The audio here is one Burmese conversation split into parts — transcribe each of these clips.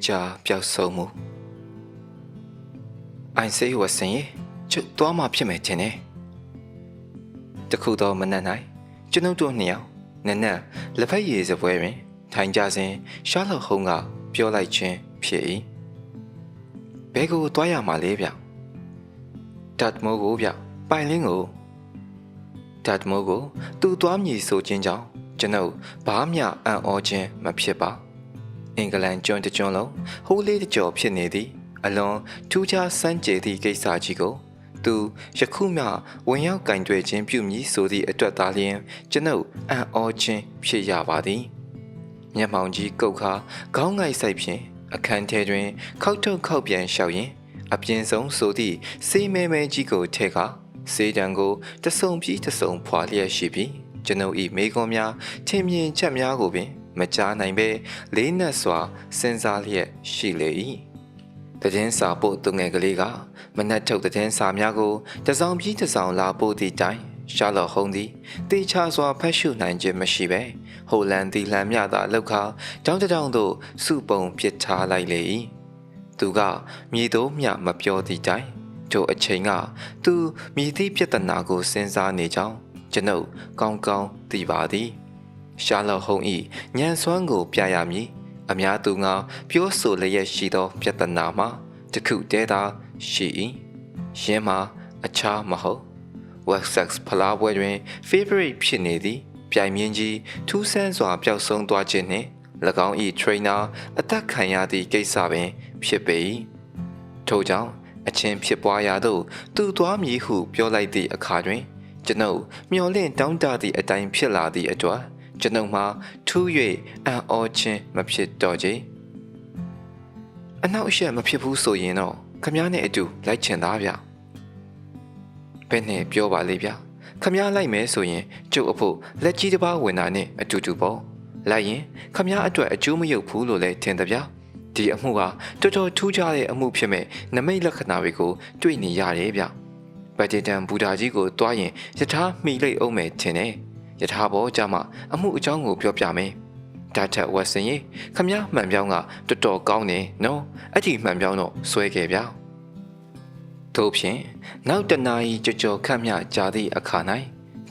ကြာပျောက်ဆုံးမှုအိုင်ဆေးဝဆင်ရဲ့ကျုပ်သွားမှဖြစ်မယ်ထင်တယ်တခုတော့မနက်၌ကျွန်ုပ်တို့နှစ်ယောက်နက်နက်လက်ဖက်ရည်စပွဲတွင်ထိုင်ကြစဉ်ရှားလော့ဟုံးကပြောလိုက်ခြင်းဖြစ်၏ဘဲကိုသွားရမှာလေဗျတတ်မိုးကိုဗျပိုင်လင်းကိုတတ်မိုးကိုသူ့သွားမည်ဆိုခြင်းကြောင့်ကျွန်ုပ်ဘာမှအံ့ဩခြင်းမဖြစ်ပါအင်္ဂလန်ကျွန်းတစ်ကျွန်းလုံးဟိုးလေးတကြော်ဖြစ်နေသည်အလွန်ထူးခြားစမ်းကြယ်သည့်ကိစ္စကြီးကိုသူယခုမှဝင်ရောက်ကင်တွယ်ခြင်းပြုမည်ဆိုသည့်အတွက်သာလျှင်ကျွန်ုပ်အံ့ဩခြင်းဖြစ်ရပါသည်မျက်မှောင်ကြီးကုတ်ခါခေါင်းငိုက်ဆိုင်ဖြင့်အခန်းထဲတွင်ခောက်ထုတ်ခောက်ပြန်လျှောက်ရင်အပြင်းဆုံးဆိုသည့်စေးမဲမဲကြီးကိုထဲကစေးတံကိုတဆုံပြီးတဆုံဖွာလျက်ရှိပြီးကျွန်ုပ်၏မိကွန်များထင်မြင်ချက်များကိုပင်မကြားနိုင်ပဲလေးနက်စွာစဉ်းစားလျက်ရှိလေ၏တည်င်းစာပို့သူငယ်ကလေးကမနက်ထုတ်တည်င်းစာများကိုတစောင်းပြီးတစောင်းလာပို့သည့်တိုင်ရှာလော့ဟုံးသည်တေချာစွာဖတ်ရှုနိုင်ခြင်းမရှိပဲဟိုလန်တီလန်မြသာလောက်ခါတောင်းတောင်းသို့စုပုံပစ်ထားလိုက်လေ၏သူကမြည်သို့မျှမပြောသည့်တိုင်ထိုအချိန်ကသူမြည်သည့်ပြဿနာကိုစဉ်းစားနေကြောင်းကျွန်ုပ်ကောင်းကောင်းသိပါသည်ရှာလော့ဟုံး၏ညံစွမ်းကိုပြရမည်အများသူငါပြောဆိုလျက်ရှိသောပြဿနာမှာတခုတည်းသာရှိ၏ရင်းမှာအခြားမဟုတ် Wessex ဖလားပွဲတွင် favorite ဖြစ်နေသည်ပြိုင်မြင်းကြီးထူးဆန်းစွာပျောက်ဆုံးသွားခြင်းနှင့်၎င်း၏ထရိနာအသက်ခံရသည့်ကိစ္စပင်ဖြစ်ပေ၏ထို့ကြောင့်အချင်းဖြစ်ပွားရာသို့သူသွားမည်ဟုပြောလိုက်သည့်အခါတွင်ကျွန်ုပ်မျှော်လင့်တောင်းတသည့်အတိုင်းဖြစ်လာသည့်အတွက်ကျွန်ုပ်မှာထူး၍အံ့ဩခြင်းမဖြစ်တော့ကြအနောက်အရှက်မဖြစ်ဘူးဆိုရင်တော့ခမားနဲ့အတူလိုက်ချင်သားဗျဘယ်နဲ့ပြောပါလိမ့်ဗျခမားလိုက်မယ်ဆိုရင်ကျုပ်အဖို့လက်ကြီးတစ်ပါးဝင်တာနဲ့အတူတူပေါ့လိုက်ရင်ခမားအတွက်အကျိုးမရောက်ဘူးလို့လည်းထင်တယ်ဗျဒီအမှုကတော်တော်ထူးခြားတဲ့အမှုဖြစ်မဲ့နမိတ်လက္ခဏာတွေကိုတွေ့နေရတယ်ဗျဗတ္တန်ဘူတာကြီးကိုတွားရင်ယထာမှီလိုက်အောင်မယ်ထင်တယ်ယထာဘောကြမှာအမှုအကြောင်းကိုပြောပြမယ်ဒါထက်ဝက်စင်ရေခမည်းမှန်ပြောင်းကတော်တော်ကောင်းတယ်နော်အဲ့ဒီမှန်ပြောင်းတော့ဆွဲခဲ့ဗျထို့ဖြင့်နောက်တနာရီကြော်ခန့်မြကြာသည့်အခါ၌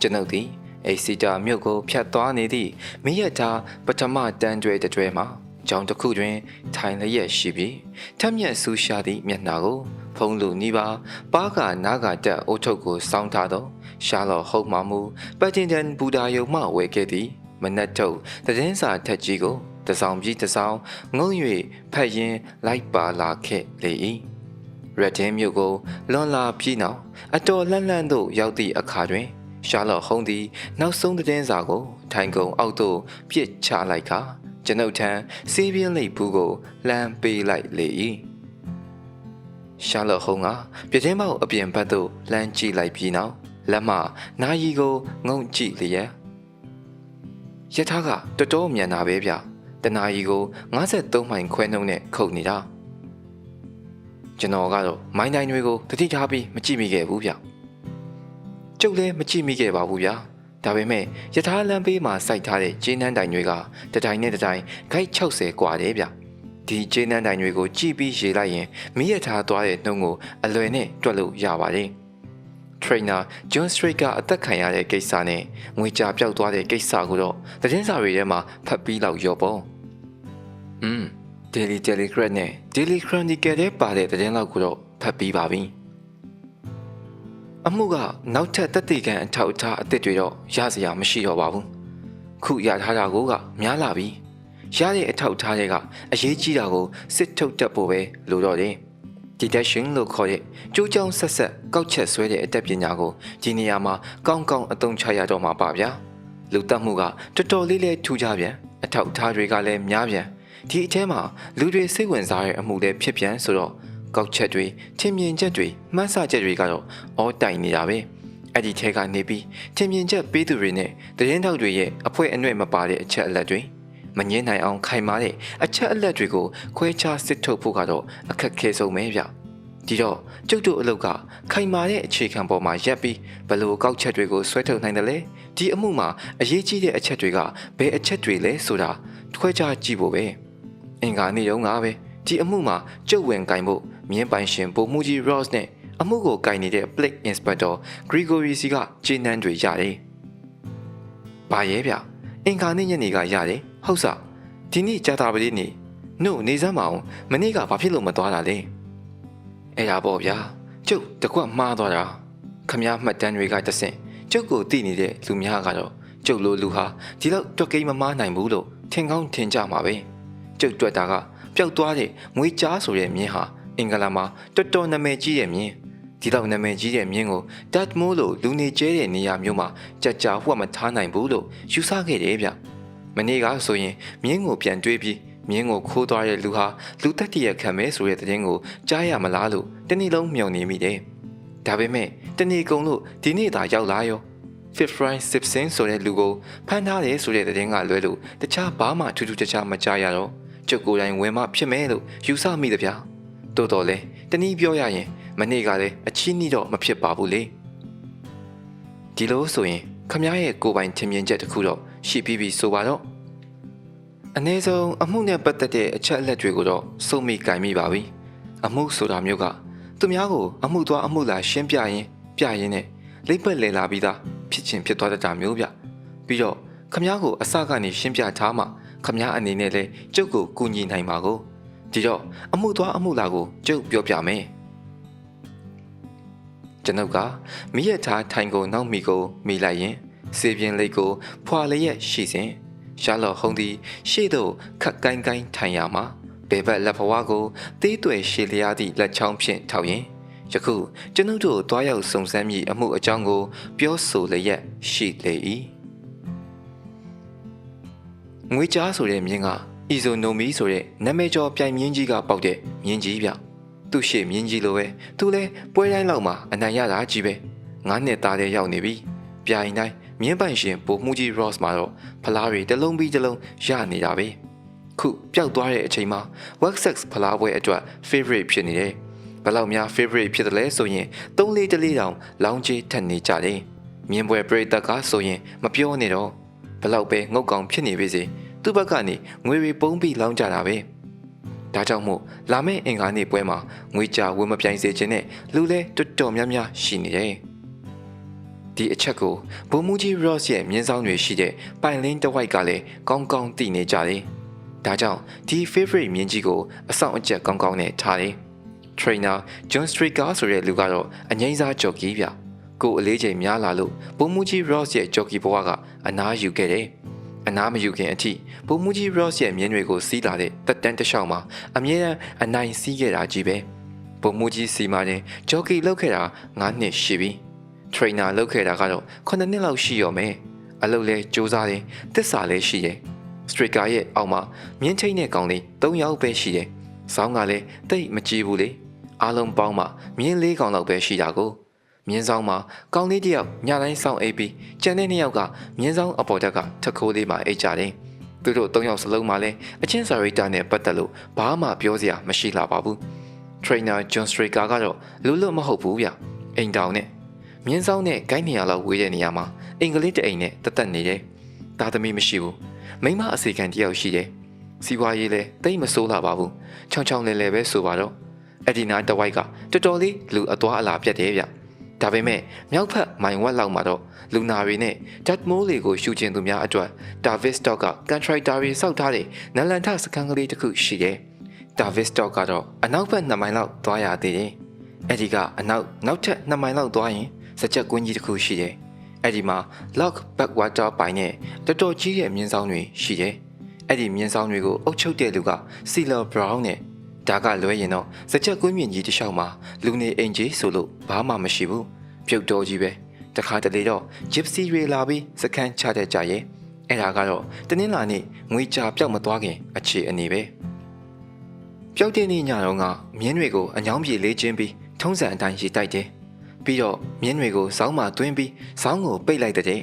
ကျွန်ုပ်သည်အေစီတာမြို့ကိုဖြတ်သွားနေသည့်မိရထားပထမတန်းတွဲတွဲမှာကြောင်တစ်ခုတွင်ထိုင်လျက်ရှိပြီးထက်မြက်ဆူရှာသည့်မျက်နှာကိုဖုံးလူနီးပါပါးကနားကတက်အိုးထုတ်ကိုစောင်းထားသောရှာလော့ဟုံးမှမူပတင်တန်ဘူဒါယုံမှဝဲခဲ့သည်မနက်ထုတ်သတင်းစာထက်ကြီးကိုတစောင်းပြီးတစောင်းငုံ၍ဖတ်ရင်းလိုက်ပါလာခဲ့လေ၏ရဒင်းမြို့ကိုလွန်လာပြီးနောက်အတော်လန့်လန့်သို့ရောက်သည့်အခါတွင်ရှာလော့ဟုံးသည်နောက်ဆုံးသတင်းစာကိုထိုင်ကုန်အောက်သို့ပြစ်ချလိုက်ကာကျွန်ုပ်ထံစေးပြင်းလိပ်ဘူးကိုလှမ်းပေးလိုက်လေ၏ရှာလော့ဟုံးကပြတင်းပေါက်အပြင်ဘက်သို့လှမ်းကြည့်လိုက်ပြီးနောက်လက်မနာယီကိုငုံကြည့်လျက်ရထားကတော်တော်မြန်တာပဲဗျတနာယီကို53မိုင်ခွဲနှုန်းနဲ့ခုတ်နေတာကျွန်တော်ကတော့မိုင်းတိုင်းတွေကိုတတိထားပြီးမကြည့်မိခဲ့ဘူးဗျကျုပ်လည်းမကြည့်မိခဲ့ပါဘူးဗျာဒါပေမဲ့ယထာလမ်းဘေးမှာစိုက်ထားတဲ့ကျေးနန်းတိုင်တွေကတတိုင်းနဲ့တတိုင်းဂိုက်60กว่าတယ်ဗျဒီကျေးနန်းတိုင်တွေကိုကြည့်ပြီးရေးလိုက်ရင်မိရထားသွားတဲ့နှုံကိုအလွယ်နဲ့တွက်လို့ရပါတယ်ထရိနာဂျွန်စထရိတ်ကအသက်ခံရတဲ့ကိစ္စနဲ့ငွေကြာပျောက်သွားတဲ့ကိစ္စကိုတော့သတင်းစာတွေထဲမှာဖတ်ပြီးလောက်ရောပေါ့Daily Telegraph နဲ့ Daily Chronicle ထဲပါတဲ့သတင်းလောက်ကိုတော့ဖတ်ပြီးပါပြီအမှုကနောက်ထပ်တက်တေကန်အထောက်အထားအသစ်တွေတော့ရစရာမရှိတော့ပါဘူးခုရထားတာကိုကများလာပြီရတဲ့အထောက်အထားတွေကအရေးကြီးတာကိုစစ်ထုတ်တတ်ဖို့ပဲလိုတော့တယ် Detection လို့ခေါ်တဲ့ကျိုးကြောင်းဆက်ဆက်ကောက်ချက်ဆွဲတဲ့အတတ်ပညာကိုဒီနေရာမှာကောင်းကောင်းအသုံးချရတော့မှာပါဗျာလူတက်မှုကတော်တော်လေးလေးထူးခြားပြန်အထောက်အထားတွေကလည်းများပြန်ဒီအထဲမှာလူတွေစိတ်ဝင်စားတဲ့အမှုတွေဖြစ်ပြန်ဆိုတော့ကောက်ချက်တွေထင်မြင်ချက်တွေမှန်းဆချက်တွေကတော့အော်တိုင်နေတာပဲအဲ့ဒီထဲကနေပြီးထင်မြင်ချက်ပေးသူတွေနဲ့သတင်းထောက်တွေရဲ့အဖွဲအနှဲ့မပါတဲ့အချက်အလက်တွေမငင်းနိုင်အောင်ခိုင်မာတဲ့အချက်အလက်တွေကိုခွဲခြားစစ်ထုတ်ဖို့ကတော့အခက်ခဲဆုံးပဲဗျဒီတော့ကျုပ်တို့အလုပ်ကခိုင်မာတဲ့အခြေခံပေါ်မှာရပ်ပြီးဘလို့ကောက်ချက်တွေကိုဆွဲထုတ်နိုင်တယ်လေဒီအမှုမှာအရေးကြီးတဲ့အချက်တွေကဘယ်အချက်တွေလဲဆိုတာခွဲခြားကြည့်ဖို့ပဲအင်္ဂါနေ့တုန်းကပဲ ဒီအမှုမှာကျုပ်ဝင်ကင်ဖို့မြင်းပိုင်ရှင်ဗိုလ်မှူးကြီး Ross နဲ့အမှုကိုကင်နေတဲ့ Plague Inspector Gregory စီကကျေနပ်တွေရတယ်။ဘာရဲဗျအင်္ဂါနေ့ညနေကရတယ်ဟုတ်စားဒီနေ့ကြာတာပလေးနေနို့နေစမ်းမအောင်မနေ့ကဘာဖြစ်လို့မသွားတာလဲအဲ့ဒါပေါ့ဗျာကျုပ်တကွက်မှားသွားတာခမည်းမှတ်တမ်းတွေကတဆင့်ကျုပ်ကိုတည်နေတဲ့လူများကတော့ကျုပ်လိုလူဟာဒီလောက်တွက်ကိန်းမမားနိုင်ဘူးလို့ထင်ကောင်းထင်ကြမှာပဲကျုပ်တွက်တာကပျောက်သွားတဲ့ငွေကြားဆိုတဲ့မြင်းဟာအင်္ဂလန်မှာတော်တော်နာမည်ကြီးတဲ့မြင်းဒီတော့နာမည်ကြီးတဲ့မြင်းကိုဒတ်မိုးလို့လူနေကျဲတဲ့နေရာမျိုးမှာကြာဝှက်မထားနိုင်ဘူးလို့ယူဆခဲ့တယ်ဗျမနေ့ကဆိုရင်မြင်းကိုပြန်တွေးပြီးမြင်းကိုခိုးသွားတဲ့လူဟာလူတက်တရခံမဲဆိုတဲ့တဲ့င်းကိုကြားရမလားလို့တနေ့လုံးမျှော်နေမိတယ်ဒါပေမဲ့တနေ့ကုန်လို့ဒီနေ့သာရောက်လာရော Fifth Simpson ဆိုတဲ့လူကိုဖမ်းထားတယ်ဆိုတဲ့တဲ့င်းကလွဲလို့တခြားဘာမှထူးထူးခြားခြားမကြားရတော့ကျုပ်ကိုယ်တိုင်ဝင်မှဖြစ်မယ်လို့ယူဆမိတယ်ဗျာတိုးတော်လဲတနည်းပြောရရင်မနေ့ကလည်းအချင်းကြီးတော့မဖြစ်ပါဘူးလေဒီလိုဆိုရင်ခမရဲ့ကိုယ်ပိုင်ထင်မြင်ချက်တစ်ခုတော့ရှိပြီးပြီဆိုပါတော့အနည်းဆုံးအမှုနဲ့ပတ်သက်တဲ့အချက်အလက်တွေကိုတော့စုံမိကင်မိပါပြီအမှုဆိုတာမျိုးကသူများကိုအမှုသွားအမှုလာရှင်းပြရင်နဲ့လိပ်ပတ်လဲလာပြီးသားဖြစ်ချင်းဖြစ်သွားတတ်တာမျိုးဗျပြီးတော့ခမကိုအစကနေရှင်းပြထားမှခမအနေနဲ့လဲကျုပ်ကိုကူညီနိုင်ပါကိုဒီတော့အမှုသွားအမှုလာကိုကျုပ်ပြောပြမယ်ကျွန်ုပ်ကမိရထားထိုင်ကိုနောက်မိကိုမိလိုက်ရင်စေပြင်းလေးကိုဖွာလျက်ရှိစဉ်ရှာလော်ဟုံးသည်ရှေ့သို့ခက်ကိုင်းကိုင်းထိုင်ရမှာဘယ်ဘက်လက်ဖွားကိုသေးတွေရှည်လျားသည့်လက်ချောင်းဖြင့်ထောက်ရင်ယခုကျွန်ုပ်တို့တွားရောက်စုံစမ်းမည့်အမှုအကြောင်းကိုပြောဆိုလျက်ရှိလေ၏ငွေကြားဆိုတဲ့မြင်းကအီဇိုနိုမီဆိုတဲ့နာမည်ကျော်ပြိုင်မြင်းကြီးကပေါက်တဲ့မြင်းကြီးဗျသူ့ရှေ့မြင်းကြီးလိုပဲသူလဲပွဲတိုင်းလောက်မှာအနိုင်ရတာကြီးပဲ9နှစ်သားတဲ့ရောက်နေပြီပြိုင်တိုင်းမြင်းပိုင်ရှင်ဗိုလ်မှူးကြီး Ross မှာတော့ဖလားတွေတစ်လုံးပြီးတစ်လုံးရနေတာပဲခုပျောက်သွားတဲ့အချိန်မှာ Wessex ဖလားပွဲအတွက် favorite ဖြစ်နေတယ်ဘယ်လောက်များ favorite ဖြစ်တယ်လဲဆိုရင်3-4 တောင်လောင်းကြီးထက်နေကြတယ်မြင်းပွဲပရိသတ်ကဆိုရင်မပြောနဲ့တော့ဘယ်လောက်ပဲငုတ်ကောင်ဖြစ်နေပြီစေသူ့ဘက်ကနေငွေတွေပုံးပြီးလောင်းကြတာပဲဒါကြောင့်မို့လာမယ့်အင်္ဂါနေ့ပွဲမှာငွေကြာဝင်မပြိုင်စေခြင်းနဲ့လူလဲတော်တော်များများရှိနေတယ်ဒီအချက်ကိုဗိုလ်မှူးကြီး Ross ရဲ့မြင်းဆောင်တွေရှိတဲ့ပိုင်လင်းတစ်ဝိုက်ကလည်းကောင်းကောင်းသိနေကြတယ်ဒါကြောင့်ဒီ favorite မြင်းကြီးကိုအဆောင်အကျက်ကောင်းကောင်းနဲ့ထားတယ် trainer John Stricker ဆိုတဲ့လူကတော့အငိမ့်စားကြော်ကြီးဗျကိုအလေးချိန်များလာလို့ဗိုလ်မှူးကြီး Ross ရဲ့ကြော်ကြီးဘဝကအနားယူခဲ့တယ်အနားမယူခင်အထိဗိုလ်မှူးကြီး Ross ရဲ့မြင်းတွေကိုစီးလာတဲ့တက်တန်းတစ်လျှောက်မှာအမြဲတမ်းအနိုင်စီးခဲ့တာကြီးပဲဗိုလ်မှူးကြီးစီမာတင်ဂျော်ကီလောက်ခဲ့တာ9နှစ်ရှိပြီ trainer လောက်ခဲ့တာကတော့9နှစ်လောက်ရှိရောမယ်အလုပ်လဲစူးစမ်းတယ်သစ္စာလဲရှိတယ် striker ရဲ့အောက်မှာမြင်းထိန်တဲ့ကောင်လေး3ယောက်ပဲရှိတယ်စောင်းကလည်းတိတ်မကြည့်ဘူးလေအားလုံးပေါင်းမှမြင်း4ကောင်လောက်ပဲရှိတာကိုမြင်းဆောင်မှာကောင်းလေးတယောက်ညတိုင်းဆောင်အိပ်ပြီးကျန်တဲ့2ယောက်ကမြင်းဆောင်အပေါ်တက်ကထခိုးလေးမှာအိပ်ကြတယ်သူတို့3ယောက်စလုံးမှာလည်းအချင်းစာရိတာနဲ့ပတ်သက်လို့ဘာမှပြောစရာမရှိလာပါဘူး trainer John Stricker ကတော့လူလွတ်မဟုတ်ဘူးဗျအိမ်တောင်နဲ့မြင်းဆောင်နဲ့ဂိုင်းနေရလောက်ဝေးတဲ့နေရာမှာအင်္ဂလိပ်တအိမ်နဲ့တက်နေတယ်ဒါသမီးမရှိဘူးမိမအစီခံတယောက်ရှိတယ်စီဝါရေးလဲတိတ်မဆိုးလာပါဘူးချောင်းလဲပဲဆိုပါတော့အဲ့ဒီနားတဝိုက်ကတော်တော်လေးလူအသွားအလာပြတ်တယ်ဗျဒါပေမဲ့မြောက်ဖက်မိုင်ဝက်လောက်မှာတော့လူနာတွေနဲ့ဓာတ်မိုးတွေကိုရှူကျင်သူများအတွက်ဒါဗစ်စတော့ကကန်ထရိုက်တာတွေစောက်ထားတဲ့နလန်ထစကန်ကလေးတစ်ခုရှိတယ်ဒါဗစ်စတော့ကတော့အနောက်ဘက်2မိုင်လောက်သွားရသေးတယ်အဲ့ဒီကအနောက်ထပ်2မိုင်လောက်သွားရင်စကြက်ကွင်းကြီးတစ်ခုရှိတယ်အဲ့ဒီမှာ Lock Backwater ပိုင်နဲ့တော်တော်ကြီးတဲ့မြင်းဆောင်တွေရှိတယ်အဲ့ဒီမြင်းဆောင်တွေကိုအုပ်ချုပ်တဲ့လူက Sila Brown နဲ့ဒါကလွဲရင်တော့စကြက်ကွင်းမြင့်ကြီးတစ်လျှောက်မှာလူနေအင်ဂျီဆိုလို့ဘာမှမရှိဘူးပြုတ်တော်ကြီးပဲတခါတလေတော့ Gypsy တွေလာပြီးစခန်းချတဲ့ကြရဲ့အဲ့ဒါကတော့တနင်္လာနေ့ငွေကြာပျောက်မသွားခင်အခြေအနေပဲပျောက်တဲ့နေ့ညတော့ကမြင်းတွေကိုအညောင်းပြေလေးချင်းပြီးထုံးစံအတိုင်းရေတိုက်တယ်ပြီးတော့မြင်းတွေကိုစောင်းမှတွင်းပြီးစောင်းကိုပိတ်လိုက်တဲ့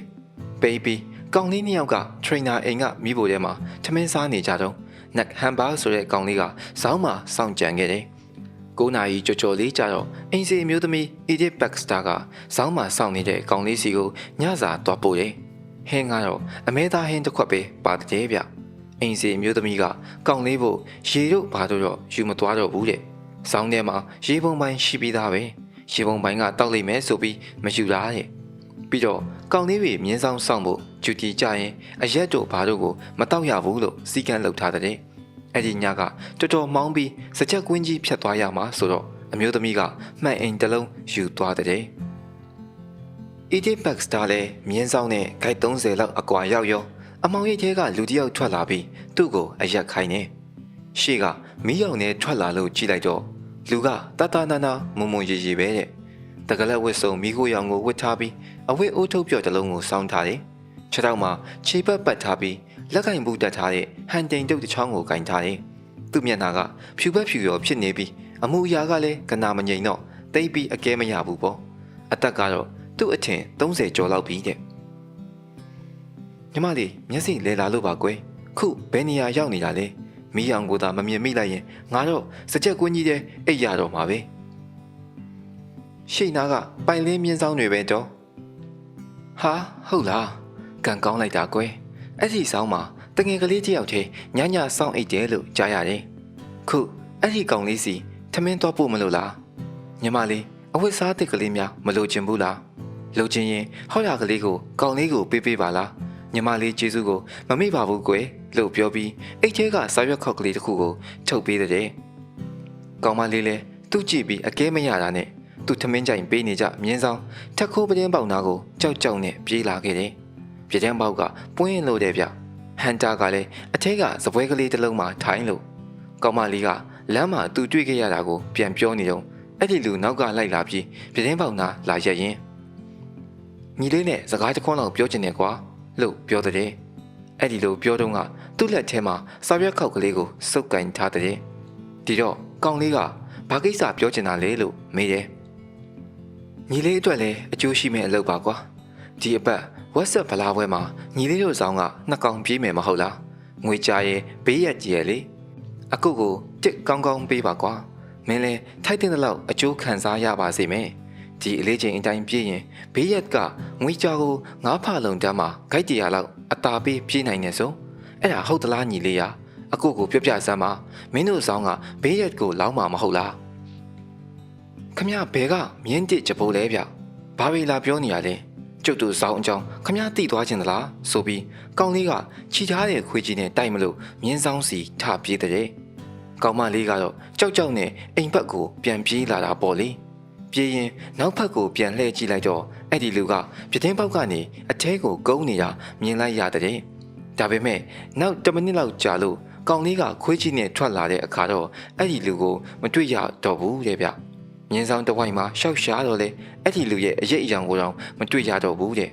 ပိတ်ပြီးကောင်လေး2ယောက်က trainer အိမ်ကမိဖို့ထဲမှာထမင်းစားနေကြတော့နက်ဟမ်ဘာဆိုတဲ့ကောင်လေးကစောင်းမှစောင့်ကြံခဲ့တယ်9နာရီကြော်လေးကြတော့အင်စီအမျိုးသမီး Edith Baxter ကစောင်းမှစောင့်နေတဲ့ကောင်လေးစီကိုညစာသွားပို့တယ်ဟင်းကတော့အမဲသားဟင်းတစ်ခွက်ပဲပါတဲ့ဗျ အိမ်စီမျိုးသမီးကကောင်းလေးဖို့ရေတို့ဘာတို့တော့ယူမသွားတော့ဘူးတဲ့။ဆောင်းထဲမှာရေပုံပိုင်းရှိပြီးသားပဲ။ရေပုံပိုင်းကတောက်လိုက်မယ်ဆိုပြီးမယူတာတဲ့။ပြီးတော့ကောင်းလေးတွေမြင်းဆောင်ဆောင်ဖို့ဂျူတီကြရင်အရက်တို့ဘာတို့ကိုမတောက်ရဘူးလို့စီကံလုပ်ထားတဲ့။အဲ့ဒီညကတော်တော်မောင်းပြီးစကြက်ကွင်းကြီးဖြတ်သွားရမှာဆိုတော့အမျိုးသမီးကမှန်အိမ်တစ်လုံးယူသွားတဲ့။ EJ Baxter လည်းမြင်းဆောင်နဲ့ဂိုက်30လောက်အကွာရောက်ရောအမောင်ရိပ်ထဲကလူတယောက်ထွက်လာပြီးသူ့ကိုအရက်ခိုင်းနေ။ရှေ့ကမီးရောင်နဲ့ထွက်လာလို့ကြည့်လိုက်တော့လူကတတနာနာမုံမုံရီရီပဲတဲ့။တကလက်ဝတ်စုံမီးခိုးရောင်ကိုဝတ်ထားပြီးအဝတ်အိုးထုတ်ပြော့တစ်လုံးကိုစောင်းထားတယ်။ခြေထောက်မှာခြေပတ်ပတ်ထားပြီးလက်ကင်ဘူးတက်ထားတဲ့ဟန်တိန်တုတ်တစ်ချောင်းကိုကင်ထားတယ်။သူ့မျက်နှာကဖြူဖြူရောဖြစ်နေပြီးအမူအရာကလည်းကနာမငြိမ်တော့တိတ်ပြီးအကဲမရဘူးပေါ့။အသက်ကတော့သူ့အထင်30ကျော်လောက်ပြီတဲ့။ညီမလေးမျက်စိလဲလာလို့ပါကွယ်။ခုဘယ်နေရာရောက်နေတာလဲ။မီးအောင်ကိုသာမမြင်မိလိုက်ရင်ငါတော့စကြက်ကွင်းကြီးတဲ့အိတ်ရတော့မှာပဲ။ရှေ့နာကပိုင်လင်းမြင်းဆောင်တွေပဲတော့။ဟာဟုတ်လား။ကန်ကောင်းလိုက်တာကွယ်။အဲ့ဒီဆောင်မှာတငယ်ကလေးတယောက်တည်းညညဆောင်အိတ်တယ်လို့ကြားရတယ်။ခုအဲ့ဒီကောင်လေးစီထမင်းတော့ပို့မလို့လား။ညီမလေးအဝတ်စားတစ်ကလေးများမလိုချင်ဘူးလား။လိုချင်ရင်ဟောက်ရကလေးကိုကောင်လေးကိုပေးပါလား။ညီမလေးကျေးဇူးကိုမမေ့ပါဘူးကွယ်လို့ပြောပြီးအိတ်ထဲကစာရွက်ခောက်ကလေးတစ်ခုကိုထုတ်ပေးတဲ့။ကောင်မလေးလည်းသူ့ကြည့်ပြီးအကဲမရတာနဲ့သူ့ထမင်းကြိုင်ပေးနေကြမြင်းဆောင်ထက်ခိုးပတင်းပေါက်နာကိုကြောက်ကြောက်နဲ့ပြေးလာခဲ့တယ်။ပတင်းပေါက်ကပွင့်လို့တဲ့ဗျ။ဟန်တာကလည်းအထက်ကစပွဲကလေးတစ်လုံးမှာထိုင်းလို့ကောင်မလေးကလမ်းမှာသူတွေ့ခဲ့ရတာကိုပြန်ပြောနေတော့အဲ့ဒီလူနောက်ကလိုက်လာပြီးပတင်းပေါက်နာလာရက်ရင်ညီလေးနဲ့စကားတစ်ခွန်းလောက်ပြောချင်တယ်ကွာလို့ပြောတဲ့။အဲ့ဒီလိုပြောတော့ကသူ့လက်ထဲမှာစာရွက်ခောက်ကလေးကိုစုပ်ကင်ထားတဲ့။ဒီတော့ကောင်လေးကဘာကိစ္စပြောချင်တာလဲလို့မေးတယ်။ညီလေးအတွက်လည်းအကျိုးရှိမဲ့အလုပ်ပါကွာ။ဒီအပတ် WhatsApp ဗလာပွဲမှာညီလေးတို့ဆောင်ကနှစ်ကောင်ပြေးမယ်မဟုတ်လား။ငွေကြရဲ့ဘေးရက်ကြီးရဲ့လေ။အခုကိုတစ်ကောင်းကောင်းပေးပါကွာ။မင်းလည်းထိုက်တဲ့လောက်အကျိုးခံစားရပါစေမယ်။ဒီအလေးချိန်အတိုင်းပြေးရင်ဘေးရက်ကငွေကြောကိုငါးဖလုံတန်းမှာဂိုက်100လောက်အသာပေးပြေးနိုင်နေဆိုအဲ့ဒါဟုတ်သလားညီလေးရအခုကိုပြပြစမ်းပါမင်းတို့ဆောင်ကဘေးရက်ကိုလောင်းမှာမဟုတ်လားခမရဘဲကမြင်းတစ်ကြပိုးလဲဗျဘာဝေလာပြောနေရလဲကျုပ်တို့ဆောင်အကြောင်းခမရတိသွားခြင်းသလားဆိုပြီးကောင်လေးကခြိထားတဲ့ခွေးကြီးနဲ့တိုက်မလို့မြင်းဆောင်စီထပြေးတဲ့ကောင်မလေးကတော့ကြောက်ကြောက်နဲ့အိမ်ဘက်ကိုပြန်ပြေးလာတာပေါ့လေပြေးရင်နောက်ဖက်ကိုပြန်လှည့်ကြည့်လိုက်တော့အဲ့ဒီလူကပြတင်းပေါက်ကနေအထဲကိုကုန်းနေတာမြင်လိုက်ရတဲ့ဒါပေမဲ့နောက်10မိနစ်လောက်ကြာလို့ကောင်လေးကခွေးကြီးနဲ့ထွက်လာတဲ့အခါတော့အဲ့ဒီလူကိုမတွေ့ရတော့ဘူးတဲ့ဗျမြင်းဆောင်တစ်ဝိုက်မှာရှောက်ရှားတော့လေအဲ့ဒီလူရဲ့အရေးအယောင်ကိုတော့မတွေ့ရတော့ဘူးတဲ့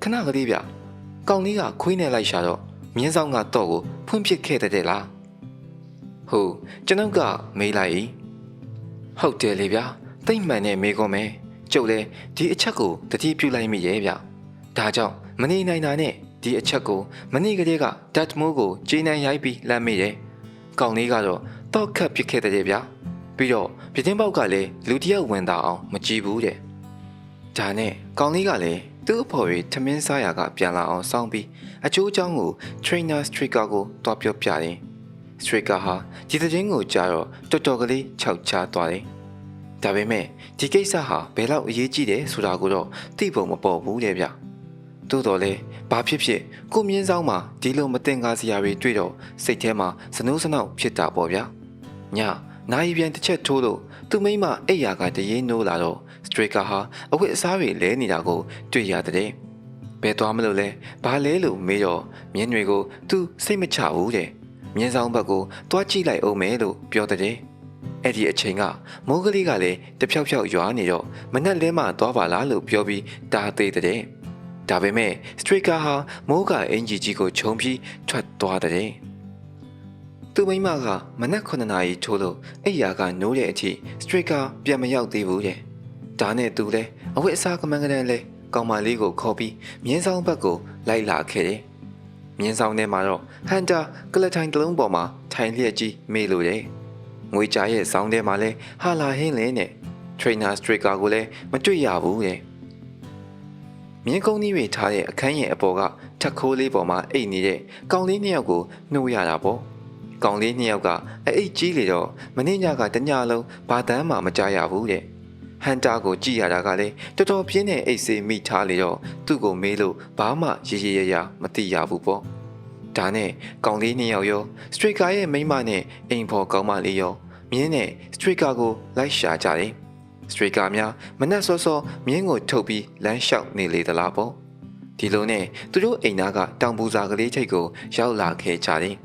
ခဏကလေးဗျကောင်လေးကခွေးနဲ့လိုက်ရှာတော့မြင်းဆောင်ကတော့ကိုဖွင့်ပစ်ခဲ့တဲ့လားဟုတ်ကျွန်ုပ်ကမေးလိုက်ဟုတ်တယ်လေဗျာတိတ်မှန်နဲ့မေးကုန်မယ်ကျုပ်လည်းဒီအချက်ကိုတတိပြုလိုက်မိရဲ့ဗျဒါကြောင့်မနေနိုင်တာနဲ့ဒီအချက်ကိုမနေ့ကတည်းကဒတ်မိုးကိုကျေးနန်းရိုက်ပြီးလမ်းမိတယ်ကောင်လေးကတော့တော့ခတ်ပစ်ခဲ့တဲ့ဗျာပြီးတော့ပြတင်းပေါက်ကလည်းလူတယောက်ဝင်တာအောင်မကြည့်ဘူးတဲ့ဒါနဲ့ကောင်လေးကလည်းသူ့အဖော်ရီထမင်းစားရကပြန်လာအောင်စောင်းပြီးအချိုးအချောင်းကို trainer striker ကိုတွားပြောပြတယ်striker ဟာဒီသတင်းကိုကြားတော့တော်တော်ကလေးခြောက်ချသွားတယ်ဒါပေမဲ့ဒီကိစ္စဟာဘယ်လောက်အရေးကြီးတယ်ဆိုတာကိုတော့သိဖို့မပေါ်ဘူးတဲ့ဗျသို့တော်လဲဘာဖြစ်ဖြစ်ကိုမြင်းဆောင်မှာဒီလိုမတင်ကားစရာတွေတွေ့တော့စိတ်ထဲမှာစနိုးစနောက်ဖြစ်တာပေါ့ဗျာညနိုင်ပြန်တစ်ချက်ထိုးလို့သူမိမအိယာကတရေနိုးလာတော့စထရိကာဟာအဝတ်အစားတွေလဲနေတာကိုတွေ့ရတဲ့ဘယ်သွားမလို့လဲဘာလဲလို့မေးတော့မြင်းတွေကိုသူစိတ်မချဘူးတဲ့မြင်းဆောင်ဘက်ကိုတွားကြည့်လိုက်အောင်မယ်လို့ပြောတဲ့အဲ့ဒီအချိန်ကမိုးကလေးကလည်းတဖြောက်ဖြောက်ရွာနေတော့မနှက်လဲမှသွားပါလားလို့ပြောပြီးတားသေးတဲ့ဒါပေမဲ့စထရိကာဟာမိုးကအင်ဂျီကြီးကိုခြုံပြီးထွက်သွားတဲ့သူမိမကမနက်9နာရီထိုးလို့အိယာကနိုးတဲ့အထိစထရိကာပြန်မရောက်သေးဘူးတဲ့ဒါနဲ့သူလဲအဝတ်အစားကမန်းကတန်းလဲကောင်မလေးကိုခေါ်ပြီးမြင်းဆောင်ဘက်ကိုလိုက်လာခဲ့တယ်မြင်းဆောင်ထဲမှာတော့ဟန်တာကလထိုင်တလုံးပေါ်မှာထိုင်လျက်ကြီးမေးလို့တယ်ငွေကြားရဲ့ဆောင်းထဲမှာလဲဟာလာဟင်းလင်းနဲ့ trainer striker ကိုလည်းမတွေ့ရဘူးတဲ့ မြင်းကုန်းကြီးတွေထားတဲ့အခန်းရဲ့အပေါ်ကထက်ခိုးလေးပေါ်မှာအိတ်နေတဲ့ကောင်လေးနှစ်ယောက်ကိုနှိုးရတာပေါ့ကောင်လေးနှစ်ယောက်ကအိတ်ကြီးလေတော့မင်းညကတညလုံးဘာတမ်းမှမကြားရဘူးတဲ့ဟန်တာကိုကြည့်ရတာကလည်းတော်တော်ပြင်းတဲ့အိတ်ဆေးမိထားလေတော့သူ့ကိုမေးလို့ဘာမှရေရေရရမသိရဘူးပေါ့ဒါနဲ့ကောင်လေးနှစ်ယောက်ရောစထရိကာရဲ့မိန်းမနဲ့အိမ်ဖော်ကောင်းမလေးရောမြင်းနဲ့စထရိကာကိုလိုက်ရှာကြတယ်စထရိကာများမနှက်စောစောမြင်းကိုထုတ်ပြီးလမ်းလျှောက်နေလေသလားပေါ့ဒီလိုနဲ့သူတို့အိမ်သားကတောင်ပူစာကလေးထိပ်ကိုရောက်လာခဲ့ကြတယ်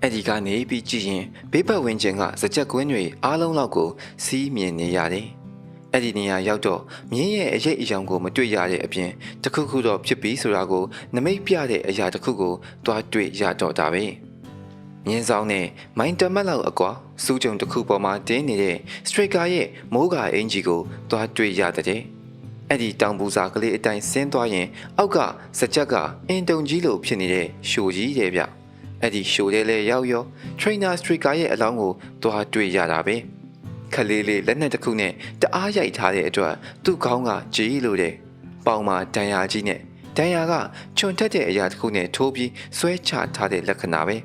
အဲ့ဒီကနေပြီးကြည့်ရင်ဘေးပတ်ဝန်းကျင်ကစကြက်ကွင်းတွေအားလုံးလောက်ကိုစီးမြင်နေရတယ်အဲ့ဒီနေရာရောက်တော့မြင်းရဲ့အရေးအယောင်ကိုမတွေ့ရတဲ့အပြင်တခုခုတော့ဖြစ်ပြီးဆိုတာကိုနမိတ်ပြတဲ့အရာတစ်ခုကိုတွားတွေ့ရတော့တာပဲမြင်းဆောင်နဲ့မိုင်းတမက်လောက်အကွာစူးကြုံတစ်ခုပေါ်မှာတင်းနေတဲ့စထရိကာရဲ့မိုးကအင်ဂျီကိုတွားတွေ့ရတဲ့အဲ့ဒီတောင်ပူစာကလေးအတိုင်းဆင်းသွားရင်အောက်ကစကြက်ကအင်တုံကြီးလိုဖြစ်နေတဲ့ရှိုကြီးတဲ့ဗျအဲ့ဒီရှိုတဲ့လေရောက်ရော trainer striker ရဲ့အလောင်းကိုတွားတွေ့ရတာပဲခလေးလေးလက်နဲ့တစ်ခုနဲ့တအားရိုက်ထားတဲ့အတွက်သူ့ခေါင်းကကြီးလို့တဲ့ပေါင်မှာဒဏ်ရာကြီးနဲ့ဒဏ်ရာကချွန်ထက်တဲ့အရာတစ်ခုနဲ့ထိုးပြီးဆွဲချထားတဲ့လက္ခဏာပဲ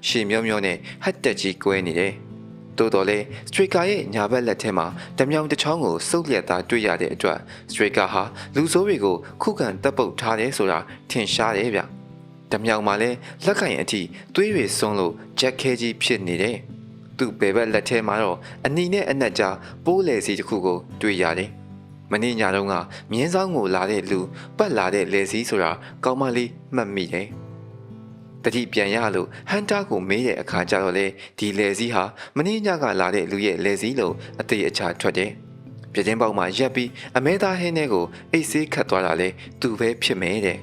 ရှည်မျောမျောနဲ့ဟတ်တက်ကြီးကွဲနေတယ်တိုးတော်လေစထရိကာရဲ့ညာဘက်လက်ထဲမှာတမြောင်တစ်ချောင်းကိုစုပ်လျက်သားတွေ့ရတဲ့အတွက်စထရိကာဟာလူဆိုးတွေကိုခုခံတပ်ပုတ်ထားတယ်ဆိုတာထင်ရှားတယ်ဗျတမြောင်မှာလဲလက်ကင်အထိသွေးတွေစွန်းလို့ဂျက်ခဲကြီးဖြစ်နေတယ်သူ့ဘယ်ဘက်လက်ထဲမှာတော့အနီနဲ့အနက်ကြားပိုးလေစီတစ်ခုကိုတွေ့ရတယ်မနေ့ညတုန်းကမြင်းဆောင်ကိုလာတဲ့လူပတ်လာတဲ့လေစီဆိုတာကောင်းမလေးမှတ်မိတယ်တတိပြန်ရလို့ဟန်တာကိုမေးတဲ့အခါကျတော့လေဒီလေစီဟာမနေ့ညကလာတဲ့လူရဲ့လေစီလို့အသေးအချာထွက်တယ်ပြတင်းပေါက်မှာရက်ပြီးအမဲသားဟင်းထဲကိုအိတ်ဆေးခတ်သွားတာလေသူပဲဖြစ်မယ်တဲ့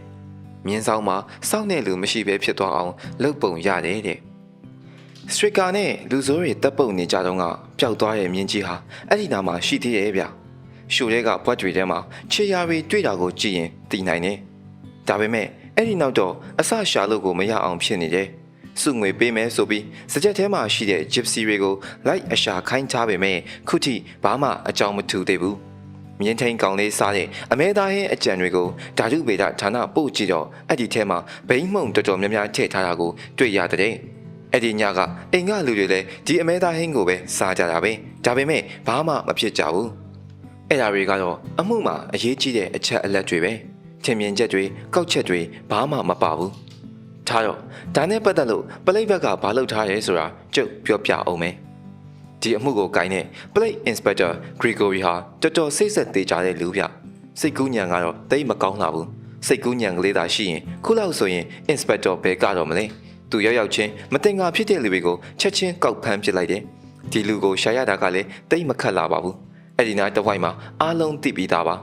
မြင်းဆောင်မှာစောင့်တဲ့လူမရှိပဲဖြစ်သွားအောင်လှုပ်ပုံရတယ်တဲ့စထရိကာနဲ့လူဆိုးတွေတပ်ပုတ်နေကြတော့ကပျောက်သွားတဲ့မြင်းကြီးဟာအဲ့ဒီနာမှာရှိသေးရဲ့ဗျရှိုတွေကဘွက်တွေထဲမှာခြေရာတွေတွေ့တာကိုကြည့်ရင်သိနိုင်တယ်ဒါပေမဲ့အဲ့ဒီနောက်တော့အဆရှာလို့ကိုမရအောင်ဖြစ်နေတယ်စုငွေပေးမယ်ဆိုပြီးစကြက်ထဲမှာရှိတဲ့ gypsy တွေကိုလိုက်အရှာခိုင်းချပေမဲ့ခုထိဘာမှအကြောင်းမထူသေးဘူးမြင်းထိန်ကောင်လေးစားတဲ့အမဲသားဟင်းအကြံတွေကိုဓာတုဗေဒဌာနပို့ကြည့်တော့အဲ့ဒီထဲမှာဘိန်းမှုန်တော်တော်များများထည့်ထားတာကိုတွေ့ရတဲ့အဲ့ဒီညကအိမ်ကလူတွေလည်းဒီအမဲသားဟင်းကိုပဲစားကြတာပဲဒါပေမဲ့ဘာမှမဖြစ်ကြဘူးအဲ့ဒါတွေကတော့အမှုမှာအရေးကြီးတဲ့အချက်အလက်တွေပဲထင်မြင်ချက်တွေကောက်ချက်တွေဘာမှမပါဘူးထားတော့ဒါနဲ့ပတ်သက်လို့ပလိတ်ဘက်ကဘာလုပ်ထားရဲဆိုတာကျုပ်ပြောပြအောင်မယ်ဒီအမှုကိုကိုင်တဲ့ Plate Inspector Gregory ဟာတော်တော်စိတ်ဆက်သေးကြတဲ့လူပြစိတ်ကူးညံကတော့တိတ်မကောင်းလာဘူးစိတ်ကူးညံကလေးသာရှိရင်ခုလောက်ဆိုရင် Inspector ဘယ်ကတော့မလဲသူရောက်ရောက်ချင်းမတင်ငါဖြစ်တဲ့လူတွေကိုချက်ချင်းကောက်ဖမ်းပစ်လိုက်တယ်ဒီလူကိုရှာရတာကလည်းတိတ်မခတ်လာပါဘူးအဲ့ဒီနားတစ်ဝိုက်မှာအားလုံးသိပြီးသားပါ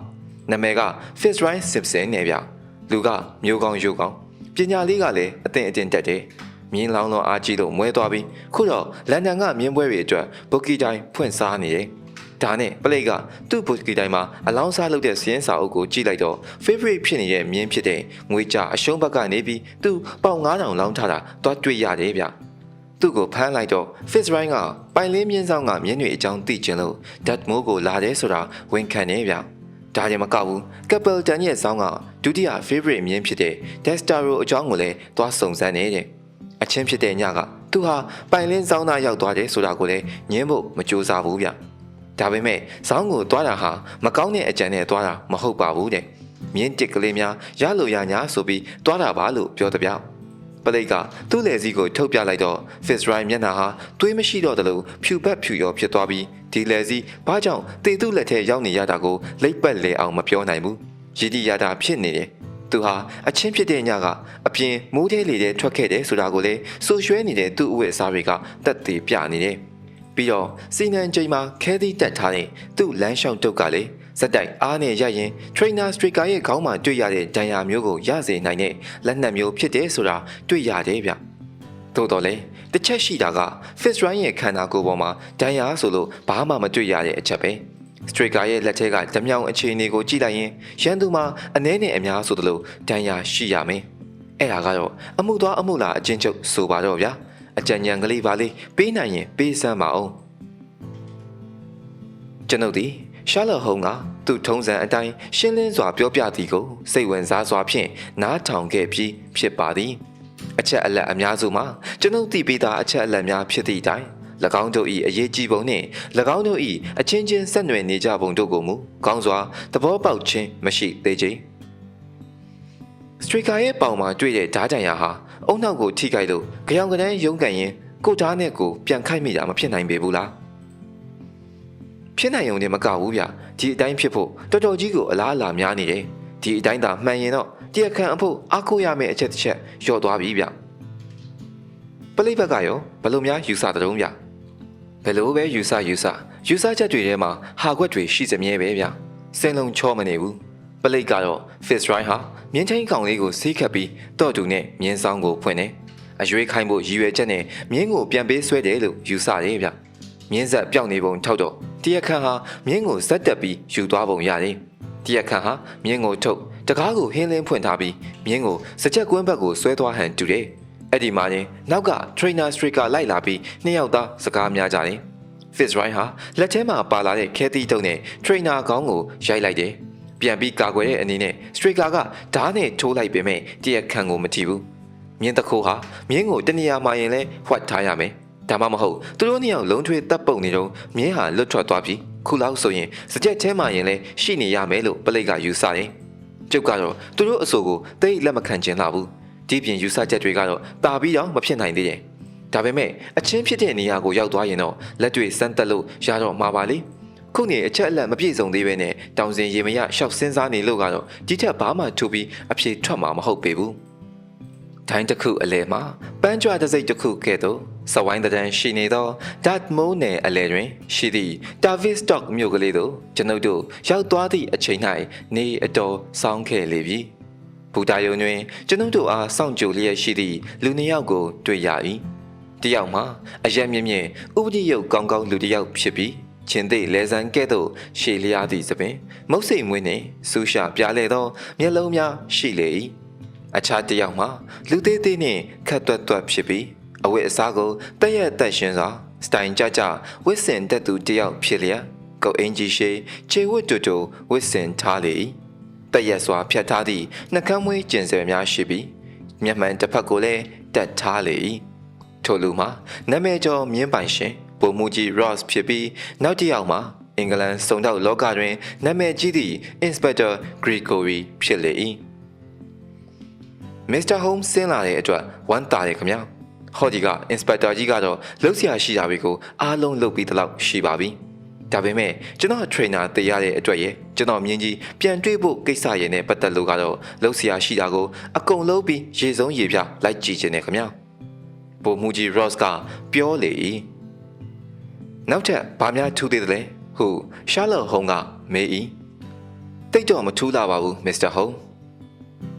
နာမည်က Fitzroy Simpson နဲ့ဗျလူကမျိုးကောင်းရုပ်ကောင်းပညာလေးကလည်းအတင်တက်တယ်မြင်းလောင်းလုံးအားကြီးလို့မွဲသွားပြီးခုတော့လန်ဒန်ကမြင်းပွဲတွေအတွက်ဘုတ်ကီတိုင်းဖွင့်စားနေတယ်ဒါနဲ့ပလိတ်ကသူ့ဘုတ်ကီတိုင်းမှာအလောင်းစားလုပ်တဲ့စင်းစာအုပ်ကိုကြည့်လိုက်တော့ favorite ဖြစ်နေတဲ့မြင်းဖြစ်တဲ့ငွေကြအရှုံးဘက်ကနေပြီးသူ့ပေါင်9000လောင်းထားတာတွားတွေ့ရတယ်ဗျသူ့ကိုဖမ်းလိုက်တော့ Fitzroy ကပိုင်လေးမြင်းဆောင်ကမြင်းတွေအကြောင်းသိချင်လို့ Dad Moore ကိုလာတယ်ဆိုတာဝန်ခံနေဗျဒါရင်မကောက်ဘူးကပယ်တန်ရဲ့ဆောင်းကဒုတိယ favorite မြင်းဖြစ်တဲ့ Destaro အကြောင်းကိုလည်းသွားစုံစမ်းနေတဲ့အချင်းဖြစ်တဲ့ညကသူဟာပိုင်လင်းဆောင်းသားရောက်သွားတယ်ဆိုတာကိုလည်းညင်းဖို့မကြိုးစားဘူးဗျဒါပေမဲ့ဆောင်းကိုသွားတာဟာမကောင်းတဲ့အကြံနဲ့သွားတာမဟုတ်ပါဘူးတဲ့မြင်းတစ်ကလေးများရလို့ရညာဆိုပြီးသွားတာပါလို့ပြောတဲ့ဗျပလိတ်ကသူ့လက်စီကိုထုတ်ပြလိုက်တော့ Fitzroy မျက်နှာဟာသွေးမရှိတော့တယ်လို့ဖြူပတ်ဖြူရောဖြစ်သွားပြီးဒီလက်စီဘာကြောင့်တေသူ့လက်ထဲရောက်နေရတာကိုလိပ်ပတ်လေအောင်မပြောနိုင်ဘူးရည်တည်ရတာဖြစ်နေတယ်သူဟာအချင်းဖြစ်တဲ့ညကအပြင်မိုးထဲလေထဲထွက်ခဲ့တယ်ဆိုတာကိုလည်းဆိုရွှဲနေတဲ့သူ့အဝတ်အစားတွေကတက်သေးပြနေတယ်ပြီးတော့စီနန်ချိန်မှာခဲသီးတက်ထားတဲ့သူ့လမ်းလျှောက်တုတ်ကလည်းဇက်တိုက်အားနဲ့ရရင် trainer striker ရဲ့ခေါင်းမှာတွေ့ရတဲ့ဒဏ်ရာမျိုးကိုရစေနိုင်တဲ့လက်နက်မျိုးဖြစ်တယ်ဆိုတာတွေ့ရတယ်ဗျသို့တော်လည်းတစ်ချက်ရှိတာက Fitzroy ရဲ့ခန္ဓာကိုယ်ပေါ်မှာဒဏ်ရာဆိုလို့ဘာမှမတွေ့ရတဲ့အချက်ပဲစထရိကာရဲ့လက်ထဲကဓမြောင်အခြေအနေကိုကြည့်လိုက်ရင်ရန်သူမှာအနည်းနဲ့အများဆိုသလိုဒဏ်ရာရှိရမယ်အဲ့ဒါကတော့အမှုသွားအမှုလာအချင်းချုပ်ဆိုပါတော့ဗျာအကြံဉာဏ်ကလေးပါလေးပေးနိုင်ရင်ပေးစမ်းပါအောင်ကျွန်ုပ်ဒီ ရှားလော်ဟုံးကသူ့ထုံးစံအတိုင်းရှင်းလင်းစွာပြောပြသည်ကိုစိတ်ဝင်စားစွာဖြင့်နားထောင်ခဲ့ပြီးဖြစ်ပါသည်အချက်အလက်အများစုမှာကျွန်ုပ်သိပြီးသားအချက်အလက်များဖြစ်သည့်တိုင်၎င်းတို့၏အရေးကြီးပုံနှင့်၎င်းတို့၏အချင်းချင်းဆက်နွယ်နေကြပုံတို့ကိုမူကောင်းစွာသဘောပေါက်ခြင်းမရှိသေးချေစထရီကာရဲ့ပေါင်မှာတွေ့တဲ့ဓားကြံရဟာအုံနောက်ကိုထိခိုက်လို့ကြောင်ကနန်းရုံးကန်ရင်ကိုဓားနဲ့ကိုပြန်ခိုက်မိတာမဖြစ်နိုင်ပေဘူးလားဖြစ်နိုင်ုံနဲ့မကဘူးဗျဒီအတိုင်းဖြစ်ဖို့တော်တော်ကြီးကိုအလားအလာများနေတယ်ဒီအတိုင်းသာမှန်ရင်တော့တရားခံအဖို့အားကိုးရမယ့်အချက်တစ်ချက်လျော့သွားပြီဗျပလိဘက်ကရောဘလို့များယူဆတဲ့တုံးဗျဘယ်လိုပဲယူဆချက်တွေထဲမှာဟာခွက်တွေရှိစမြဲပဲဗျစင်လုံးချောမနေဘူးပလိကတော့ Fist Right ဟာမြင်းချင်းကောင်လေးကိုစီးခတ်ပြီးတော့တူနဲ့မြင်းဆောင်ကိုဖွင့်တယ်အရွေးခိုင်းဖို့ရည်ရွယ်ချက်နဲ့မြင်းကိုပြန်ပေးဆွဲတယ်လို့ယူဆတယ်ဗျမြင်းဆက်ပြောင်းနေပုံထောက်တော့တရားခံဟာမြင်းကိုဇက်တက်ပြီးယူသွားပုံရတယ်တရားခံဟာမြင်းကိုထုတ်တကားကိုဟင်းလင်းဖွင့်ထားပြီးမြင်းကိုစကြက်ကွင်းဘက်ကိုဆွဲသွားဟန်တူတယ်အဲ့ဒီမှာချင်းနောက်က trainer striker လိုက်လာပြီးနှစ်ယောက်သားစကားများကြတယ် Fist Right ဟာလက်ထဲမှာပါလာတဲ့ခဲသီးတုံးနဲ့ trainer ခေါင်းကိုရိုက်လိုက်တယ်ပြန်ပြီးကာကွယ်တဲ့အနေနဲ့ striker ကဓာတ်နဲ့ထိုးလိုက်ပေမဲ့တရားခံကိုမထိဘူးမြင်းတခိုးဟာမြင်းကိုတနေရာမှာရင်လဲဖွက်ထားရမယ်ဒါမှမဟုတ်သူတို့နှစ်ယောက်လုံးထွေးတပ်ပုတ်နေတော့မြင်းဟာလွတ်ထွက်သွားပြီးခုလောက်ဆိုရင်စကြက်ထဲမှာရင်လဲရှိနေရမယ်လို့ပလိတ်ကယူဆတယ်ကျုပ်ကတော့သူတို့အဆိုကိုတိတ်လက်မခံချင်တော့ဘူးဒီပြင်ယူဆချက်တွေကတော့တာပြီးတော့မဖြစ်နိုင်သေးတယ်ဒါပေမဲ့အချင်းဖြစ်တဲ့နေရာကိုရောက်သွားရင်တော့လက်တွေစမ်းတက်လို့ရတော့မှာပါလေခုနေအချက်အလက်မပြည့်စုံသေးပဲနဲ့တောင်စင်ရေမရရှောက်စင်းစားနေလို့ကတော့ဒီထက်ဘာမှထူပြီးအဖြေထွက်မှာမဟုတ်ပေဘူးတိုင်းတစ်ခုအလဲမှာပန်းကြွတဲ့စိတ်တစ်ခုကဲ့သို့စဝိုင်းတန်းရှိနေသောဒတ်မိုးနယ်အလဲတွင်ရှိသည့်တာဗစ်စတော့မြို့ကလေးသို့ကျွန်ုပ်တို့ရောက်သွားသည့်အချိန်၌နေအတော်ဆောင်းခဲ့လေပြီဘူတာယုံတွင်ကျွန်ုပ်တို့အားစောင့်ကြိုလျက်ရှိသည့်လူနှစ်ယောက်ကိုတွေ့ရ၏တယောက်မှာအရက်မြင့်မြင့်ဥပဒေရုပ်ကောင်းကောင်းလူတစ်ယောက်ဖြစ်ပြီးချင်းသိလဲဆန်းကဲ့သို့ရှေလျားသည့်သပင်မုတ်စိမ်မွေးနှင့်ဆူရှာပြားလဲသောမျက်လုံးများရှိလေ၏အခြားတစ်ယောက်မှာလူသေးသေးနှင့်ခတ်တွတ်တွတ်ဖြစ်ပြီးအဝတ်အစားကိုတက်ရက်တက်ရှင်းစွာစတိုင်ကြကြဝစ်စင်တက်သူတစ်ယောက်ဖြစ်လျက်ကုတ်အင်ကြီးရှိခြေဝတ်တူတူဝစ်စင်ထားလေ၏တက်ရက်စွာဖြတ်ထားသည့်နှကမ်းမွေးကျင်စယ်များရှိပြီးမျက်မှန်တစ်ဖက်ကိုလည်းတက်ထားလေ၏ထိုလူမှာနာမည်ကျော်မြင်းပိုင်ရှင်ဗိုလ်မှူးကြီး Ross ဖြစ်ပြီးနောက်တစ်ယောက်မှာအင်္ဂလန်စုံတော့လောကတွင်နာမည်ကြီးသည့် Inspector Gregory ဖြစ်လေ၏Mr. Holmes ဆင်းလာတဲ့အတွက်ဝမ်းသာတယ်ခင်ဗျာဟောဒီက Inspector ကြီးကတော့လှုပ်ရှားရှိတာတွေကိုအားလုံးလုပ်ပြီးတလောက်ရှိပါပြီဒါပေမဲ့ကျွန်တော် trainer တည်ရတဲ့အတွက်ရဲ့ကျွန်တော်မြင်းကြီးပြန်တွေ့ဖို့ကိစ္စရဲ့နဲ့ပတ်သက်လို့ကတော့လှုပ်ရှားရှိတာကိုအကုန်လုံးပြီးရေစုံရေပြလိုက်ကြည့်ခြင်းနဲ့ခင်ဗျာဗိုလ်မှူးကြီး Ross ကပြောလေ၏နောက်ထပ်ဘာများထူးသေးသလဲဟုရှာလော့ဟုံးကမေး၏တိတ်တော့မထူးလာပါဘူး Mr. Holmes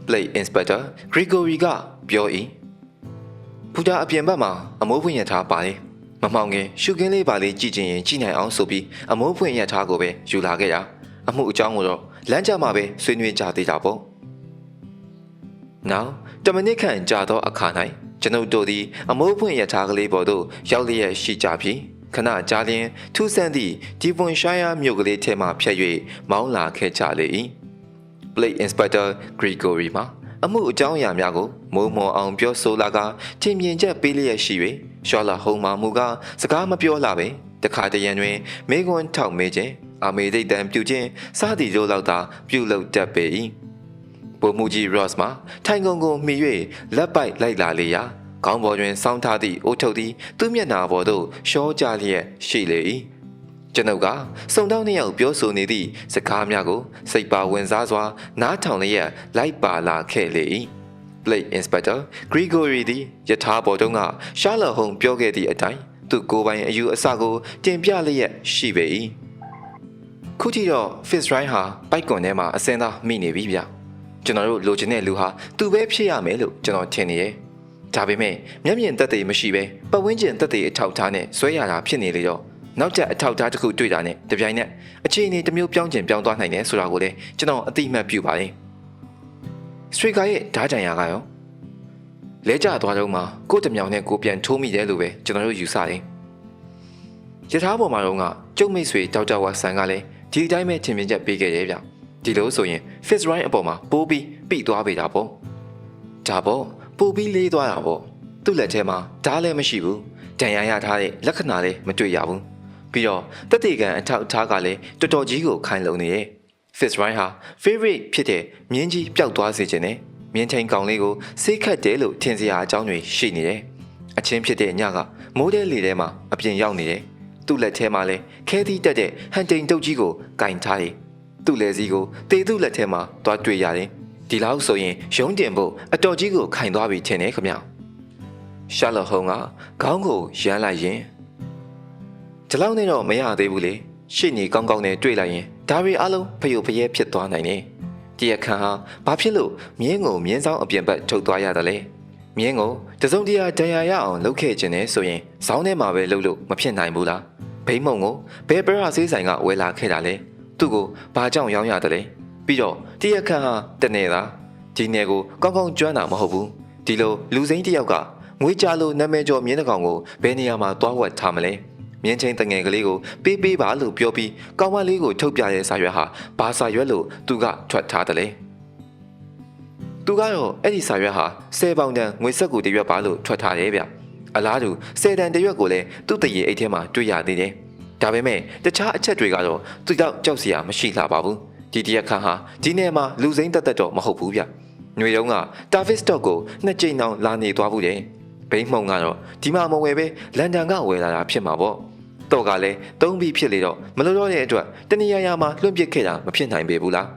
Plate Inspector Gregory ကပြော၏ဘူတာအပြင်ဘက်မှာအမိုးဖွင့်ရထားပါတယ်မမှောင်ခင်ရှုခင်းလေးပါလေးကြည့်ချင်ရင်ကြည့်နိုင်အောင်ဆိုပြီးအမိုးဖွင့်ရထားကိုပဲယူလာခဲ့တာအမှုအကြောင်းကိုတော့လမ်းကြမှာပဲဆွေးနွေးကြသေးတာပေါ့နောက်10မိနစ်ခန့်ကြာသောအခါ၌ကျွန်ုပ်တို့သည်အမိုးဖွင့်ရထားကလေးပေါ်သို့ရောက်လျက်ရှိကြပြီးခဏကြာလျင်ထူးဆန်းသည့်ဒီပွန်ရှိုင်းယာမြို့ကလေးထဲမှဖြတ်၍မောင်းလာခဲ့ကြလေ၏Plate Inspector Gregory မှာအမှုအကြောင်းအရာများကိုမိုးမော်အောင်ပြောဆိုလာကထင်မြင်ချက်ပေးလျက်ရှိ၍ရှောလာဟုံးမှမူကစကားမပြောလာပဲတခါတရံတွင်မေကွန်းထောက်မေးခြင်းအမေဒိတ်တံပြုခြင်းစသည်တို့လောက်သာပြုလုပ်တတ်ပေ၏ဗိုလ်မှူးကြီး Ross မှာထိုင်ကုန်ကိုမှီ၍လက်ပိုက်လိုက်လာလေရာခေါင်းပေါ်တွင်စောင်းထားသည့်အိုးထုတ်သည်သူ့မျက်နှာပေါ်သို့ရှောကျလျက်ရှိလေ၏ကျွန်ုပ်ကစုံတောင်းနှစ်ယောက်ပြောဆိုနေသည့်စကားများကိုစိတ်ပါဝင်စားစွာနားထောင်လျက်လိုက်ပါလာခဲ့လေ၏Plate Inspector Gregory သည်ယထာပေါ်တုန်းကရှာလော့ဟုံးပြောခဲ့သည့်အတိုင်းသူ့ကိုယ်ပိုင်အယူအဆကိုတင်ပြလျက်ရှိပေ၏ခုထိတော့ Fist Right ဟာပိုက်ကွန်ထဲမှာအစင်းသားမိနေပြီဗျကျွန်တော်တို့လိုချင်တဲ့လူဟာသူပဲဖြစ်ရမယ်လို့ကျွန်တော်ထင်နေရဲ့ဒါပေမဲ့မျက်မြင်သက်သေမရှိပဲပတ်ဝန်းကျင်သက်သေအထောက်ထားနဲ့ဆွဲရတာဖြစ်နေလေတော့နောက်ထပ်အထောက်အထားတစ်ခုတွေ့တာနဲ့တပြိုင်နက်အခြေအနေတစ်မျိုးပြောင်းကျင်ပြောင်းသွားနိုင်တယ်ဆိုတာကိုလည်းကျွန်တော်အတိအမှတ်ပြုပါတယ်စထရီကာရဲ့ဓာတ်ကြံရကရောလဲကျသွားတော့မှကိုယ်တမြောင်နဲ့ကိုပြန်ထိုးမိတယ်လို့ပဲကျွန်တော်တို့ယူဆတယ်ယထာပေါ်မှာတော့ကကျုပ်မိတ်ဆွေဒေါက်တာဝါဆန်ကလည်းဒီ ဒီအတိုင်းပဲထင်မြင်ချက်ပေးခဲ့တယ်ဗျဒီလိုဆိုရင် Fitzroy အပေါ်မှာပိုးပြီးပြီးသွားပေတာပေါ့ဒါပေါ့ပိုးပြီးလေးသွားတာပေါ့သူ့လက်ထဲမှာဓာတ်လည်းမရှိဘူးဒဏ်ရာရထားတဲ့လက္ခဏာလည်းမတွေ့ရဘူးပြီးတော့တက်တေကန်အထောက်အထားကလည်းတော်တော်ကြီးကိုခိုင်လုံနေတယ် Fitzroy ဟာ favorite ဖြစ်တဲ့မြင်းကြီးပျောက်သွားစေခြင်းနဲ့မြင်းချင်းကောင်လေးကိုစိတ်ခတ်တယ်လို့ထင်စရာအကြောင်းတွေရှိနေတယ်အချင်းဖြစ်တဲ့ညကမိုးတဲလေထဲမှာအပြင်ရောက်နေတယ်သူ့လက်ထဲမှာလည်းခဲသီးတက်တဲ့ဟန်တိန်တုတ်ကြီးကိုကင်ထားတယ်သူ့လက်စည်းကိုတေသူ့လက်ထဲမှာတွားတွေ့ရတယ်ဒီလောက်ဆိုရင်ရုံးတင်ဖို့အတော်ကြီးကိုခိုင်သွားပြီထင်တယ်ခင်ဗျရှာလော့ဟုံးကခေါင်းကိုရမ်းလိုက်ရင်ဒီလောက်နဲ့တော့မရသေးဘူးလေရှေ့နေကောင်းကောင်းနဲ့တွေ့လိုက်ရင်ဒါရီအလုံးဖယုတ်ဖယဲဖြစ်သွားနိုင်တယ်တရားခံဟာဘာဖြစ်လို့မြင်းကိုမြင်းဆောင်အပြင်ဘက်ထုတ်သွားရတယ်လဲမြင်းကိုတစုံတရာဒဏ်ရာရအောင်လုပ်ခဲ့ခြင်းနဲ့ဆိုရင်ဇောင်းထဲမှာပဲလုပ်လို့မဖြစ်နိုင်ဘူးလားဘိမုံကိုဘယ်ပရဆေးဆိုင်ကဝယ်လာခဲ့တာလဲသူ့ကိုဘာကြောင့်ရောင်းရတယ်လဲပြီးတော့တရားခံဟာတနေ့သားဒီနယ်ကိုကောင်းကောင်းကျွမ်းတာမဟုတ်ဘူးဒီလိုလူစိမ်းတစ်ယောက်ကငွေကြလို့နာမည်ကျော်မြင်းတကောင်ကိုဘယ်နေရာမှာတွားဝတ်ထားမလဲမြင်းချင်းတငယ်ကလေးကိုပေးပါလို့ပြောပြီးကောင်းမလေးကိုထုတ်ပြတဲ့စာရွက်ဟာဘာစာရွက်လို့သူကထွက်ထားတယ်လေသူကတော့အဲ့ဒီစာရွက်ဟာ10ပေါင်တန်ငွေဆက်ကူတရွက်ပါလို့ထွက်ထားတယ်ဗျအလားတူ10တန်တရွက်ကိုလည်းသူ့တရေအိတ်ထဲမှာတွေ့ရသေးတယ်ဒါပေမဲ့တခြားအချက်တွေကတော့သူ့ကြောက်စရာမရှိလှပါဘူးဒီတရက်ခါဟာဒီနေ့မှာလူစိမ်းတက်တော့မဟုတ်ဘူးဗျညွေတုံးကတာဗစ်တော့ကိုနှစ်ကြိမ်တောင်လာနေသွားဘူးတယ်ဘိန်းမှုံကတော့ဒီမှာမဝယ်ပဲလန်ဒန်ကဝယ်လာတာဖြစ်မှာပေါ့တော့ကလည်းသုံးပြီးဖြစ်လေတော့မလို့တော့တဲ့အတွက်တနေရာမှာလွှင့်ပစ်ခဲ့တာမဖြစ်နိုင်ပေဘူးလား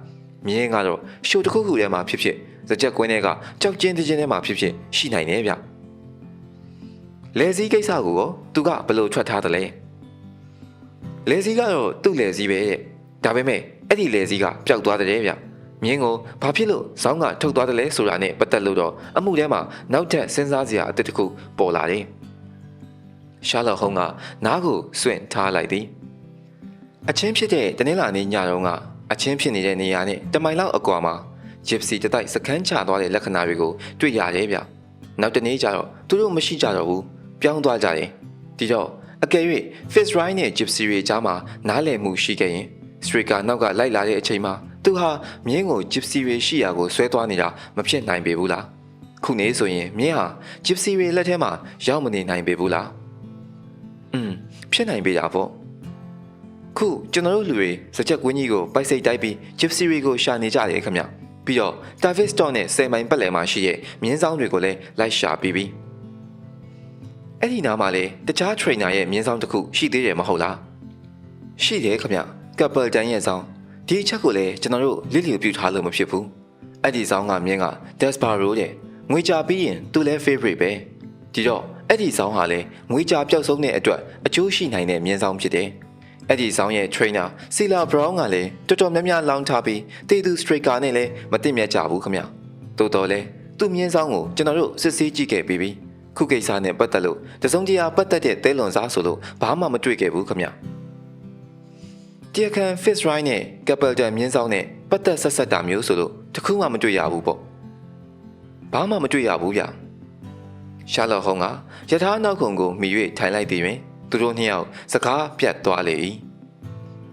မြင်းကတော့ရှိုးတစ်ခုခုထဲမှာဖြစ်စကြက်ကွင်းထဲကကြောက်ကျင်းတဲ့ချင်းထဲမှာဖြစ်ရှိနိုင်တယ်ဗျလဲစည်းကိစ္စကိုရောသူကဘယ်လိုထွက်ထားတယ်လဲလဲစည်းကတော့သူ့လဲစည်းပဲတဲ့ဒါပေမဲ့အဲ့ဒီလဲစည်းကပျောက်သွားတယ်ဗျမြင်းကိုဘာဖြစ်လို့ဇောင်းကထုတ်သွားတယ်လဲဆိုတာနဲ့ပတ်သက်လို့တော့အမှုထဲမှာနောက်ထပ်စဉ်းစားစရာအသစ်တစ်ခုပေါ်လာတယ်ရှာလော့ဟုံးကနားကိုစွန့်ထားလိုက်သည်အချင်းဖြစ်တဲ့တနင်္လာနေ့ညတုန်းကအချင်းဖြစ်နေတဲ့နေရာနဲ့တမိုင်လောက်အကွာမှာဂျစ်စီတတိုက်စခန်းချသွားတဲ့လက္ခဏာတွေကိုတွေ့ရတယ်ဗျနောက်တနေ့ကျတော့သူတို့မရှိကြတော့ဘူးပြောင်းသွားကြတယ်ဒီတော့အကယ်၍ Fitzroy နဲ့ Gypsy တွေကြားမှာနားလည်မှုရှိခဲ့ရင် Striker နောက်ကလိုက်လာတဲ့အချိန်မှာသူဟာမြင်းကို Gypsy တွေရှိရာကိုဆွဲသွားနေတာမဖြစ်နိုင်ပေဘူးလားခုနေဆိုရင်မြင်းဟာ Gypsy တွေလက်ထဲမှာရောက်မနေနိုင်ပေဘူးလားဖြစ်နိုင်ပေတာပေါ့ခုကျွန်တော်တို့လူတွေစကြက်ကွင်းကြီးကိုပိုက်စိတ်တိုက်ပြီး Gypsy တွေကိုရှာနေကြတယ်ခင်ဗျပြီးတော့ Davis Store နဲ့10မိုင်ပတ်လည်မှာရှိတဲ့မြင်းဆောင်တွေကိုလည်းလိုက်ရှာပြီးပြီအဲ့ဒီနားမှာလေတခြား trainer ရဲ့မြင်းဆောင်တစ်ခုရှိသေးတယ်မဟုတ်လားရှိတယ်ခင်ဗျ Capleton ရဲ့ဆောင်ဒီအချက်ကိုလည်းကျွန်တော်တို့လစ်လျူပြုထားလို့မဖြစ်ဘူးအဲ့ဒီဆောင်ကမြင်းက Desperado တဲ့ငွေကြပြီးရင်သူလည်း favorite ပဲဒီတော့အဲ့ဒီဆောင်ဟာလည်းငွေကြပျောက်ဆုံးတဲ့အတွက်အကျိုးရှိနိုင်တဲ့မြင်းဆောင်ဖြစ်တယ်အဲ့ဒီဆောင်ရဲ့ trainer Sila Brown ကလည်းတော်တော်များများလောင်းထားပြီးတေသူ striker နဲ့လည်းမသိမြတ်ကြဘူးခင်ဗျတော်တော်လဲသူ့မြင်းဆောင်ကိုကျွန်တော်တို့စစ်ဆေးကြည့်ခဲ့ပြီးပြီခုကိစ္စနဲ့ပတ်သက်လို့တစုံတရာပတ်သက်တဲ့တဲလွန်စားဆိုလို့ဘာမှမတွေ့ခဲ့ဘူးခင်ဗျတရားခံ Fitzroy နဲ့ Capleton မြင်းဆောင်နဲ့ပတ်သက်ဆက်ဆက်တာမျိုးဆိုလို့တခုမှမတွေ့ရဘူးပေါ့ဘာမှမတွေ့ရဘူးဗျရှာလော့ဟုံးကယထာနောက်ခုံကိုမိ၍ထိုင်လိုက်သည်တွင်သူတို့နှစ်ယောက်စကားပြတ်သွားလေ၏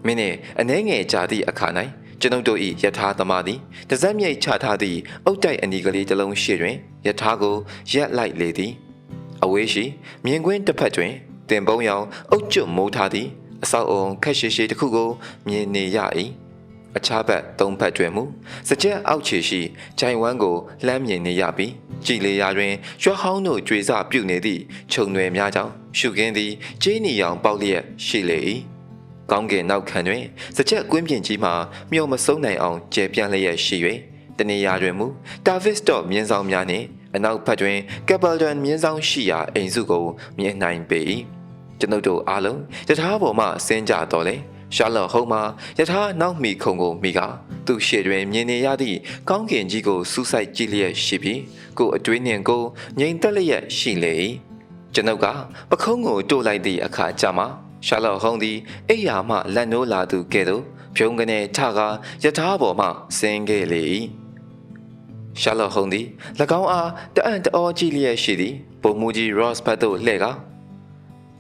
မင်းနဲ့အနှဲငယ်ကြာသည့်အခါ၌ကျွန်ုပ်တို့၏ယထာသမားသည်တစက်မြိတ်ချထားသည့်အုတ်တိုက်အနီကလေးတစ်လုံးရှိတွင်ယထာကိုရက်လိုက်လေသည်အဝေးရှိမြင်ကွင်းတစ်ဖက်တွင်တင်ပုံးရောင်အုတ်ကျွတ်မိုးထားသည့်အဆောက်အုံခက်ရှိရှိတစ်ခုကိုမြင်နေရ၏အခြားဘက်သုံးဖက်တွင်မူစကြက်အောက်ခြေရှိဂျိုင်ဝမ်ကိုလှမ်းမြင်နေရပြီးကြည်လေရာတွင်ရွှေဟောင်းတို့ကြွေစပြုတ်နေသည့်ခြုံတွေများကြောင့်ရှုခင်းသည်ကျင်းနီရောင်ပေါက်လျက်ရှိလေ၏ကောင်းကင်နောက်ခံတွင်စကြက်ကွင်းပြင်ကြီးမှမြုံမဆုံးနိုင်အောင်ကျဲပြန့်လျက်ရှိ၍တနေရာတွင်မူတာဗစ်တော့မြင်းဆောင်များနှင့်အနောက်ဘက်တွင်ကက်ပလ်တန်မြင်းဆောင်ရှိရာအိမ်စုကိုမြင်နိုင်ပေ၏ကျွန်ုပ်တို့အားလုံးယထာပေါ်မှဆင်းကြတော်လေရှာလော့ဟုံးမှာယထာနောက်မိခုံကိုမိကသူ့ရှေ့တွင်မြင်နေရသည့်ကောင်းကင်ကြီးကိုစူးစိုက်ကြည့်လျက်ရှိပြီးကိုအတွင်းနှင့်ကိုငြိမ်သက်လျက်ရှိလေ၏ကျွန်ုပ်ကပခုံးကိုတို့လိုက်သည့်အခါကျမှရှာလော့ဟုံးသည်အိယာမှလက်နိုးလာသူကဲ့သို့ဖြုံးကနေထကာယထာပေါ်မှဆင်းခဲ့လေ၏ရှာလော့ဟုံးသည်၎င်းအားတအံ့တအောကြည့်လျက်ရှိသည်ပုံမူကြီး Ross ဘတ်သို့လှည့်က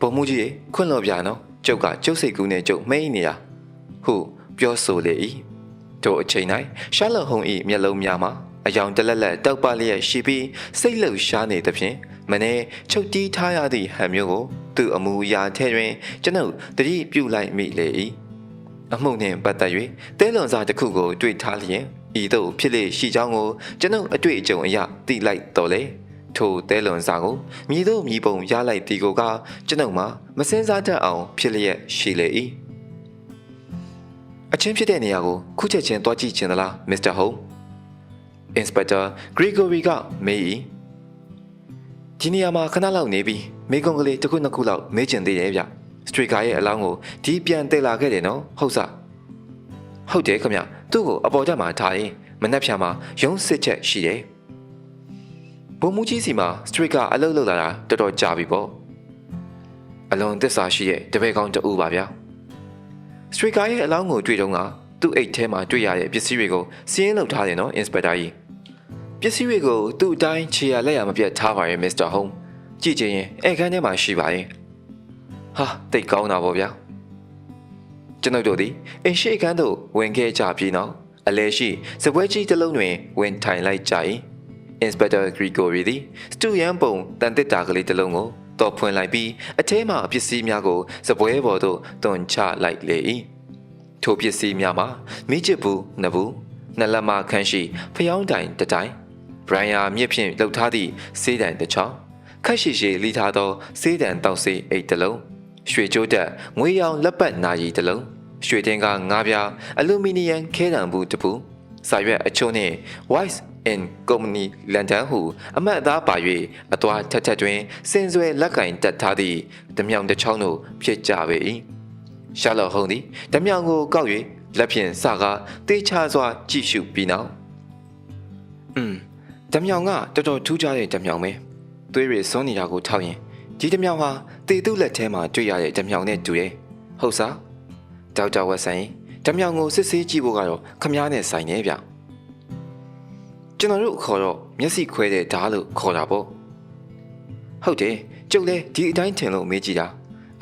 ပုံမူကြီးခွင့်လို့ပြနော်ကျုပ်ကကျုပ်စိတ်ကူးနဲ့ကျုပ်မိန်နေရဟု ပြောဆိုလေ၏ထိုအချိန်၌ရှာလော့ဟုံ၏မျက်လုံးများမှာအယောင်တလက်လက်တောက်ပလျက်ရှိပြီးစိတ်လှုပ်ရှားနေသဖြင့်မနေ့ချုပ်တီးထားရသည့်ဟန်မျိုးကိုသူ့အမူအရာထဲတွင်ကျွန်ုပ်တတိပြုလိုက်မိလေ၏အမှုနှင့်ပတ်သက်၍တဲလွန်စာတစ်ခုကိုတွေ့ထားလျင်ဤသို့ဖြစ်လေရှိကြောင်းကိုကျွန်ုပ်အတွေ့အကြုံအရသိလိုက်တော်လေထိုတဲလွန်စာကိုမြည်သို့မြည်ပုံရလိုက်သည်ကိုကကျွန်ုပ်မှာမစင်းစားတတ်အောင်ဖြစ်လျက်ရှိလေ၏အချင်းဖြစ်တဲ့နေရာကိုခုချက်ချင်းတွားကြည့်ခြင်းသလားမစ္စတာဟုံးအင်စပက်တာဂရီဂိုရီကမေး၏ဒီနေရာမှာခဏလောက်နေပြီးမိကုံကလေးတစ်ခုနှစ်ခုလောက်မေးချင်သေးတယ်ဗျစထရီကာရဲ့အလောင်းကိုဒီပြန်တည်လာခဲ့တယ်နော်ဟုတ်စားဟုတ်တယ်ခင်ဗျသူ့ကိုအပေါ်တက်မှာထားရင်မနှက်ဖြာမှာရုံးစစ်ချက်ရှိတယ်ဘုံမူကြီးစီမှာစထရီကာအလုပ်လုပ်လာတာတော်တော်ကြာပြီပေါ့အလွန်သစ္စာရှိတဲ့တပည့်ကောင်းတူပါဗျာစထရီကာရဲ့အလောင်းကိုတွေ့တော့ကသူ့အိတ်ထဲမှာတွေ့ရတဲ့ပစ္စည်းတွေကိုစီးရင်လုပ်ထားတယ်နော်အင်စပက်တာကြီးပစ္စည်းတွေကိုသူ့အတိုင်းခြေရလက်ရမပြတ်ထားပါရဲ့မစ္စတာဟုံးကြည့်ချင်ရင်အခန်းထဲမှာရှိပါရဲ့ဟာတိတ်ကောင်းတာပေါ့ဗျာကျွန်ုပ်တို့သည်အင်ရှိအခန်းသို့ဝင်ခဲ့ကြပြီးနောက်အလဲရှိစပွဲကြီးတစ်လုံးတွင်ဝင်ထိုင်လိုက်ကြ၏အင်စပက်တာဂရီဂိုရီသည်စတူယန်ပုံတန်တစ်တာကလေးတစ်လုံးကိုတော့ဖွင့်လိုက်ပြီးအထဲမှပစ္စည်းများကိုစပွဲပေါ်သို့တွန်ချလိုက်လေ၏ထိုပစ္စည်းများမှာမိချစ်ဘူးနှစ်ဘူးနှစ်လက်မခန့်ရှိဖျောင်းတိုင်တစ်တိုင်ဘရိုင်ယာမြစ်ဖြင့်လှုပ်ထားသည့်ဆေးတံတစ်ချောင်းခက်ရှိရှိလိထားသောဆေးတံတောက်ဆေးအိတ်တစ်လုံးရွှေကြိုးတက်ငွေရောင်လက်ပတ်နာရီတစ်လုံးရွှေတင်းကငါးပြားအလူမီနီယံခဲတံဘူးတစ်ဘူးစာရွက်အချို့နှင့် Wise in Company လန်ဒန်ဟုအမှတ်အသားပါ၍အသွာထက်ထက်တွင်စင်စွဲလက်ကင်တက်ထားသည့်ဓမြောင်တစ်ချောင်းတို့ဖြစ်ကြပေ၏ရှာလော့ဟုံးသည်ဓမြောင်ကိုကောက်၍လက်ဖြင့်စကားတေးချစွာကြည့်ရှုပြီးနောက်ဓမြောင်ကတော်တော်ထူးခြားတဲ့ဓမြောင်ပဲသွေးရည်စွန်းနေတာကိုထောက်ရင်ဒီဓမြောင်ဟာတေတုလက်ထဲမှာတွေ့ရတဲ့ဓမြောင်နဲ့တူတယ်ဟုတ်စားဒေါက်တာဝက်ဆန်ဓမြောင်ကိုစစ်ဆေးကြည့်ဖို့ကတော့ခမားနဲ့ဆိုင်နေဗျကျွန်တော်တို့ခေါ်တော့မျက်စိခွဲတဲ့ဓာတ်လို့ခေါ်တာပေါ့ဟုတ်တယ်ကျုပ်လည်းဒီအတိုင်းထင်လို့မေးကြည့်တာ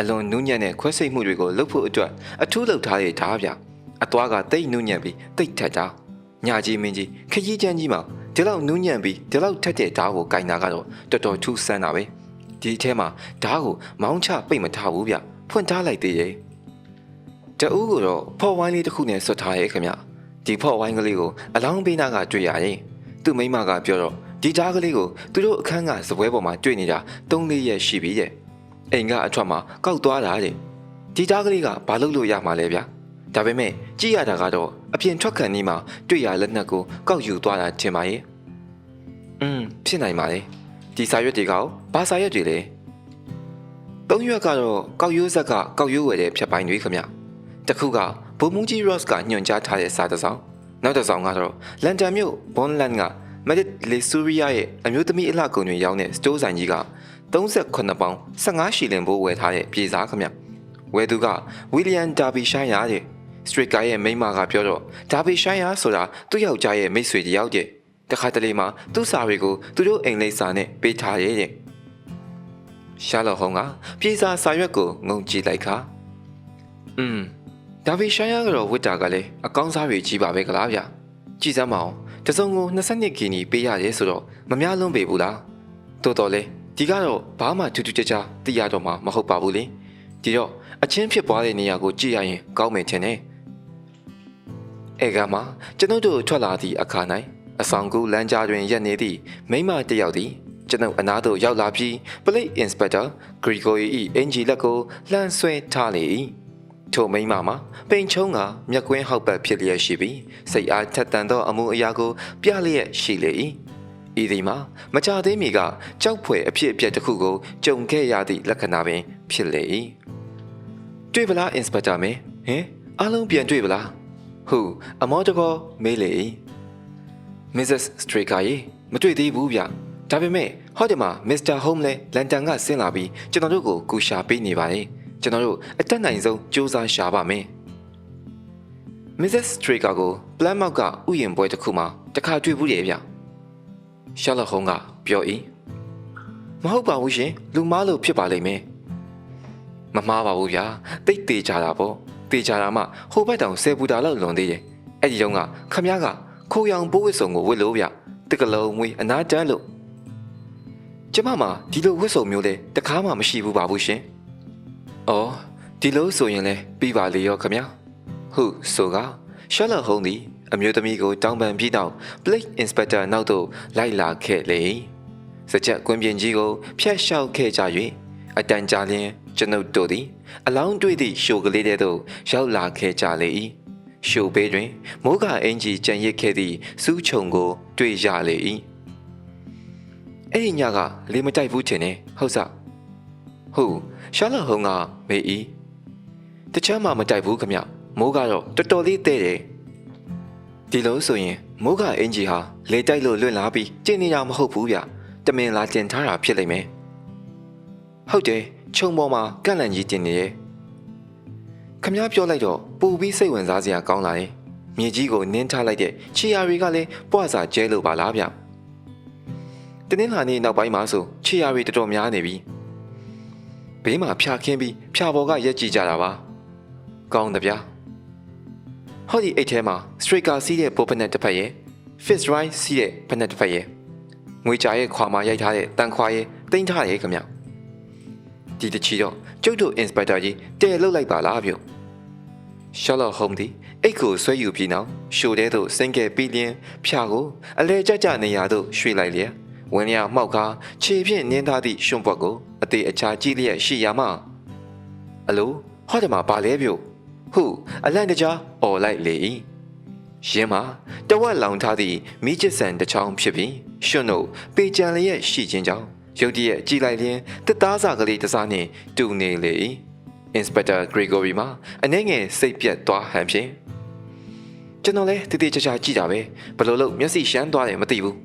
အလွန်နူးညံ့တဲ့ခွဲစိတ်မှုတွေကိုလုပ်ဖို့အတွက်အထူးလုပ်ထားတဲ့ဓာတ်ဗျအသွားကတိတ်နူးညံ့ပြီးတိတ်ထက်တာညကြီးမင်းကြီးခကြီးချမ်းကြီးမှာဒီလောက်နူးညံ့ပြီးဒီလောက်ထက်တဲ့ဓာတ်ကိုကင်တာကတော့တော်တော်ထူးဆန်းတာပဲဒီအထဲမှာဓာတ်ကိုမောင်းချပိတ်မထားဘူးဗျဖွင့်ထားလိုက်သေးရဲ့တအူးကတော့ဖော်ဝိုင်းလေးတစ်ခုနဲ့ဆွတ်ထားရဲ့ခင်ဗျဒီဖော်ဝိုင်းကလေးကိုအလောင်းပေးနာကတွေ့ရတယ်သူ့မိမကပြောတော့ဒီဓာတ်ကလေးကိုသူတို့အခန်းကစပွဲပေါ်မှာတွေ့နေတာ3-4ရက်ရှိပြီရဲ့အိမ်ကအထွက်မှာကောက်သွားတာတဲ့ဒီဓာတ်ကလေးကဘာလို့လို့ရမှာလဲဗျဒါပေမဲ့ကြည့်ရတာကတော့အပြင်ထွက်ခံနေမှာတွေ့ရလက်နက်ကိုကောက်ယူသွားတာထင်ပါရဲ့ဖြစ်နိုင်ပါလေဒီစာရွက်တွေကဘာစာရွက်တွေလဲ3ရွက်ကတော့ကောက်ရိုးဆက်ကကောက်ရိုးဝယ်တဲ့ဖြတ်ပိုင်းတွေခင်ဗျတခုကဘုံမူကြီး Ross ကညွှန်ကြားထားတဲ့စာတစ်စောင်နောက်တစ်စောင်ကတော့လန်ဒန်မြို့ဘွန်လန်ကမက်ဒစ်လေဆူရီယာရဲ့အမျိုးသမီးအလှကုန်တွေရောင်းတဲ့စတိုးဆိုင်ကြီးက38ပေါင်15ရှီလင်ဘိုးဝယ်ထားတဲ့ပြေစားခင်ဗျဝယ်သူကဝီလီယံဒါဘီရှိုင်းယာတဲ့စထရစ်ကာရဲ့မိန်းမကပြောတော့ဒါဘီရှိုင်းယာဆိုတာသူ့ယောက်ျားရဲ့မိတ်ဆွေတယောက်တဲ့တခါတလေမှာသူ့စာတွေကိုသူတို့အိမ်လိပ်စာနဲ့ပေးထားရဲ့ရှာလော့ဟုံးကပြေစားစာရွက်ကိုငုံကြည့်လိုက်ခါဒါဘီရှိုင်းယာကတော့ဝစ်တာကလည်းအကောင်းစားတွေကြီးပါပဲကလားဗျကြည်စမ်းမအောင်တစုံကို22ကီနီပေးရတယ်ဆိုတော့မများလွန်းပေဘူးလားတော်တော်လေဒီကတော့ဘာမှထူးထူးခြားခြားသိရတော့မှမဟုတ်ပါဘူးလေဒီတော့အချင်းဖြစ်ပွားတဲ့နေရာကိုကြည့်ရရင်ကောင်းမယ်ထင်တယ်အဲကမှကျွန်ုပ်တို့ထွက်လာသည့်အခါ၌အဆောင်ကူလမ်းကြားတွင်ရပ်နေသည့်မိန်းမတစ်ယောက်သည်ကျွန်ုပ်အနားသို့ရောက်လာပြီးပလိတ်အင်စပက်တာဂရီဂိုရီ၏အင်ဂျီလက်ကိုလှမ်းဆွဲထားလေ၏ထိုမိန်းမမှာပိန်ချုံးကမျက်ကွင်းဟောက်ပတ်ဖြစ်လျက်ရှိပြီးစိတ်အားထက်သန်သောအမှုအရာကိုပြလျက်ရှိလေ၏ဤသည်မှာမကြသေးမီကကြောက်ဖွယ်အဖြစ်အပျက်တစ်ခုကိုကြုံခဲ့ရသည့်လက္ခဏာပင်ဖြစ်လေ၏တွေ့ပလားအင်စပက်တာမင်းဟင်အားလုံးပြန်တွေ့ပလားဟုအမောတကောမေးလေ၏မစ္စစ်စထရီကာရေမတွေ့သေးဘူးဗျဒါပေမဲ့ဟောဒီမှာမစ္စတာဟုံးလဲလန်ဒန်ကဆင်းလာပြီးကျွန်တော်တို့ကိုကူရှာပေးနေပါတယ်ကျွန်တော်တို့အတက်နိုင်ဆုံးစူးစမ်းရှာပါမယ်မစ္စစ်စထရီကာကိုပလန်မောက်ကဥယျာဉ်ပွဲတစ်ခုမှာတခါတွေ့ဘူးရဲ့ဗျရှာလော့ဟုံးကပြော၏မဟုတ်ပါဘူးရှင်လူမားလို့ဖြစ်ပါလိမ့်မယ်မမှားပါဘူးဗျာတိတ်သေးကြတာပေါ့တ တေချာတာမှဟိုဘက်တောင်10ဘူတာလောက်လွန်သေးတယ်အဲ့ဒီတော့ကခမ ्या ကခိုးရောင်ပိုးဝစ်စုံကိုဝစ်လို့ဗျတကလုံးမွေးအနာတန်းလို့ကျမမှာဒီလိုဝစ်စုံမျိုးလဲတခါမှမရှိဘူးပါဘူးရှင်အော်ဒီလိုဆိုရင်လဲပြီးပါလေရောခမ ्या ဟုတ်ဆိုကရှာလော့ဟုံးသည်အမျိုးသမီးကိုတောင်းပန်ပြီးနောက် Blake Inspector နောက်သို့လိုက်လာခဲ့လေစကြက်ကွင်းပြင်ကြီးကိုဖျက်လျှောက်ခဲ့ကြ၍အတန်ကြာလျင်ကျွန်ုပ်တို့သည်အလောင်းတွေ့သည့်ရှိုကလေးတဲ့သို့ရောက်လာခဲ့ကြလေ၏ရှိုဘေးတွင်မိုးကအင်ကြီးကြံရစ်ခဲ့သည့်စူးချုံကိုတွေ့ရလေ၏အဲ့ဒီညကလေမတိုက်ဘူးချင်နေဟုတ်စဟုတ်ရှာလော့ဟုံးကမေး၏တချမ်းမှမတိုက်ဘူးခမမိုးကတော့တော်တော်လေးတဲ့တယ်ဒီလိုဆိုရင်မိုးကအင်ကြီးဟာလေတိုက်လို့လွင့်လာပြီးကျင်းနေတာမဟုတ်ဘူးဗျတမင်လာတင်ထားတာဖြစ်လိမ့်မယ်ဟုတ်တယ်ခြုံပေါ်မှာကန့်လန့်ကြီးတင်နေရဲ့ခမ ्या ပြောလိုက်တော့ပူပြီးစိတ်ဝင်စားစရာကောင်းလာတယ်မြေကြီးကိုနင်းထားလိုက်တဲ့ခြေရာတွေကလည်းပွားစာကျဲလို့ပါလားဗျတနင်္လာနေ့နောက်ပိုင်းမှာဆိုခြေရာတွေတော်တော်များနေပြီဘေးမှာဖြာခင်းပြီးဖြာပေါ်ကရက်ကြည့်ကြတာပါကောင်းတယ်ဗျဟောဒီအိတ်ထဲမှာ striker စီးတဲ့ပိုပနက်တစ်ဖက်ရဲ့ fist right စီးတဲ့ဖက်နက်တစ်ဖက်ရဲ့ငွေကြားရဲ့ခွာမှာရိုက်ထားတဲ့တန်ခွာရဲ့တိမ့်ထားရဲ့ခင်ဗျဒီတချီတော့ကျုပ်တို့ inspector ကြီးတဲလှုပ်လိုက်ပါလားဗျSherlock Holmes သည်အိတ်ကိုဆွဲယူပြီးနောက်ရှိုတဲသို့ဆင်းခဲ့ပြီးလျင်ဖြာကိုအလဲကျကျနေရာသို့ရွှေ့လိုက်လျက်ဝင်ရမှောက်ကားခြေဖြင့်နင်းထားသည့်ရွှွန့်ပွက်ကိုအသေးအချာကြည့်လျက်ရှိရာမှအလိုဟောတယ်မှာပါလဲဗျဟုအလန့်တကြားအော်လိုက်လေ၏ရင်းမှာတဝက်လောင်ထားသည့်မိချစ်ဆန်တစ်ချောင်းဖြစ်ပြီးရွှွန့်တို့ပေကြံလျက်ရှိခြင်းကြောင့်ရုတ်တရက်ကြည့်လိုက်လျင်တစ်သားစာကလေးတစ်စားနှင့်တူနေလေ၏Inspector Gregory မှာအနှဲငယ်စိတ်ပြတ်သွားဟန်ဖြင့်ကျွန်တော်လည်းတတိချာချာကြည့်တာပဲဘလို့လို့မျက်စိရှမ်းသွားတယ်မသိဘူး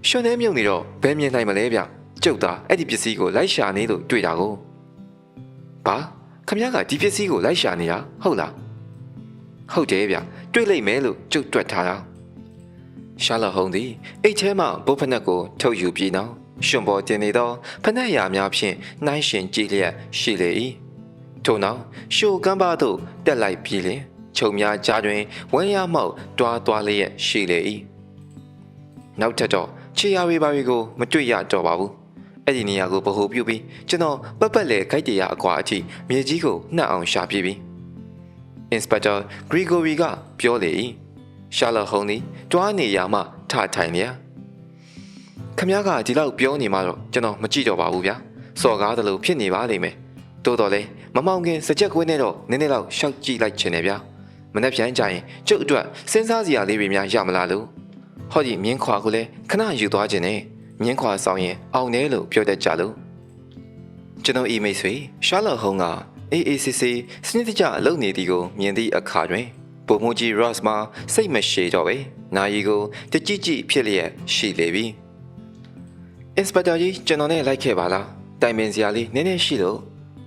ရွှွန့်နှဲမြုပ်နေတော့ဘယ်မြင်နိုင်မလဲဗျကျုပ်သားအဲ့ဒီပစ္စည်းကိုလိုက်ရှာနေလို့တွေ့တာကိုဘာခမ ्या ကဒီပစ္စည်းကိုလိုက်ရှာနေတာဟုတ်လားဟုတ်တယ်ဗျတွေ့လိုက်မယ်လို့ကျုပ်တွက်ထားတာရှာလော့ဟုံးသည်အိတ်ထဲမှဘုတ်ဖနက်ကိုထုတ်ယူပြီးနောက်ရွှွန့်ပေါ်တင်နေသောဖနက်ရာများဖြင့်နှိုင်းရှင်ကြည့်လျက်ရှိလေ၏ထို့နောက်ရှိုကမ်းပါသို့တက်လိုက်ပြီးလျှင်ခြုံများကြားတွင်ဝမ်းရမောက်တွားသွားလျက်ရှိလေ၏နောက်ထပ်တော့ခြေရာရီပါရီကိုမတွေ့ရတော့ပါဘူးအဲ့ဒီနေရာကိုဗဟိုပြုပြီးကျွန်တော်ပတ်ပတ်လေခိုက်တရာအကွာအထိမြေကြီးကိုနှက်အောင်ရှာပြပြီး Inspector Gregory ကပြောလေ၏Sherlock Holmes သည်တွားနေရာမှထထိုင်လျက်ခမ ्या ကဒီလောက်ပြောနေမှတော့ကျွန်တော်မကြည့်တော့ပါဘူးဗျာစော်ကားသလိုဖြစ်နေပါလိမ့်မယ်တိုးတော်လဲမမောင်ခင်စကြက်ကွင်းနဲ့တော့နည်းနည်းလောက်ရှောက်ကြည့်လိုက်ချင်တယ်ဗျာမနေ့ပြန်ကြရင်ကျုပ်အတွက်စဉ်းစားစရာလေးတွေများရမလားလို့ဟောဒီမြင်းခွာကိုလည်းခဏယူသွားခြင်းနဲ့မြင်းခွာဆောင်ရင်အောင်တယ်လို့ပြောတတ်ကြလို့ကျွန်တော်အီမိတ်ဆွေရှာလော့ဟုံးက AACC စနစ်တကျအလုပ်နေသည်ကိုမြင်သည့်အခါတွင်ပုံမှုကြီး Ross မှာစိတ်မရှိတော့ပဲနာယီကိုတကြည့်ကြည့်ဖြစ်လျက်ရှိလေပြီInspector ကြီးကျွန်တော်နဲ့လိုက်ခဲ့ပါလားတိုင်ပင်စရာလေးနည်းနည်းရှိလို့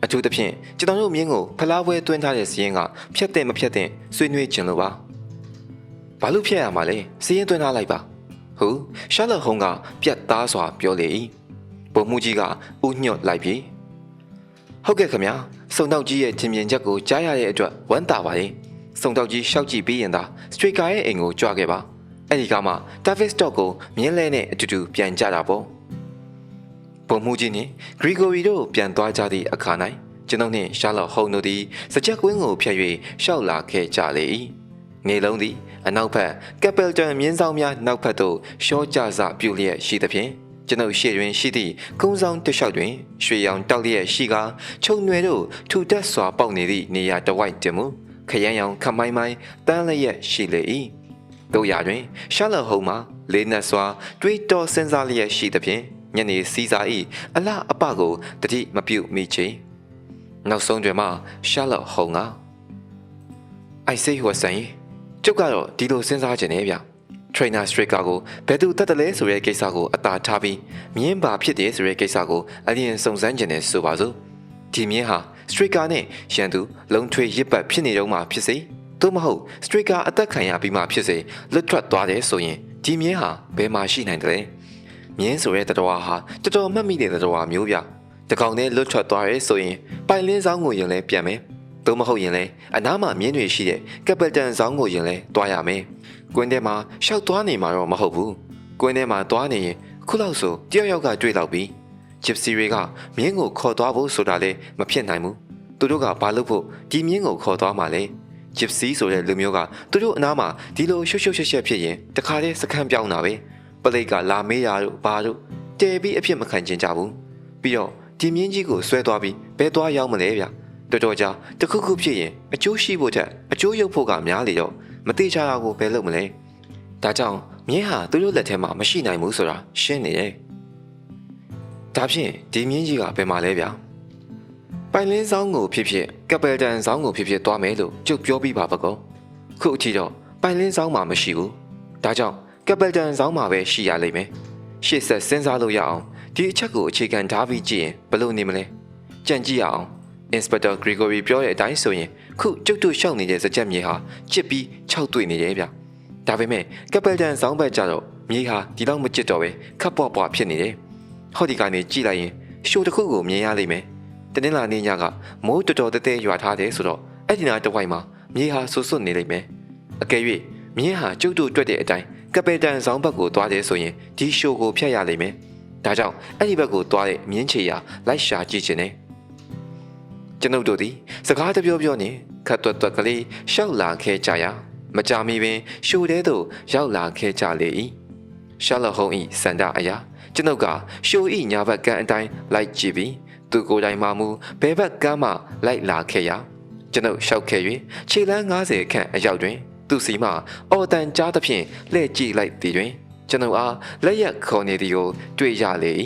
အထူးသဖြင့်ကျွန်တော်တို့မြင်းကိုဖလားပွဲတွင်းထားတဲ့စီးရင်ကဖြတ်တဲ့မဖြတ်တဲ့ဆွေးနွေးခြင်းလို့ပါဘာလို့ဖြတ်ရမှာလဲစီးရင်တွင်းထားလိုက်ပါဟုတ်ရှာလော့ဟုံးကပြတ်သားစွာပြောလေ၏ပုံမှုကြီးကဥညွတ်လိုက်ပြီးဟုတ်ကဲ့ခင်ဗျာစုံတောက်ကြီးရဲ့ချင်းမြင်ချက်ကိုကြားရတဲ့အတွက်ဝမ်းသာပါတယ်စုံတောက်ကြီးရှောက်ကြည့်ပြီးရင်သာစထရီကာရဲ့အိမ်ကိုကြွခဲ့ပါအဲ့ဒီကမှ Davis Stock ကိုမြင်းလဲနဲ့အတူတူပြန်ကြတာပေါ့ပုံမှုကြီးနှင့် Gregory တို့ပြန်သွားကြသည့်အခါ၌ကျွန်ုပ်နှင့် Sherlock Holmes တို့သည်စကြက်ကွင်းကိုဖျက်၍ရှောက်လာခဲ့ကြလေ၏နေလုံးသည်အနောက်ဘက် Capleton မြင်းဆောင်များနောက်ဘက်သို့ရှောကျစပြုလျက်ရှိသဖြင့်ကျွန်ုပ်ရှေ့တွင်ရှိသည့်ကုန်းဆောင်တစ်လျှောက်တွင်ရွှေရောင်တောက်လျက်ရှိကာခြုံနွယ်တို့ထူတက်စွာပေါက်နေသည့်နေရာတစ်ဝိုက်တင်မူခရမ်းရောင်ခမိုင်းမိုင်းတန်းလျက်ရှိလေ၏တို့ရာတွင် Sherlock Holmes မှာလေးနက်စွာတွေးတောစဉ်းစားလျက်ရှိသဖြင့်ညနေစီးစာ၏အလှအပကိုတတိမပြုတ်မိချေနောက်ဆုံးတွင်မှ Sherlock Holmes က I say ဟိုဆိုင်ကျုပ်ကတော့ဒီလိုစဉ်းစားခြင်းနဲ့ဗျTrainer Striker ကိုဘယ်သူတတ်တယ်လဲဆိုတဲ့ကိစ္စကိုအသာထားပြီးမြင်းပါဖြစ်တယ်ဆိုတဲ့ကိစ္စကိုအရင်စုံစမ်းခြင်းနဲ့ဆိုပါစို့ဒီမြင်းဟာ Striker နဲ့ရန်သူလုံထွေရစ်ပတ်ဖြစ်နေတော့မှဖြစ်စေသို့မဟုတ် Striker အသက်ခံရပြီးမှဖြစ်စေလွတ်ထွက်သွားတယ်ဆိုရင်ဒီမြင်းဟာဘယ်မှာရှိနိုင်တယ်လဲမြင်းဆိုတဲ့တတော်ဟာတော်တော်မှတ်မိတဲ့တတော်မျိုးဗျတကောင်နဲ့လွတ်ထွက်သွားရဲဆိုရင်ပိုင်လင်းဆောင်ကိုရင်လဲပြန်မယ် သို့မဟုတ်ရင်လည်းအနားမှာမြင်းတွေရှိတဲ့ကပတန်ဆောင်ကိုရင်လည်းတွားရမယ်ကွင်းထဲမှာရှောက်သွားနေမှာတော့မဟုတ်ဘူးကွင်းထဲမှာတွားနေရင်ခုလောက်ဆိုတယောက်ယောက်ကတွေ့တော့ပြီဂျစ်စီတွေကမြင်းကိုခေါ်သွားဖို့ဆိုတာလည်းမဖြစ်နိုင်ဘူးသူတို့ကဘာလုပ်ဖို့ဒီမြင်းကိုခေါ်သွားမှာလဲဂျစ်စီဆိုတဲ့လူမျိုးကသူတို့အနားမှာဒီလိုရှုပ်ရှုပ်ရှက်ရှက်ဖြစ်ရင်တခါတည်းစခန်းပြောင်းတာပဲပလိတ်ကလာမေးရတို့ဘာတို့တဲပြီးအဖြစ်မခံချင်ကြဘူးပြီးတော့ဒီမြင်းကြီးကိုဆွဲသွားပြီးဘဲသွားရောက်မလဲဗျတော်တော်ကြာတခုခုဖြစ်ရင်အကျိုးရှိဖို့ထက်အကျိုးရုပ်ဖို့ကများလေတော့မတိချတာကိုဘယ်လုပ်မလဲဒါကြောင့်မြင်းဟာသူတို့လက်ထဲမှာမရှိနိုင်ဘူးဆိုတာရှင်းနေတယ်ဒါဖြင့်ဒီမြင်းကြီးကဘယ်မှာလဲဗျပိုင်လင်းဆောင်ကိုဖြစ်ဖြစ်ကပယ်တန်ဆောင်ကိုဖြစ်ဖြစ်သွားမယ်လို့ကျုပ်ပြောပြီးပါပကောခုအထိတော့ပိုင်လင်းဆောင်မှာမရှိဘူးဒါကြောင့်ကပယ်တန်ဆောင်မှာပဲရှိရလိမ့်မယ်ရှေ့ဆက်စဉ်းစားလို့ရအောင်ဒီအချက်ကိုအခြေခံထားပြီးကြည့်ရင်ဘယ်လိုနေမလဲကြံကြည့်ရအောင်Inspector Gregory ပြောတဲ့အတိုင်းဆိုရင်ခုကျုပ်တို့ရှောက်နေတဲ့စကြက်မြေဟာချစ်ပြီး6တွေ့နေတယ်ဗျဒါပေမဲ့ကပယ်တန်ဆောင်ဘက်ကြတော့မြေဟာဒီလောက်မချစ်တော့ပဲခပ်ပွားပွားဖြစ်နေတယ်ဟောဒီကနေကြည့်လိုက်ရင်ရှိုးတစ်ခုကိုမြင်ရလိမ့်မယ်တနင်္လာနေ့ညကမိုးတော်တော်တဲရွာထားတယ်ဆိုတော့အဲ့ဒီနာတစ်ဝိုက်မှာမြေဟာဆူဆွတ်နေလိမ့်မယ်အကယ်၍မြင်းဟာကျုပ်တို့တွက်တဲ့အတိုင်းကပယ်တန်ဆောင်ဘက်ကိုသွားတယ်ဆိုရင်ဒီရှိုးကိုဖျက်ရလိမ့်မယ်ဒါကြောင့်အဲ့ဒီဘက်ကိုသွားတဲ့မြင်းချေရာလိုက်ရှာကြည့်ခြင်းနဲ့ကျွန်ုပ်တို့သည်စကားတပြောပြောနဲ့ခတ်တွတ်တွတ်ကလေးရှောက်လာခဲ့ကြရာမကြမီပင်ရှိုးတဲသို့ရောက်လာခဲ့ကြလေ၏ရှာလော့ဟုံး၏စန္ဒအရာကျွန်ုပ်ကရှိုး၏ညာဘက်ကန်းအတိုင်းလိုက်ကြည့်ပြီးသူကိုယ်တိုင်မှမူဘဲဘက်ကန်းမှလိုက်လာခဲ့ရာကျွန်ုပ်လျှောက်ခဲ့၍ခြေလမ်း90ခန့်အရောက်တွင်သူစီမှအော်တန်ကြားသဖြင့်လှည့်ကြည့်လိုက်သည်တွင်ကျွန်ုပ်အားလက်ရက်ခေါ်နေသည်ကိုတွေ့ရလေ၏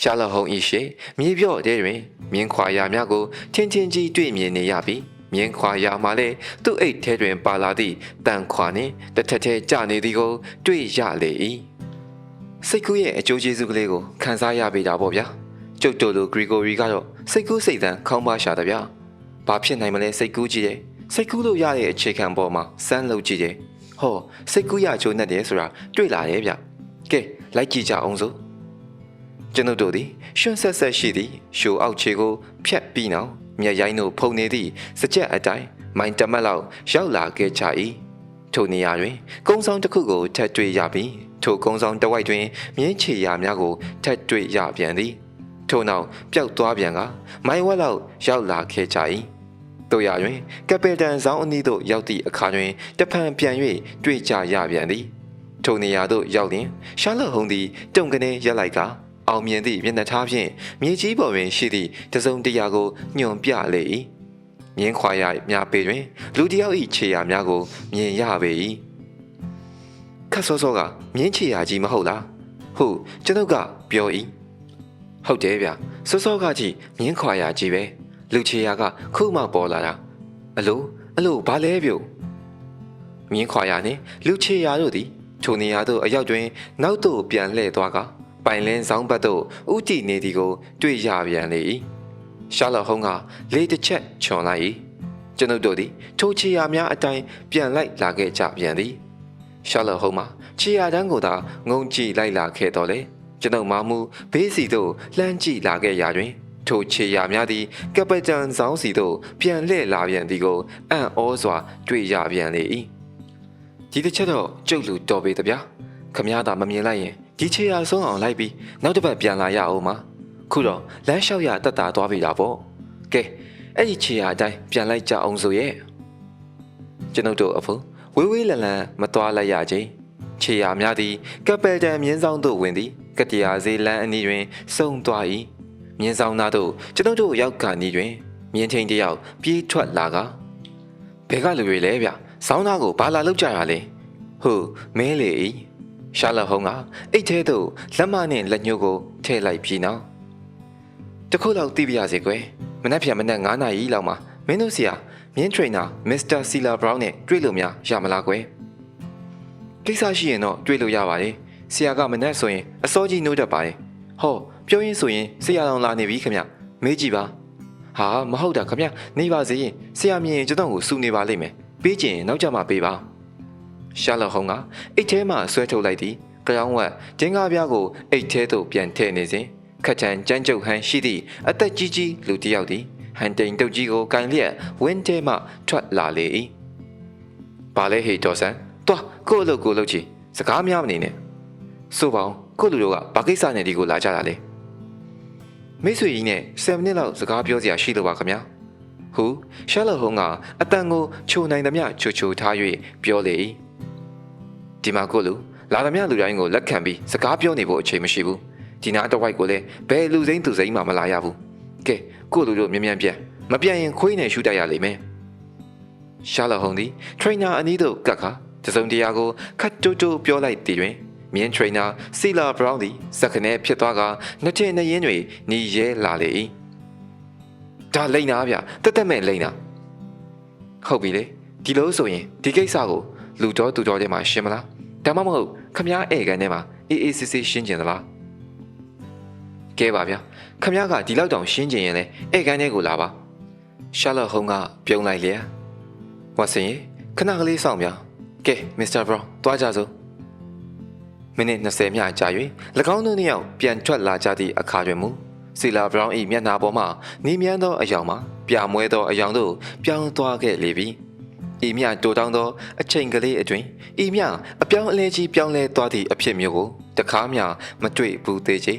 ရှာလော့ဟုံး၏ရှေ့မြေပြော့တဲ့တွင်မြင်းခွာရာများကိုထင်းထင်းကြီးတွေ့မြင်နေရပြီးမြင်းခွာရာမှလည်းသူ့အိတ်ထဲတွင်ပါလာသည့်တန်ခွာနှင့်တစ်ထက်ထဲကျနေသည်ကိုတွေ့ရလေ၏စိတ်ကူးရဲ့အကျိုးကျေးဇူးကလေးကိုခံစားရပေတာပေါ့ဗျာကျုပ်တို့လိုဂရီဂိုရီကတော့စိတ်ကူးစိတ်တန်ခေါင်းပါရှာတယ်ဗျာဘာဖြစ်နိုင်မလဲစိတ်ကူးကြည့်တယ်စိတ်ကူးလို့ရတဲ့အခြေခံပေါ်မှာစမ်းလုပ်ကြည့်တယ်ဟောစိတ်ကူးရချိုးနဲ့တယ်ဆိုတာတွေ့လာတယ်ဗျကဲလိုက်ကြည့်ကြအောင်စို့ကျွန်ုပ်တို့သည်ရွှွန့်ဆက်ဆက်ရှိသည့်ရှိုးအောက်ခြေကိုဖြတ်ပြီးနောက်မျက်ရိုင်းတို့ဖုန်နေသည့်စကြက်အတိုင်းမိုင်တမတ်လောက်ရောက်လာခဲ့ကြ၏ထိုနေရာတွင်ကုန်းဆောင်တစ်ခုကိုထပ်တွေ့ရပြီးထိုကုန်းဆောင်တစ်ဝိုက်တွင်မြင်းချေရာများကိုထပ်တွေ့ရပြန်သည်ထို့နောက်ပျောက်သွားပြန်ကမိုင်ဝက်လောက်ရောက်လာခဲ့ကြ၏တို့ရတွင်ကပယ်တန်ဆောင်အနီးသို့ရောက်သည့်အခါတွင်တဖန်ပြန်၍တွေ့ကြရပြန်သည်ထိုနေရာသို့ရောက်လျင်ရှာလော့ဟုံးသည်တုံကနေရက်လိုက်ကအောင်မြင်သည့်မျက်နှာထားဖြင့်မြေကြီးပေါ်တွင်ရှိသည့်တစုံတရာကိုညွန်ပြလေ၏မြင်းခွာရများပေတွင်လူတယောက်၏ခြေရာများကိုမြင်ရပေ၏ခတ်စောစောကမြင်းခြေရာကြီးမဟုတ်လားဟုကျွန်ုပ်ကပြော၏ဟုတ်တယ်ဗျစောစောကကြည့်မြင်းခွာရကြီးပဲလူခြေရာကခုမှပေါ်လာတာအလိုဘာလဲပြုတ်မြင်းခွာရနှင့်လူခြေရာတို့သည်ထိုနေရာသို့အရောက်တွင်နောက်သို့ပြန်လှည့်သွားကပိုင်လင်းဆောင်ဘက်သို့ဥတီနေသည်ကိုတွေ့ရပြန်လေ၏ရှာလော့ဟုံးကလေတစ်ချက်ချွန်လိုက်၏ကျွန်ုပ်တို့သည်ထိုခြေရာများအတိုင်းပြန်လိုက်လာခဲ့ကြပြန်သည်ရှာလော့ဟုံးမှာခြေရာတန်းကိုသာငုံကြည့်လိုက်လာခဲ့တော်လေကျွန်ုပ်မှမူဘေးစီသို့လှမ်းကြည့်လာခဲ့ရာတွင်ထိုခြေရာများသည်ကပတန်ဆောင်စီသို့ပြန်လှည့်လာပြန်သည်ကိုအံ့ဩစွာတွေ့ရပြန်လေ၏ဒီတစ်ချက်တော့ကျုပ်လူတော်ပေတဗျာခမည်းသာမမြင်လိုက်ရင်ဒီခြေရာဆုံးအောင်လိုက်ပြီးနောက်တစ်ပတ်ပြန်လာရအောင်ပါခုတော့လမ်းလျှောက်ရတက်တာသွားပြီတာပေါ့ကဲအဲ့ဒီခြေရာအတိုင်းပြန်လိုက်ကြအောင်ဆိုရဲ့ကျွန်ုပ်တို့အဖိုးဝေးဝေးလန်လန်မသွားလိုက်ရချင်းခြေရာများသည်ကပယ်တန်မြင်းဆောင်သို့ဝင်သည်ကတရာစေးလမ်းအနီးတွင်စုံသွား၏မြင်းဆောင်သားတို့ကျွန်ုပ်တို့ရောက်ခါနီးတွင်မြင်းထိန်တယောက်ပြေးထွက်လာကဘယ်ကလူတွေလဲဗျဆောင်းသားကိုဘာလာလောက်ကြတာလဲဟုတ်မင်းလေ၏ရှာလော့ဟုံးကအိတ်ထဲသို့လက်မနှင့်လက်ညှိုးကိုထည့်လိုက်ပြီးနောက်တခုလောက်သိပြရစေကွယ်မနက်ဖြန်မနက်9 နာရီလောက်မှာမင်းတို့ဆရာမြင်းထရိနာမစ္စတာစီလာဘရောင်းနဲ့တွေ့လို့များရမလားကွယ်ကိစ္စရှိရင်တော့တွေ့လို့ရပါတယ်ဆရာကမနက်ဆိုရင်အစောကြီးနှိုးတတ်ပါတယ်ဟောပြောရင်းဆိုရင်ဆရာတော်လာနေပြီခင်ဗျမေးကြည့်ပါဟာမဟုတ်တာခင်ဗျနေပါစေရင်ဆရာမြင်ရင်ကျွန်တော်ကိုစူနေပါလိမ့်မယ်ပေးချင်နောက်ကြမှာပေးပါရှာလော့ဟုံးကအိတ်ထဲမှဆွဲထုတ်လိုက်သည်ကြောင်ဝက်ကျင်းကားပြားကိုအိတ်ထဲသို့ပြန်ထည့်နေစဉ်ခက်ချန်ကြမ်းကြုတ်ဟန်ရှိသည့်အသက်ကြီးကြီးလူတစ်ယောက်သည် ဟန်တိန်တုတ်ကြီးကိုကန်လျက်ဝင်းထဲမှထွက်လာလေ၏ဘာလဲဟေတော်ဆန်တွားကို့အလုပ်ကိုလုပ်ချီစကားများမနေနဲ့ဆိုပါအောင်ကို့လူတို့ကဘာကိစ္စနဲ့ဒီကိုလာကြတာလဲမိတ်ဆွေကြီးနဲ့7မိနစ်လောက်စကားပြောစရာရှိလို့ပါခင်ဗျာဟုရှာလော့ဟုံးကအတန်ကိုချိုနိုင်သမျှချိုထား၍ပြောလေ၏ဒီမှာကို့လူလာသမျှလူတိုင်းကိုလက်ခံပြီးစကားပြောနေဖို့အချိန်မရှိဘူးဒီနားတစ်ဝိုက်ကိုလည်းဘယ်လူစိမ့်သူစိမ့်မှမလာရဘူးကဲကို့လူတို့မြန်ပြန်မပြန်ရင်ခွေးနဲ့ရှူတိုက်ရလိမ့်မယ်ရှာလော့ဟုံးသည်ထရိနာအနီးသို့ကပ်ခါတစုံတရာကိုခတ်တိုးတိုးပြောလိုက်သည်တွင်မြင်းထရိနာစီလာဘရောင်းသည်စက္ကနဲဖြစ်သွားကနှစ်ထင်းနှစ်ရင်းတွေหนีရဲလာလေ၏ဒါလိမ့်နာဗျတက်မဲ့လိမ့်နာဟုတ်ပြီလေဒီလိုဆိုရင်ဒီကိစ္စကိုလူတော်သူတော်ထဲမှာရှင်းမလားဒါမှမဟုတ်ခမားဧကန်ထဲမှာအေးအေးဆေးဆေးရှင်းကျင်သလားကဲပါဗျခမားကဒီလောက်တောင်ရှင်းကျင်ရင်လေဧကန်ထဲကိုလာပါရှာလော့ဟုံးကပြုံးလိုက်လျက်ဝါစင်ရေခဏကလေးစောင့်ဗျကဲမစ္စတာဘရောင်းသွားကြစို့မိနစ်20မြကြာ၍၎င်းတို့နှစ်ယောက်ပြန်ထွက်လာကြသည့်အခါတွင်မူစီလာဘရောင်း၏မျက်နှာပေါ်မှနီးမြန်းသောအယောင်မှာပြမွဲသောအယောင်တို့ပြောင်းသွားခဲ့လေပြီဤမြတိုးတောင်းသောအချိန်ကလေးအတွင်းဤမြအပြောင်းအလဲကြီးပြောင်းလဲသွားသည့်အဖြစ်မျိုးကိုတခါမှမတွေ့ဘူးသေးချေ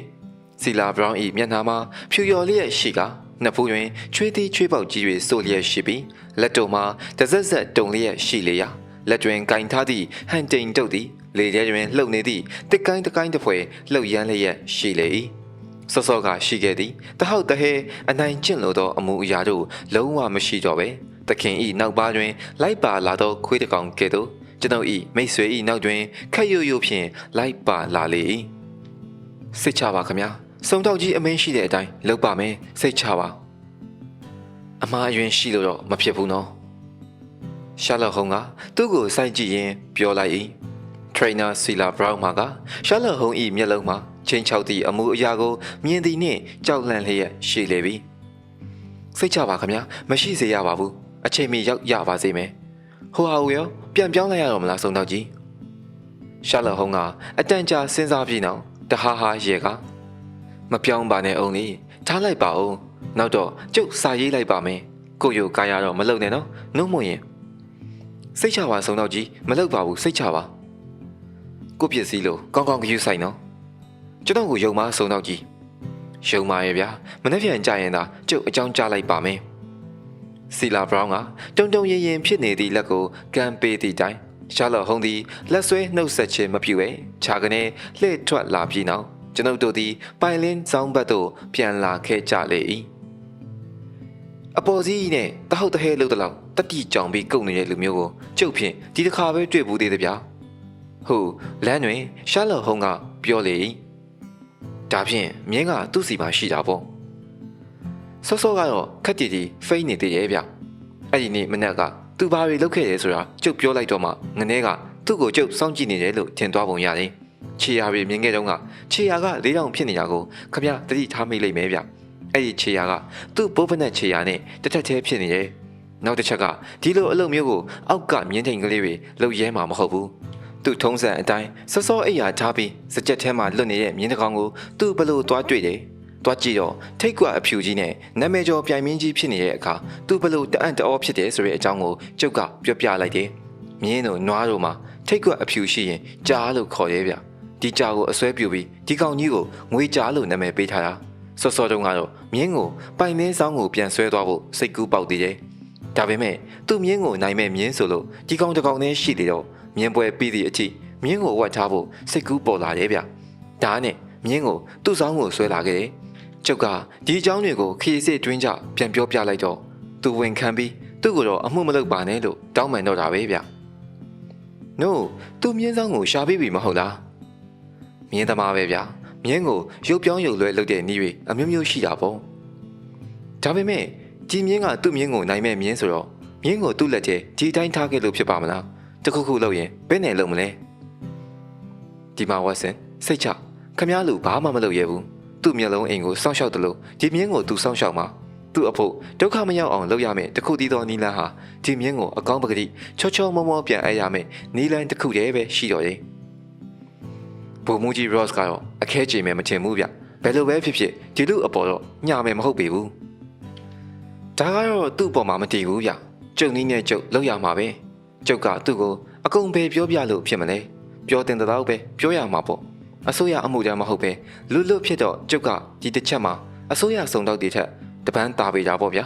စီလာဘရောင်း၏မျက်နှာမှာဖြူလျော်လျက်ရှိကနှစ်ဖူးတွင်ချွေးသည်ချွေးပေါက်ကြီး၍စိုးလျက်ရှိပြီးလက်တို့မှာတစက်ဆက်တုံလျက်ရှိလေရာလက်တွင်ကင်ထားသည့်ဟန်တိန်တုတ်သည်လေထဲတွင်လှုပ်နေသည့်တစ်ကိုင်းတစ်ကိုင်းတစ်ဖွဲလှုပ်ရမ်းလျက်ရှိလေ၏စောစောကရှိခဲ့သည်တဟောက်တဟဲအနိုင်ကျင့်လိုသောအမှုအရာတို့လုံးဝမရှိတော့ပဲသခင်ဤနောက်ပါတွင်လိုက်ပါလာသောခွေးတစ်ကောင်ကဲ့သို့ကျွန်ုပ်ဤမိတ်ဆွေဤနောက်တွင်ခက်ရွရွဖြင့်လိုက်ပါလာလေ၏စိတ်ချပါခမများစုံတောက်ကြီးအမင်းရှိတဲ့အတိုင်းလုပ်ပါမယ်စိတ်ချပါအမှားအယွင်းရှိလို့တော့မဖြစ်ဘူးနော်ရှာလော့ဟုံးကသူ့ကိုစိုက်ကြည့်ရင်းပြောလိုက်၏ထရိနာစီလာဘရောင်းမှာကရှာလော့ဟုံး၏မျက်လုံးမှာချင်းချောက်သည့်အမှုအရာကိုမြင်သည်နှင့်ကြောက်လန့်လျက်ရှိလေပြီစိတ်ချပါခမများမရှိစေရပါဘူးအချိန်မီရောက်ရပါစေမယ်ဟိုဟာကိုရောပြန်ပြောင်းလိုက်ရတော့မလားစုံတောက်ကြီးရှာလော့ဟုံးကအတန်ကြာစဉ်းစားပြီးနောက်တဟားဟာရဲကမပြောင်းပါနဲ့အောင်လေထားလိုက်ပါဦးနောက်တော့ကျုပ်စာရေးလိုက်ပါမယ်ကိုယိုကာရတော့မလုပ်နဲ့နော်နှုံးမရင်စိတ်ချပါစုံတောက်ကြီးမလုပ်ပါဘူးစိတ်ချပါကိုပစ္စည်းလို့ကောင်းကောင်းကြည့်ဆိုင်နော်ကျွန်တော်ကိုယုံမစုံတောက်ကြီးယုံပါရဲ့ဗျာမနေ့ပြန်ကြရင်သာကျုပ်အကြောင်းကြားလိုက်ပါမယ်စီလာဘရောင်းကတုံတုံရင်ရင်ဖြစ်နေသည့်လက်ကိုကန်ပေးသည့်တိုင်ရှာလော့ဟုံးသည်လက်ဆွဲနှုတ်ဆက်ခြင်းမပြုဘဲခြာကနေလှည့်ထွက်လာပြီးနောက်ကျွန်ုပ်တို့သည်ပိုင်လင်းစောင်းဘက်သို့ပြန်လာခဲ့ကြလေ၏အပေါ်စီးနဲ့တဟုတ်တဟဲလို့တလောက်တတိကြောင်ပြီးကုန်နေတဲ့လူမျိုးကိုကျုပ်ဖြင့်ဒီတစ်ခါပဲတွေ့ဘူးသေးတယ်ဗျာဟုတ်လမ်းတွင်ရှာလော့ဟုံးကပြောလေ၏ဒါဖြင့်မြင်းကသူ့စီမှာရှိတာပေါ့စောစောကတော့ခက်တီတီဖိနေသေးတယ်ဗျအဲ့ဒီနေ့မနက်ကသူဘာတွေလုပ်ခဲ့တယ်ဆိုတာကျုပ်ပြောလိုက်တော့မှငနေကသူ့ကိုကျုပ်စောင့်ကြည့်နေတယ်လို့ထင်သွားပုံရတယ်ခြေရာတွေမြင်ခဲ့တော့ကခြေရာက၄တောင်ဖြစ်နေတာကိုခမရတတိထားမိလိမ့်မယ်ဗျအဲ့ဒီခြေရာကသူ့ဘိုးဖက်နဲ့ခြေရာနဲ့တစ်ထက်သေးဖြစ်နေတယ်နောက်တစ်ချက်ကဒီလိုအလုပ်မျိုးကိုအောက်ကမြင်းထိန်ကလေးတွေလှုပ်ရဲမှာမဟုတ်ဘူးသူ့ထုံးစံအတိုင်းစောစောအိယာထားပြီးစကြက်ထဲမှာလွတ်နေတဲ့မြင်းတစ်ကောင်ကိုသူ့ဘလို့သွားတွေ့တယ်သွားကြည့်တော့ထိတ်ကွအဖြူကြီးနဲ့နာမည်ကျော်ပြိုင်မင်းကြီးဖြစ်နေတဲ့အခါသူ့ဘလို့တအံ့တအောဖြစ်တယ်ဆိုတဲ့အကြောင်းကိုကျုပ်ကပြောပြလိုက်တယ်မြင်းတို့နွားတို့မှာထိတ်ကွအဖြူရှိရင်ကြားလို့ခေါ်ရဲဗျဒီကြားကိုအစွဲပြူပြီးဒီကောင်ကြီးကိုငွေကြားလို့နာမည်ပေးထားတာစောစောတုန်းကတော့မြင်းကိုပိုင်မင်းဆောင်ကိုပြန်ဆွဲသွားဖို့စိတ်ကူးပေါက်သေးတယ်ဒါပေမဲ့သူ့မြင်းကိုနိုင်မဲ့မြင်းဆိုလို့ဒီကောင်တစ်ကောင်နဲ့ရှိသေးတော့မြင်းပွဲပြီးသည့်အထိမြင်းကိုဝတ်ထားဖို့စိတ်ကူးပေါ်လာတယ်ဗျဒါနဲ့မြင်းကိုသူ့ဆောင်ကိုဆွဲလာခဲ့တယ်ကျုပ်ကဒီအကြောင်းတွေကိုခရီးစစ်တွင်းကြပြန်ပြောပြလိုက်တော့သူဝန်ခံပြီးသူ့ကိုတော့အမှုမလုပ်ပါနဲ့လို့တောင်းပန်တော့တာပဲဗျ။ No သူမြင်းဆောင်ကိုရှာပေးပြီမဟုတ်လား။မြင်းသမားပဲဗျာ။မြင်းကိုရုပ်ပြောင်းရုပ်လွဲလုပ်တဲ့နည်းတွေအမျိုးမျိုးရှိတာပေါ့။ဒါပေမဲ့ဒီမြင်းကသူ့မြင်းကိုနိုင်မဲ့မြင်းဆိုတော့မြင်းကိုသူ့လက်ထဲဒီတိုင်းထားခဲ့လို့ဖြစ်ပါမလား။တခုခုလုပ်ရင်ဘယ်နဲ့လုပ်မလဲ။ဒီမှာဝတ်စင်စိတ်ချခမားလူဘာမှမလုပ်ရဘူး။သူ့မျက်လုံးအိမ်ကိုစောင့်ရှောက်တယ်လို့ဒီမြင်းကိုသူစောင့်ရှောက်မှာသူ့အဖို့ဒုက္ခမရောက်အောင်လုပ်ရမယ်တခုတည်းသောနီလန်းဟာဒီမြင်းကိုအကောင်းပကတိချောချောမောမောပြန်အပ်ရမယ်နီလန်းတစ်ခုတည်းပဲရှိတော့တယ်ဘုံမူကြီး Ross ကတော့အခဲကြေမယ်မထင်ဘူးဗျဘယ်လိုပဲဖြစ်ဖြစ်ဒီလူအပေါ်တော့ညမယ်မဟုတ်ပေဘူး ဒါကတော့သူ့အပေါ်မှာမတည်ဘူးဗျကျုပ်နီးနဲ့ကျုပ်လောက်ရမှာပဲကျုပ်ကသူ့ကိုအကုန်ပဲပြောပြလို့ဖြစ်မလဲပြောတင်တဲ့တော့ပဲပြောရမှာပေါ့အစိုးရအမှုတမ်းမဟုတ်ပဲလွတ်လွတ်ဖြစ်တော့ကျုပ်ကဒီတစ်ချက်မှာအစိုးရစုံတော့တည်ထက်တပန်းတာပေးတာပေါ့ဗျာ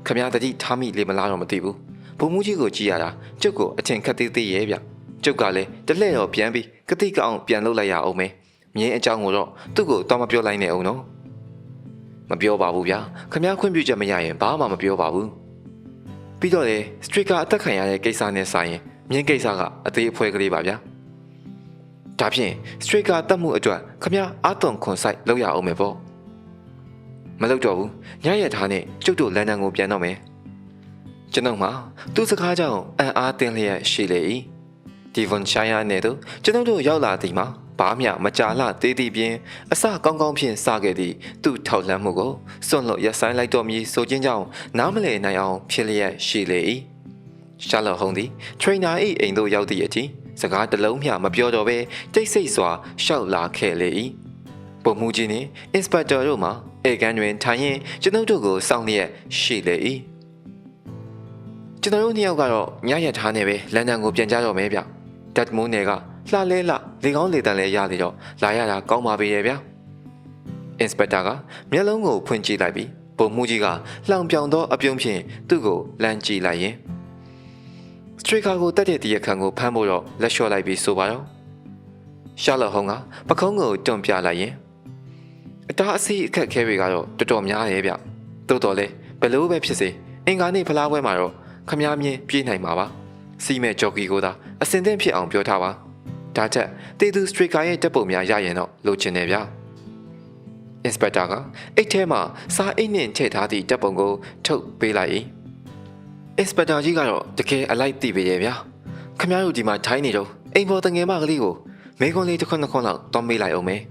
ခမရတတိထားမိလေမလားတော့မသိဘူးဘုံမူကြီးကိုကြည်ရတာကျုပ်ကိုအထင်ခက်သေးသေးရဲ့ဗျကျုပ်ကလည်းတလှဲ့တော့ပြန်ပြီးကတိကအောင်ပြန်လုပ်လိုက်ရအောင်မယ်မြင်းအကြောင်းကိုတော့သူ့ကိုတော့မပြောလိုက်နဲ့အောင်နော်မပြောပါဘူးဗျာခမရခွင့်ပြုချက်မရရင်ဘာမှမပြောပါဘူးပြီးတော့လေစထရစ်ကအသက်ခံရတဲ့ကိစ္စနဲ့ဆိုင်ရင်မြင်းကိစ္စကအသေးအဖွဲကလေးပါဗျာဒါဖြင့်စထရစ်ကတတ်မှုအတွက်ခမရအာသွန်ခွန်ဆိုင်လောက်ရအောင်မယ်ပေါ့မလုပ်တော့ဘူးညရထားနဲ့ကျုပ်တို့လန်ဒန်ကိုပြန်တော့မယ်ကျွန်တော်မှသူ့စကားကြောင့်အံ့အားသင့်လျက်ရှိလေ၏ဒီဗွန်ရှိုင်းယာနဲ့တို့ကျွန်တော်တို့ရောက်လာသည်မှာဘာမျှမကြာလှသေးသည်ပြင်အစကောင်းကောင်းဖြင့်စခဲ့သည့်သူ့ထောက်လှမ်းမှုကိုစွန့်လွတ်ရဆိုင်လိုက်တော်မူဆိုခြင်းကြောင့်နားမလည်နိုင်အောင်ဖြစ်လျက်ရှိလေ၏ရှာလော့ဟုံသည်ထရိနာ၏အိမ်သို့ရောက်သည့်အချိန်စကားတစ်လုံးမျှမပြောတော့ဘဲတိတ်ဆိတ်စွာရှောက်လာခဲ့လေ၏ပုံမှုကြီးနှင့်အင်စပက်တာတို့မှဧကန်တွင်ထိုင်ရင်ကျွန်ုပ်တို့ကိုစောင့်လျက်ရှိလေ၏ကျွန်တော်တို့နှစ်ယောက်ကတော့ညရထားနေပဲလန်ဒန်ကိုပြန်ကြတော့မယ်ဗျဒတ်မွန်းနယ်ကလှလဲလှလေကောင်းလေတန်လဲရလေတော့လာရတာကောင်းပါပေရဲ့ဗျအင်စပက်တာကမျက်လုံးကိုဖွင့်ကြည့်လိုက်ပြီးပုံမှုကြီးကလှောင်ပြောင်သောအပြုံးဖြင့်သူ့ကိုလမ်းကြည့်လိုက်ရင်စထရီကာကိုတက်တဲ့ဒီအခန်းကိုဖမ်းဖို့တော့လက်လျှော့လိုက်ပြီးဆိုပါတော့ရှာလော့ဟုံကပခုံးကိုတွန့်ပြလိုက်ရင်အတားအဆီးအခက်ခဲတွေကတော့တော်တော်များရဲ့ဗျတိုးတော်လဲဘယ်လိုပဲဖြစ်စေအင်္ဂါနေ့ဖလားပွဲမှာတော့ခမားမြင်ပြေးနိုင်မှာပါစီမဲ့ဂျော်ကီကိုသာအစင်သင့်ဖြစ်အောင်ပြောထားပါဒါချက်တေသူစထရီကာရဲ့တပ်ပုံများရရင်တော့လိုချင်တယ်ဗျအင်စပက်တာကအိတ်ထဲမှာစားအိတ်နဲ့ထည့်ထားသည့်တပ်ပုံကိုထုတ်ပေးလိုက်၏အင်စပက်တာကြီးကတော့တကယ်အလိုက်သိပေရဲ့ဗျခမားတို့ဒီမှာထိုင်းနေတော့အိမ်ပေါ်တငယ်မကလေးကိုမဲခွန်းလေးတစ်ခွန်းနှစ်ခွန်းလောက်တောင်းပေးလိုက်အောင်မယ်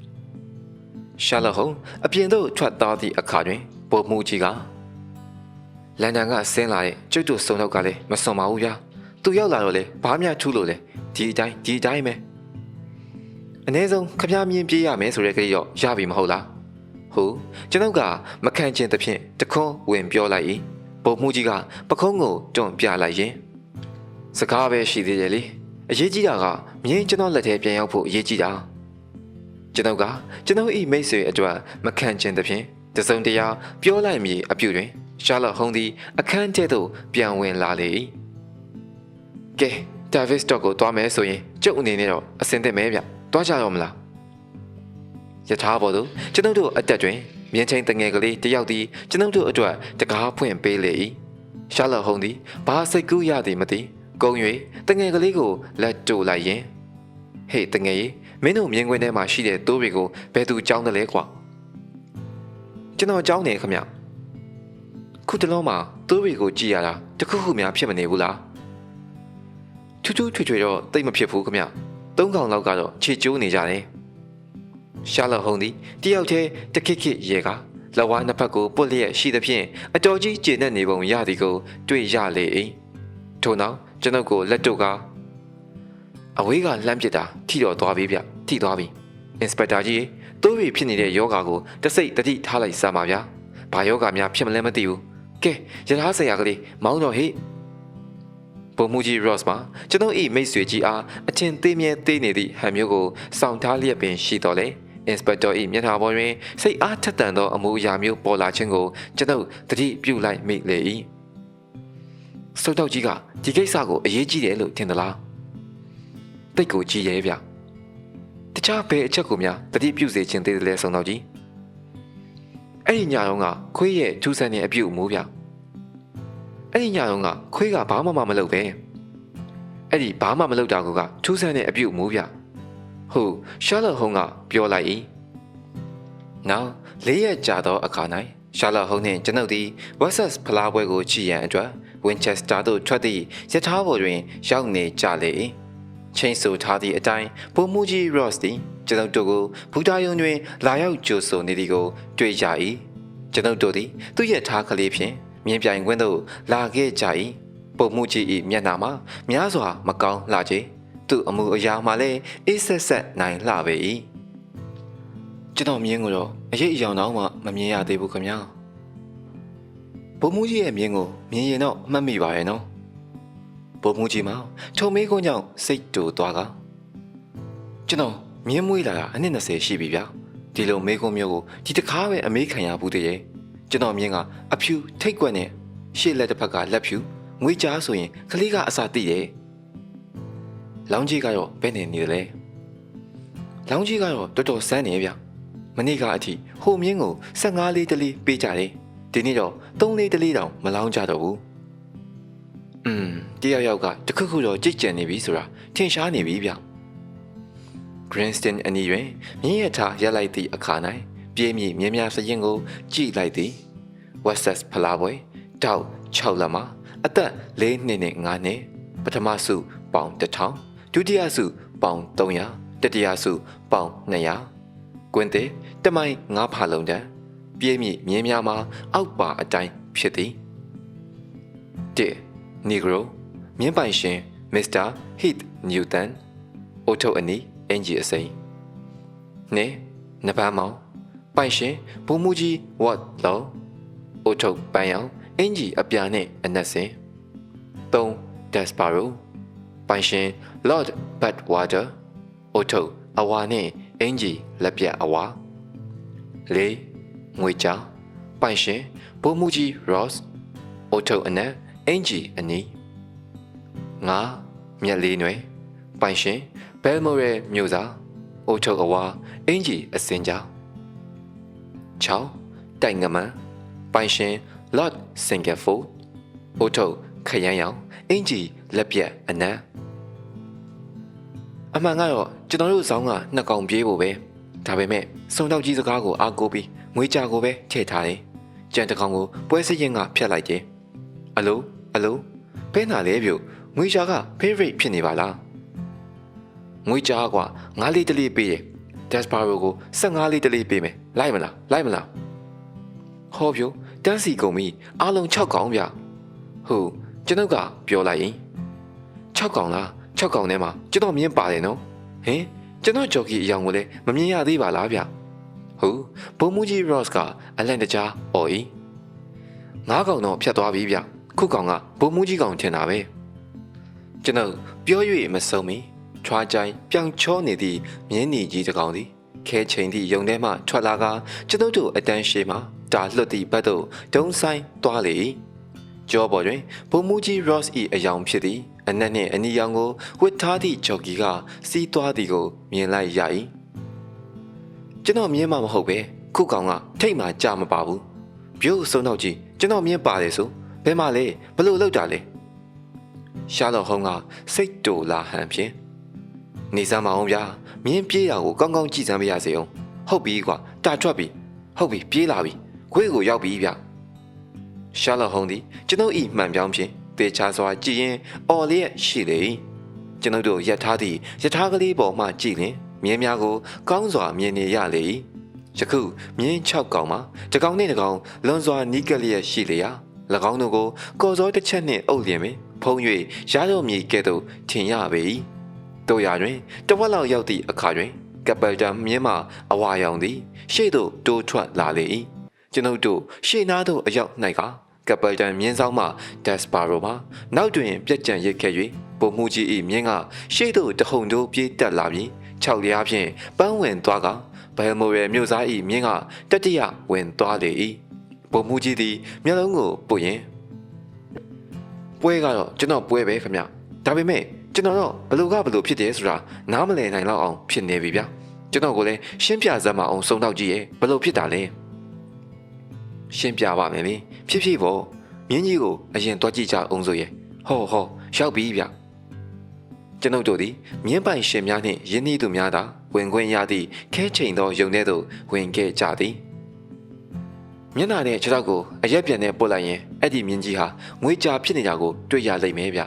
ရှာလော့ဟုံအပြင်သို့ထွက်သွားသည့်အခါတွင်ပုံမှုကြီးကလန်ဒန်ကဆင်းလာတဲ့ကျုပ်တို့စုံတော့ကလည်းမစွန်ပါဘူးဗျာသူရောက်လာတော့လေဘာမှထူးလို့လေဒီအတိုင်းပဲအနည်းဆုံးခမားမြင်ပြေးရမယ်ဆိုတဲ့ကလေးတော့ရပြီမဟုတ်လားဟုတ်ကျွန်ုပ်ကမခံချင်သဖြင့်တခွန်းဝင်ပြောလိုက်၏ပုံမှုကြီးကပခုံးကိုတွန့်ပြလိုက်ရင်စကားပဲရှိသေးတယ်လေအရေးကြီးတာကမြင်းကျွန်တော်လက်ထဲပြန်ရောက်ဖို့အရေးကြီးတာကျွန်ုပ်ကကျွန်ုပ်၏မိတ်ဆွေအတွက်မခံချင်သဖြင့်တစုံတရာပြောလိုက်မည်အပြုတွင်ရှာလော့ဟုံသည်အခန်းထဲသို့ပြန်ဝင်လာလေ၏ကဲဒါဗစ်တော့ကိုသွားမယ်ဆိုရင်ကျုပ်အနေနဲ့တော့အစင်သင့်မဲဗျသွားကြတော့မလားယထာဘော်တို့ကျွန်ုပ်တို့အတက်တွင်မြင်းချင်းတငယ်ကလေးတယောက်သည်ကျွန်ုပ်တို့အတွက်တကားဖွင့်ပေးလေ၏ရှာလော့ဟုံသည်ဘာစိတ်ကူးရသည်မသိကုံ၍တငယ်ကလေးကိုလက်တိုးလိုက်ရင်ဟေ့တငယ်ကြီးမင်းတို့မြင်းခွင်းထဲမှာရှိတဲ့တိုးတွေကိုဘယ်သူကြောင်းတယ်လဲကွာကျွန်တော်ကြောင်းနေခမခုတလုံးမှာတိုးတွေကိုကြည့်ရတာတခုခုများဖြစ်မနေဘူးလားထူးထူးထွေထွေတော့တိတ်မဖြစ်ဘူးခမသုံးကောင်လောက်ကတော့ခြေကျိုးနေကြတယ်ရှာလော့ဟုံသည်တယောက်တည်းတခစ်ခစ်ရေကလက်ဝါးနှစ်ဖက်ကိုပုတ်လျက်ရှိသဖြင့်အတော်ကြီးကျေနပ်နေပုံရသည်ကိုတွေ့ရလေ၏ထို့နောက်ကျွန်ုပ်ကိုလက်တို့ကအဝေးကလှမ်းပစ်တာထိတော့သွားပြီဗျထိသွားပြီအင်စပက်တာကြီးတိုးရီဖြစ်နေတဲ့ယောဂါကိုတစိတ်တတိထားလိုက်စမ်းပါဗျာဘာယောဂါများဖြစ်မလဲမသိဘူးကဲရထားဆရာကလေးမောင်းတော့ဟေ့ပုံမှုကြီး Ross မှာကျွန်ုပ်၏မိတ်ဆွေကြီးအားအထင်သေးမြဲသေးနေသည့်ဟန်မျိုးကိုစောင့်ထားလျက်ပင်ရှိတော်လေအင်စပက်တာ၏မျက်နှာပေါ်တွင်စိတ်အားထက်သန်သောအမူအရာမျိုးပေါ်လာခြင်းကိုကျွန်ုပ်သတိပြုလိုက်မိလေ၏စုတောက်ကြီးကဒီကိစ္စကိုအရေးကြီးတယ်လို့ထင်သလားတိတ်ကိုကြည်ရဲဗျတခြားဘယ်အချက်ကိုများသတိပြုစေခြင်းသေးတယ်လဲစုံတောက်ကြီးအဲ့ဒီညတော့ကခွေးရဲ့ထူးဆန်းတဲ့အပြုတ်အမူဗျအဲ့ဒီညတော့ကခွေးကဘာမှမလုပ်ပဲအဲ့ဒီဘာမှမလုပ်တာကထူးဆန်းတဲ့အပြုတ်အမူဗျဟုတ်ရှာလော့ဟုံကပြောလိုက်၏နောက်၄ရက်ကြာသောအခါ၌ရှာလော့ဟုံနှင့်ကျွန်ုပ်သည်ဝက်ဆက်ဖလားပွဲကိုကြည့်ရန်အတွက်ဝင်ချက်စတာသို့ထွက်သည့်ရထားပေါ်တွင်ရောက်နေကြလေ၏ချိန်ဆထားသည့်အတိုင်းပုံမှုကြီး Ross သည်ကျွန်ုပ်တို့ကိုဘူတာယုံတွင်လာရောက်ကြိုဆိုနေသည်ကိုတွေ့ကြ၏ကျွန်ုပ်တို့သည်သူ့ရထားကလေးဖြင့်မြင်းပြိုင်ခွင်းသို့လာခဲ့ကြ၏ပုံမှုကြီး၏မျက်နှာမှာများစွာမကောင်းလှခြင်းသူ့အမှုအရာမှလည်းအေးဆက်ဆက်နိုင်လှပေ၏ကျွန်တော်မြင်းကိုတော့အရေးအယောင်တော့မှမမြင်ရသေးဘူးခင်ဗျာ ဘုံမူကြီးရဲ့မြင်းကိုမြင်ရင်တော့မှတ်မိပါရဲ့နော်ဘုံမူကြီးမှာထုံမေးကုန်းကြောင့်စိတ်တူသွားကကျွန်တော်မြင်းမွေးလာတာအနည်း20ရှိပြီဗျာဒီလိုမေးကုန်းမျိုးကိုဒီတစ်ခါပဲအမေးခံရဘူးတည်းရဲ့ကျွန်တော်မြင်းကအဖြူထိတ်ကွက်နဲ့ရှေ့လက်တစ်ဖက်ကလက်ဖြူငွေကြားဆိုရင်ကလေးကအစာတိရဲ့လောင်းကြီးကတော့ဘယ်နေနေလဲလောင်းကြီးကတော့တော်တော်စမ်းနေဗျမနေ့ကအထိဟိုမြင်းကို15လေးတလေးပေးကြတယ်ဒီနေ့တော့3လေးတလေးတောင်မလောင်းကြတော့ဘူးတယောက်ကတခုခုတော့ကြိတ်ကြံနေပြီဆိုတာထင်ရှားနေပြီဗျGrandstand အနီးတွင်မြင်းရထားရက်လိုက်သည့်အခါ၌ပြေးမြည်မြင်းများစရင်ကိုကြည့်လိုက်သည် Wessex ဖလားပွဲတောက်6လက်မှာအသက်4နှစ်နဲ့5နှစ်ပထမစုပေါင်1000ဒုတိယစုပေါင်300တတိယစုပေါင်200ကွင်းသေးတမိုင်9ဖာလုံးတန်းပြေးမြည်မြင်းများမှာအောက်ပါအတိုင်းဖြစ်သည်1 Negro မြင်းပိုင်ရှင် Mr. Heath Newton အိုထုတ်အနီးအင်ဂျီအစိမ်းနေနပန်းမောင်ပိုင်ရှင်ဘုံမူကြီးဝတ်လောအိုထုတ်ပန်းရောင်အင်ဂျီအပြာနဲ့အနက်စင်3 Desparo ပိုင်ရှင် Lord Badwater အိုထုတ်အဝါနဲ့အင်ဂျီလက်ပြအဝါ4ငွေချပိုင်ရှင်ဘုံမူကြီး Ross အိုထုတ်အနက်အင်ဂျီအနီး5မြက်လေးနွယ်ပိုင်ရှင်ဘဲမိုရဲမြို့စာအိုထုတ်အဝါအင်ဂျီအစင်ကြောင်း6တိုင်ငမန်ပိုင်ရှင် Lord Singlefold အိုထုတ်ခရမ်းရောင်အင်ဂျီလက်ပြက်အနံအမှန်ကတော့ကျွန်တော်တို့ဆောင်းကနှစ်ကောင်ပြေးဖို့ပဲဒါပေမဲ့စုံတော့ကြီးစကားကိုအားကိုးပြီးငွေကြကိုပဲထည့်ထားတယ်ကြံတကောင်ကိုပွဲစရင်ကဖျက်လိုက်တယ်အလိုဘဲနာလဲပြုတ်ငွေကြက favorite ဖြစ်နေပါလားငွေကြားကွာ9လေးတလေးပေးတယ်ဒက်စပါရိုကို15လေးတလေးပေးမယ်လိုက်မလားဟောပြိုတန်းစီကုန်ပြီအားလုံး6កောင်ဗျဟုတ်ကျွန်ုပ်ကပြောလိုက်ရင်6កောင်လား6កောင်ထဲမှာကျွန်တော်မြင်ပါတယ်နော်ဟင်ကျွန်တော်ဂျော်ကီအယောင်ကိုလည်းမမြင်ရသေးပါလားဗျဟုတ်ဘုံမူကြီး Ross ကအလန့်တကြားအော်ဤ9កောင်တော့ဖြတ်သွားပြီဗျခုကောင်ကဘုံမူကြီးကောင်ထင်တာပဲကျွန်တော်ပြော၍မဆုံးမီထွားကြိုင်ပြောင်ချောနေသည့်မြင်းနီကြီးတစ်ကောင်သည်ခဲချိန်သည့်ယုံထဲမှထွက်လာကကျွန်ုပ်တို့အတန်းရှိမှတာလွတ်သည့်ဘက်သို့ဒုံဆိုင်သွားလေကြောပေါ်တွင်ဘုံမူကြီး Ross ၏အယောင်ဖြစ်သည်အနက်နှင့်အနီရောင်ကိုဝတ်ထားသည့်ဂျော်ကီကစီးသွားသည်ကိုမြင်လိုက်ရ၏ကျွန်တော်မြင်မှမဟုတ်ပဲခုကောင်ကထိတ်မှကြာမပါဘူးပြို့စုံတော့ကြီးကျွန်တော်မြင်ပါတယ်ဆိုဘယ်မှလဲဘလို့လောက်တာလဲရှာလော့ဟုံးကစိတ်တူလာဟန်ဖြင့်နေစမ်းမအောင်ဗျာမြင်းပြေးတာကိုကောင်းကောင်းကြည့်စမ်းပါရစေအောင်ဟုတ်ပြီကွာတာထွက်ပြီဟုတ်ပြီပြေးလာပြီခွေးကိုရောက်ပြီဗျရှာလော့ဟုံးသည်ကျွန်ုပ်ဤမှန်ပြောင်းဖြင့်တေချာစွာကြည့်ရင်အော်လျက်ရှိလေကျွန်ုပ်တို့ရက်ထားသည့်ရထားကလေးပေါ်မှကြည့်ရင်မြင်းများကိုကောင်းစွာမြင်နေရလေယခုမြင်း6កောင်မှာတစ်ကောင်နဲ့တစ်ကောင်လွန်စွာနီးကပ်လျက်ရှိလေရာ၎င်းတို့ကိုကော်စောတစ်ချက်နှင့်အုပ်လျင်ပင်ဖုံး၍ရားတော်မြေကဲ့သို့ထင်ရပေ၏တို့ရာတွင်တဝက်လောက်ရောက်သည့်အခါတွင်ကပယ်တံမြင်းမှအဝါရောင်သည်ရှေ့သို့တိုးထွက်လာလေ၏ကျွန်ုပ်တို့ရှေ့နားသို့အရောက်၌ကပယ်တံမြင်းဆောင်မှဒက်စပါရိုမှာနောက်တွင်ပြက်ကြံရစ်ခဲ့၍ပုံမှုကြီး၏မြင်းကရှေ့သို့တဟုန်တိုးပြေးတက်လာပြီး6လျားဖြင့်ပန်းဝင်သွားကဘယ်မိုရဲမြို့သား၏မြင်းကတတိယဝင်သွားလေ၏ပုံမှုကြီးသည်မျက်လုံးကိုပုတ်ရင်ပွဲကတော့ကျွန်တော်ပွဲပဲခင်ဗျဒါပေမဲ့ကျွန်တော်တော့ဘလို့ဖြစ်တယ်ဆိုတာနားမလည်နိုင်တော့အောင်ဖြစ်နေပြီဗျကျွန်တော်ကိုလည်းရှင်းပြစမ်းမအောင်စုံတော့ကြည့်ရဲ့ဘလို့ဖြစ်တာလဲရှင်းပြပါမယ်လေဖြစ်ပေါ့မြင်းကြီးကိုအရင်တွားကြည့်ကြအောင်ဆိုရဲ့ဟောရောက်ပြီဗျကျွန်ုပ်တို့သည်မြင်းပိုင်ရှင်များနှင့်ယင်းနှီးသူများသာဝင်ခွင့်ရသည့်ခဲချိန်သောယုံထဲသို့ဝင်ခဲ့ကြသည်မျက်နှာနဲ့ခြေထောက်ကိုအရက်ပြန်နဲ့ပုတ်လိုက်ရင်အဲ့ဒီမြင်းကြီးဟာငွေကြာဖြစ်နေကြကိုတွေ့ရလိမ့်မယ်ဗျ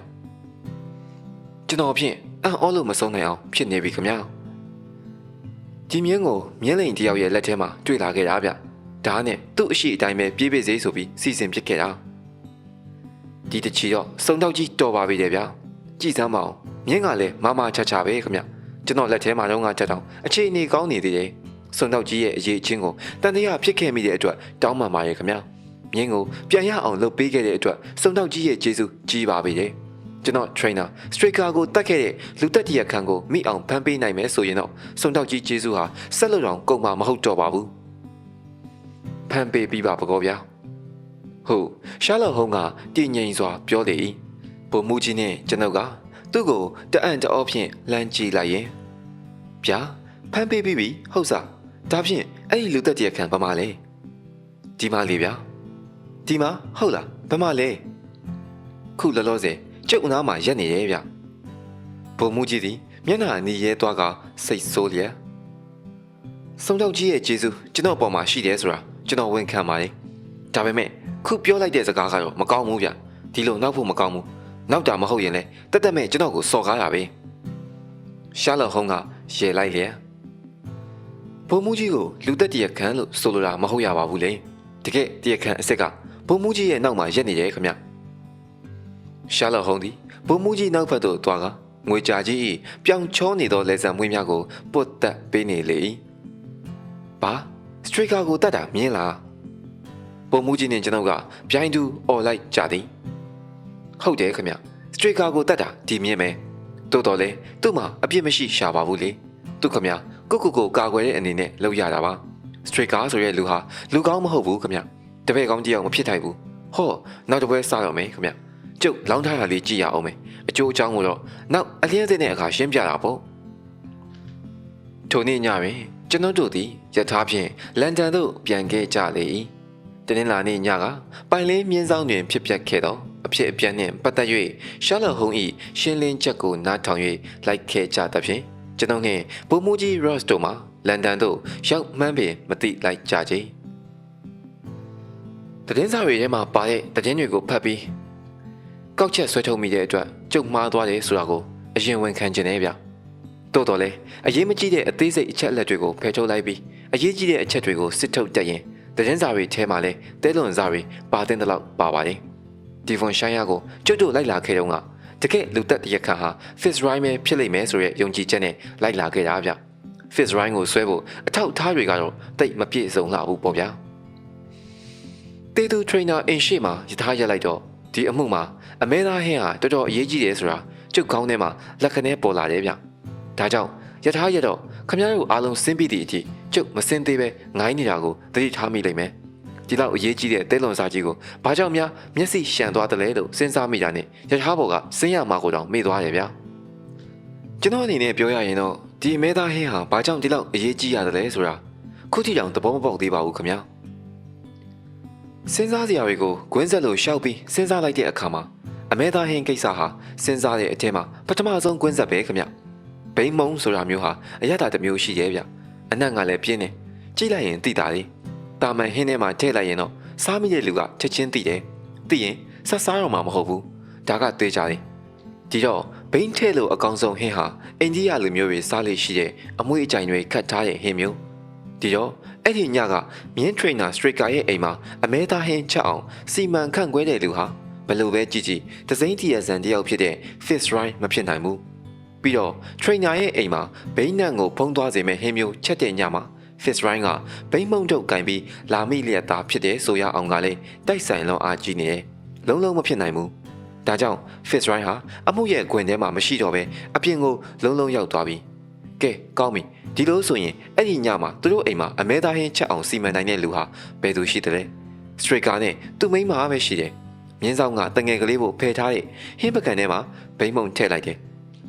ကျွန်တော်ဖြင့်အံ့ဩလို့မဆုံးနိုင်အောင်ဖြစ်နေပြီခင်ဗျာဒီမြင်းကိုမြင်းလိန်တယောက်ရဲ့လက်ထဲမှာတွေ့လာခဲ့တာဗျဒါနဲ့သူ့အရှိအတိုင်းပဲပြေးပြေးစေးဆိုပြီးစီစဉ်ပစ်ခဲ့တာဒီတချီတော့စုံတော့ကြီးတော်ပါပြီတဲ့ဗျာကြည်စမ်းမအောင်မြင်းကလည်းမမချာချာပဲခင်ဗျကျွန်တော်လက်ထဲမှာတော့ချက်တော့အခြေအနေကောင်းနေသေးတယ်စုံတော့ကြီးရဲ့အရေးချင်းကိုတန်တရားဖြစ်ခဲ့မိတဲ့အတွက်တောင်းပန်ပါရဲ့ခင်ဗျ မြင်းကိုပြန်ရအောင်လုပ်ပေးခဲ့တဲ့အတွက်စုံတောက်ကြီးရဲ့ကျေးဇူးကြီးပါပေတယ်ကျွန်တော် trainer striker ကိုတတ်ခဲ့တဲ့လူတက်တရခန့်ကိုမိအောင်ဖမ်းပေးနိုင်မယ်ဆိုရင်တော့စုံတောက်ကြီးကျေးဇူးဟာဆက်လို့တော့ကုန်မှာမဟုတ်တော့ပါဘူးဖမ်းပေးပြီးပါပကောဗျာဟုတ်ရှာလော့ဟုံးကတည်ငြိမ်စွာပြောလေ၏ဘုံမူကြီးနဲ့ကျွန်ုပ်ကသူ့ကိုတအံ့တအောဖြင့်လမ်းကြည့်လိုက်ရင်ဗျာဖမ်းပေးပြီးပြီဟုတ်စားဒါဖြင့်အဲ့ဒီလူတက်တရခန့်ဘာမှလဲဒီမလေးဗျာဒီမဟုတ်လားဘာမှလဲခုလောလောဆယ်ကျုပ်နားမှာရက်နေရဲ့ဗျဘုံမူကြီးသည်မျက်နှာအနီးရဲသွားကစိတ်ဆိုးလျက်စုံတောက်ကြီးရဲ့ကျေးဇူးကျွန်တော်ပေါ်မှာရှိတယ်ဆိုတာကျွန်တော်ဝန်ခံပါတယ်ဒါပေမဲ့ခုပြောလိုက်တဲ့စကားကတော့မကောင်းဘူးဗျဒီလိုနောက်ဖို့မကောင်းဘူးနောက်တာမဟုတ်ရင်လည်းတက်တက်မဲ့ကျွန်တော်ကိုစော်ကားတာပဲရှာလော့ဟုံးကရေလိုက်လျက်ဘုံမူကြီးကိုလူတက်တရခန့်လို့ဆိုလိုတာမဟုတ်ရပါဘူးလေတကယ်တရခန့်အစ်စ်ကဘုံမူကြီးရဲ့နောက်မှာရက်နေတယ်ခင်ဗျရှာလော့ဟုံးသည်ဘုံမူကြီးနောက်ဘက်သို့သွားကငွေကြာကြီး၏ပြောင်ချောနေသောလက်ဆံမွေးများကိုပုတ်တက်ပေးနေလေ၏ဘာစထရိကာကိုတတ်တာမြင်လားဘုံမူကြီးနဲ့ကျွန်တော်ကပြိုင်တူអော်လိုက်ကြသည်ဟုတ်တယ်ခင်ဗျစထရိကာကိုတတ်တာဒီမြင်မယ်တိုးတော်လဲသူ့မှာအပြစ်မရှိရှာပါဘူးလေသူခင်ဗျကိုကာကွယ်တဲ့အနေနဲ့လုပ်ရတာပါစထရိကာဆိုတဲ့လူဟာလူကောင်းမဟုတ်ဘူးခင်ဗျတပည့်ကောင်းကြီးအောင်မဖြစ်ထိုက်ဘူးဟောနောက်တစ်ပွဲစတော့မယ်ခင်ဗျကျုပ်လောင်းထားတာလေးကြည့်ရအောင်မယ်အကျိုးအကြောင်းကိုတော့နောက်အလျင်းစင်းတဲ့အခါရှင်းပြတာပေါ့ထိုနေ့ညတွင်ကျွန်တော်တို့သည်ယထာဖြင့်လန်ဒန်သို့ပြန်ခဲ့ကြလေ၏တနင်္လာနေ့ညကပိုင်လေးမြင်းဆောင်တွင်ဖြစ်ပျက်ခဲ့သောအဖြစ်အပျက်နှင့်ပတ်သက်၍ရှာလော့ဟုံး၏ရှင်းလင်းချက်ကိုနားထောင်၍လိုက်ခဲ့ကြသဖြင့်ကျွန်တော်နှင့်ဘုံမူကြီး Ross တို့မှလန်ဒန်သို့ရောက်မှန်းပင်မသိလိုက်ကြကြသတင်းစာတွေထဲမှာပါတဲ့သတင်းတွေကိုဖတ်ပြီးကောက်ချက်ဆွဲထုတ်မိတဲ့အတွက်ကျုပ်မှားသွားတယ်ဆိုတာကိုအရင်ဝန်ခံခြင်းနဲ့ဗျတိုးတော်လဲအရေးမကြီးတဲ့အသေးစိတ်အချက်အလက်တွေကိုဖယ်ထုတ်လိုက်ပြီးအရေးကြီးတဲ့အချက်တွေကိုစစ်ထုတ်တက်ရင်သတင်းစာတွေထဲမှာလဲတဲလွန်စာတွေပါတဲ့တလောက်ပါပါတယ်ဒီဗွန်ရှိုင်းယာကိုကျုပ်တို့လိုက်လာခဲ့တော့ကတကယ်လူသက်တရခန့်ဟာ Fitzroy ပဲဖြစ်လိမ့်မယ်ဆိုတဲ့ယုံကြည်ချက်နဲ့လိုက်လာခဲ့တာဗျ Fitzroy ကိုဆွဲဖို့အထောက်ထားတွေကတော့တိတ်မပြည့်စုံလာဘူးပေါ့ဗျာတေတူ trainer အင်ရှိမှာယထာရက်လိုက်တော့ဒီအမှုမှာအမဲသားဟင်းဟာတော်တော်အရေးကြီးတယ်ဆိုတာကျုပ်ကောင်းထဲမှာလက်ခနဲပေါ်လာတယ်ဗျဒါကြောင့်ယထာရက်တော့ခမရတို့အားလုံးစင်းပြီးသည့်အထိကျုပ်မစင်းသေးပဲငိုင်းနေတာကိုသတိထားမိလိမ့်မယ်ဒီလောက်အရေးကြီးတဲ့တဲလွန်စာကြီးကိုဘာကြောင့်များမျက်စိရှံသွားတယ်လဲလို့စဉ်းစားမိတာနဲ့ယထာဘော်ကစင်းရမှာကိုတောင်မေ့သွားတယ်ဗျကျွန်တော်အနေနဲ့ပြောရရင်တော့ဒီအမဲသားဟင်းဟာဘာကြောင့်ဒီလောက်အရေးကြီးရတယ်လဲဆိုတာခုထိတောင်သဘောမပေါက်သေးပါဘူးခင်ဗျာစဉ်းစားစရာတွေကိုဂွင်းဆက်လို့ရှောက်ပြီးစဉ်းစားလိုက်တဲ့အခါမှာအမဲသားဟင်းကိစ္စဟာစဉ်းစားတဲ့အထက်မှာပထမဆုံးဂွင်းဆက်ပဲခင်ဗျဘိန်းမုံဆိုတာမျိုးဟာအရသာတစ်မျိုးရှိတယ်ဗျအနက်ကလည်းပြင်းတယ်ကြည့်လိုက်ရင်သိတာလေတာမန်ဟင်းထဲမှာထည့်လိုက်ရင်တော့စားမိတဲ့လူကချက်ချင်းသိတယ်သိရင်ဆက်စားတော့မှာမဟုတ်ဘူးဒါကသိကြတယ်ဒီတော့ဘိန်းထဲလို့အကောင်ဆုံးဟင်းဟာအိန္ဒိယလူမျိုးတွေစားလေရှိတဲ့အမွှေးအကြိုင်တွေခတ်ထားတဲ့ဟင်းမျိုးဒီတော့အဲ့ဒီညကမြင်း trainer striker ရဲ့အိမ်မှာအမဲသားဟင်းချက်အောင်စီမံခန့်ခွဲတဲ့လူဟာဘယ်လိုပဲကြည့်ကြည့်တစိမ့်တရဇန်တယောက်ဖြစ်တဲ့ Fitzroy မဖြစ်နိုင်ဘူးပြီးတော့ trainer ရဲ့အိမ်မှာဘိန်းနံကိုဖုံးသွားစေမဲ့ဟင်းမျိုးချက်တဲ့ညမှာ Fitzroy ကဘိန်းမုံထုတ်ကင်ပြီးလာမိလျက်သားဖြစ်တဲ့ဆိုရအောင်ကလည်းတိုက်ဆိုင်လွန်အားကြီးနေတယ်လုံးလုံးမဖြစ်နိုင်ဘူးဒါကြောင့် Fitzroy ဟာအမှုရဲ့ခွင်ထဲမှာမရှိတော့ပဲအပြင်ကိုလုံးလုံးရောက်သွားပြီကဲကောင်းပြီဒီလိုဆိုရင်အဲ့ဒီညမှာသူတို့အိမ်မှာအမဲသားဟင်းချက်အောင်စီမံနိုင်တဲ့လူဟာဘယ်သူရှိတယ်လဲစထရိကာနဲ့သူ့မိန်းမပဲရှိတယ်မြင်းဆောင်ကတငယ်ကလေးကိုဖယ်ထားတဲ့ဟင်းပကံထဲမှာဘိန်းမုံထည့်လိုက်တယ်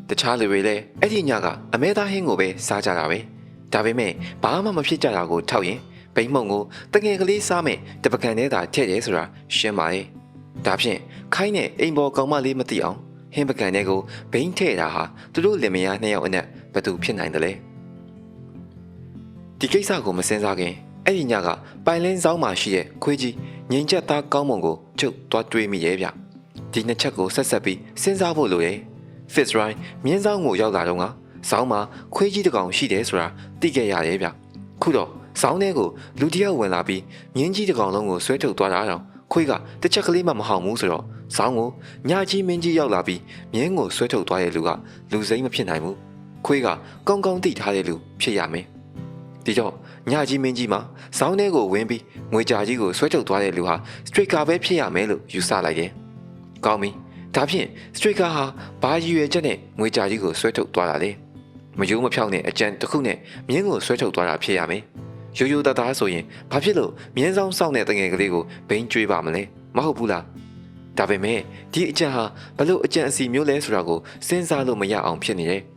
တခြားလူတွေလည်းအဲ့ဒီညကအမဲသားဟင်းကိုပဲစားကြတာပဲဒါပေမဲ့ဘာမှမဖြစ်ကြတာကိုထောက်ရင်ဘိန်းမုံကိုတငယ်ကလေးစားမယ်တပကံထဲသာထည့်တယ်ဆိုတာရှင်းပါရဲ့ဒါဖြင့်ခိုင်းတဲ့အိမ်ပေါ်ကောင်မလေးမသိအောင်ဟင်းပကံထဲကိုဘိန်းထည့်တာဟာသူတို့လင်မယားနှစ်ယောက်အနက်ဘယ်သူဖြစ်နိုင်တယ်လဲဒီကိစ္စကိုမစင်စားခင်အဲ့ဒီညကပိုင်လင်းဆောင်မှာရှိတဲ့ခွေးကြီးငိန်ချက်သားကောင်းမွန်ကိုချုပ်သွားတွေးမိရဲ့ဗျဒီနှစ်ချက်ကိုဆက်ဆက်ပြီးစဉ်းစားဖို့လိုရဲ့ Fitzroy မြင်းဆောင်ကိုရောက်လာတော့ကဆောင်းမှာခွေးကြီးတစ်ကောင်ရှိတယ်ဆိုတာသိခဲ့ရတယ်ဗျခုတော့ဆောင်းထဲကိုလူတစ်ယောက်ဝင်လာပြီးမြင်းကြီးတစ်ကောင်လုံးကိုဆွဲထုတ်သွားတာတော့ခွေးကတစ်ချက်ကလေးမှမဟောင်ဘူးဆိုတော့ဆောင်းကိုညကြီးမင်းကြီးရောက်လာပြီးမြင်းကိုဆွဲထုတ်သွားတဲ့လူကလူစိမ်းမဖြစ်နိုင်ဘူးခွေးကကောင်းကောင်းသိထားတဲ့လူဖြစ်ရမယ်ဒီတော့ ညကြီးမင်းကြီးမှာစောင်းထဲကိုဝင်ပြီးငွေကြာကြီးကိုဆွဲထုတ်သွားတဲ့လူဟာစထရိတ်ကာပဲဖြစ်ရမယ်လို့ယူဆလိုက်တယ်။ကောင်းပြီ။ဒါဖြင့်စထရိတ်ကာဟာဘာရည်ရွယ်ချက်နဲ့ငွေကြာကြီးကိုဆွဲထုတ်သွားတာလဲ။မယိုးမဖြောက်တဲ့အကြံတစ်ခုနဲ့မြင်းကိုဆွဲထုတ်သွားတာဖြစ်ရမယ်။ရိုးရိုးသားသားဆိုရင်ဘာဖြစ်လို့မြင်းဆောင်စောင့်တဲ့တငယ်ကလေးကိုဘိန်းကျွေးပါမလဲ။မဟုတ်ဘူးလား။ဒါပေမဲ့ဒီအကြံဟာဘလို့အကြံအစီမျိုးလဲဆိုတာကိုစဉ်းစားလို့မရအောင်ဖြစ်နေတယ်။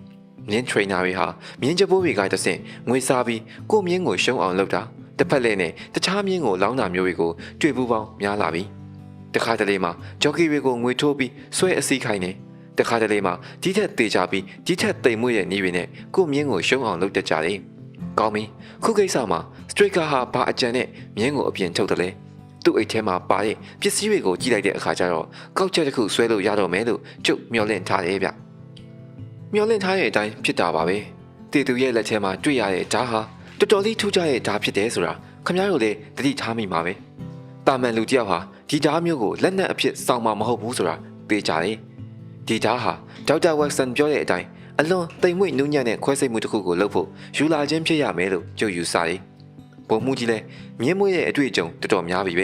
မြင်း trainer တွေဟာမြင်းကြပိုးတွေကတဆင့်ငွေစားပြီးကိုမြင်းကိုရှုံးအောင်လုပ်တာတစ်ဖက်လည်းနဲ့တခြားမြင်းကိုလောင်းတာမျိုးတွေကိုတွေ့ပူးပေါင်းများလာပြီတခါတလေမှာဂျော်ကီတွေကိုငွေထိုးပြီးဆွဲအစီးခိုင်းနေတခါတလေမှာဒီထက်သေးကြပြီးဒီထက်တိမ်မွေ့တဲ့နေတွေနဲ့ကိုမြင်းကိုရှုံးအောင်လုပ်တတ်ကြတယ်ကောင်းပြီခုကိစ္စမှာစထရိတ်ကာဟာဘာအကြံနဲ့မြင်းကိုအပြင်ထုတ်တယ်လဲသူ့အိတ်ထဲမှာပါတဲ့ပစ္စည်းတွေကိုကြည့်လိုက်တဲ့အခါကျတော့ကောက်ချက်တစ်ခုဆွဲလို့ရတော့မယ်လို့ကျုပ်မျှော်လင့်ထားတယ်ဗျမျှော်လင့်ထားတဲ့အတိုင်းဖြစ်တာပါပဲတေသူရဲ့လက်ထဲမှာတွေ့ရတဲ့ဓာတ်ဟာတော်လေးထူးခြားတဲ့ဓာတ်ဖြစ်တယ်ဆိုတာခင်ဗျားတို့လည်းသတိထားမိမှာပဲတာမန်လူတယောက်ဟာဒီဓာတ်မျိုးကိုလက်နက်အဖြစ်စောင့်မှာမဟုတ်ဘူးဆိုတာသိကြတယ်ဒီဓာတ်ဟာဒေါက်တာဝက်ဆန်ပြောတဲ့အတိုင်းအလွန်တိမ်မွေ့နူးညံ့တဲ့ခွဲစိတ်မှုတစ်ခုကိုလုပ်ဖို့ယူလာခြင်းဖြစ်ရမယ်လို့ကြုံယူစားတယ်ပုံမှုကြီးလဲမြင်းမွေးရဲ့အတွေ့အကြုံတော်များပြီပဲ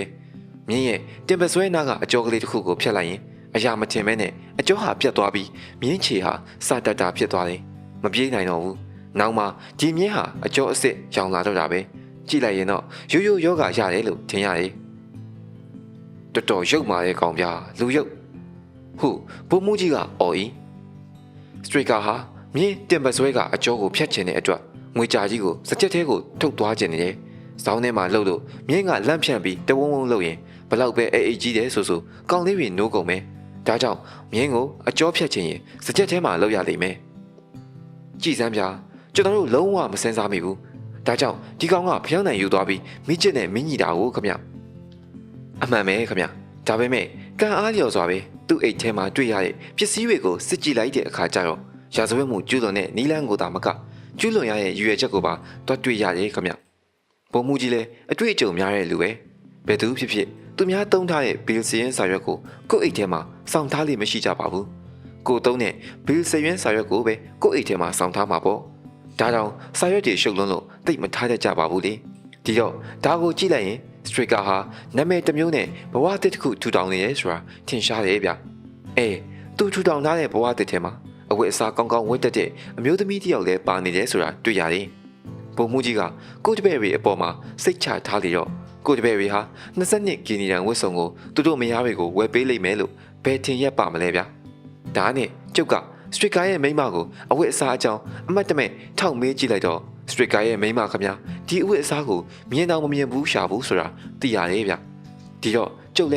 မြင်းရဲ့တင်ပဆွဲနာကအကြောကလေးတစ်ခုကိုဖျက်လိုက်ရင်အရာမထင်မဲနဲ့အကျော်ဟာပြတ်သွားပြီးမြင်းချေဟာစတတ်တာဖြစ်သွားတယ်မပြေးနိုင်တော့ဘူးနောက်မှဒီမြင်းဟာအကျော်အစ်စ်ရောင်လာတော့တာပဲကြည့်လိုက်ရင်တော့ရိုးရိုးယောဂရတယ်လို့ထင်ရတယ်တော်ရုပ်မာတဲ့ကောင်ပြလူရုပ်ဟုတ်ဘုံမူကြီးကအော်ဤစထရိတ်ကာဟာမြင်းတင်ပဆွဲကအကျော်ကိုဖျက်ချင်တဲ့အတွက်ငွေကြာကြီးကိုစကြက်သေးကိုထုတ်သွားခြင်းနဲ့ဇောင်းထဲမှာလှုပ်လို့မြင်းကလန့်ဖြန့်ပြီးတဝုံဝုံလှုပ်ရင်ဘလောက်ပဲအေးကြီးတယ်ဆိုကောင်းလေးတွေနိုးကုန်မယ်ဒါကြောင့်မြင်းကိုအကျော်ဖြတ်ခြင်းရင်စကြက်ထဲမှာလှုပ်ရလိမ့်မယ်ကြည်စမ်းပြကျွန်တော်တို့လုံးဝမစင်စားမိဘူးဒါကြောင့်ဒီကောင်ကဖျောင်းနိုင်ယူသွားပြီးမိကျစ်နဲ့မင်းကြီးတာကိုခမအမှန်ပဲခမဒါပေမဲ့ကံအားလျော်စွာပဲသူ့အိတ်ထဲမှာတွေ့ရတဲ့ပစ္စည်းတွေကိုစစ်ကြည့်လိုက်တဲ့အခါကျတော့ရာဇဝတ်မှုကျူးလွန်တဲ့နီလန်းကိုသာမကကျူးလွန်ရတဲ့ရွေချက်ကိုပါတွတ်တွေ့ရတယ်ခမဘုံမူကြီးလည်းအတွေ့အကြုံများတဲ့လူပဲဘယ်သူဖြစ်ဖြစ်သူများတုံးထားတဲ့ဘီလ်စီယန်စာရွက်ကိုကိုယ့်အိတ်ထဲမှာစောင့်ထားလိမ့်မရှိကြပါဘူးကိုတုံးတဲ့ဘီလ်စီယန်စာရွက်ကိုပဲကိုယ့်အိတ်ထဲမှာစောင့်ထားမှာပေါ့ဒါကြောင့်စာရွက်တွေရှုပ်လွန်းလို့တိတ်မထားတတ်ကြပါဘူးလေဒီတော့ဒါကိုကြည့်လိုက်ရင်စထရိတ်ကာဟာနာမည်တစ်မျိုးနဲ့ဘဝတစ်ခုထူထောင်နေရဲဆိုတာထင်ရှားတယ်ဗျသူထူထောင်ထားတဲ့ဘဝတစ်ထဲမှာအဝတ်အစားကောင်းကောင်းဝတ်တတ်တဲ့အမျိုးသမီးတစ်ယောက်လည်းပါနေတယ်ဆိုတာတွေ့ရတယ်ဘုံမူကြီးကကိုတပည့်တွေအပေါ်မှာစိတ်ချထားလေတော့ကိုတပည့်တွေဟာ22ကီနီတန်ဝတ်စုံကိုသူတို့မယားတွေကိုဝယ်ပေးလိမ့်မယ်လို့ဘယ်ထင်ရက်ပါမလဲဗျဒါနဲ့ကျုပ်ကစထရိတ်ကာရဲ့မိန်းမကိုအဝတ်အစားအကြောင်းအမတ်တမဲ့ထောက်မေးကြည့်လိုက်တော့စထရိတ်ကာရဲ့မိန်းမခင်ဗျာဒီအဝတ်အစားကိုမြင်တော့မမြင်ဘူးရှာဘူးဆိုတာသိရတယ်ဗျဒီတော့ကျုပ်လ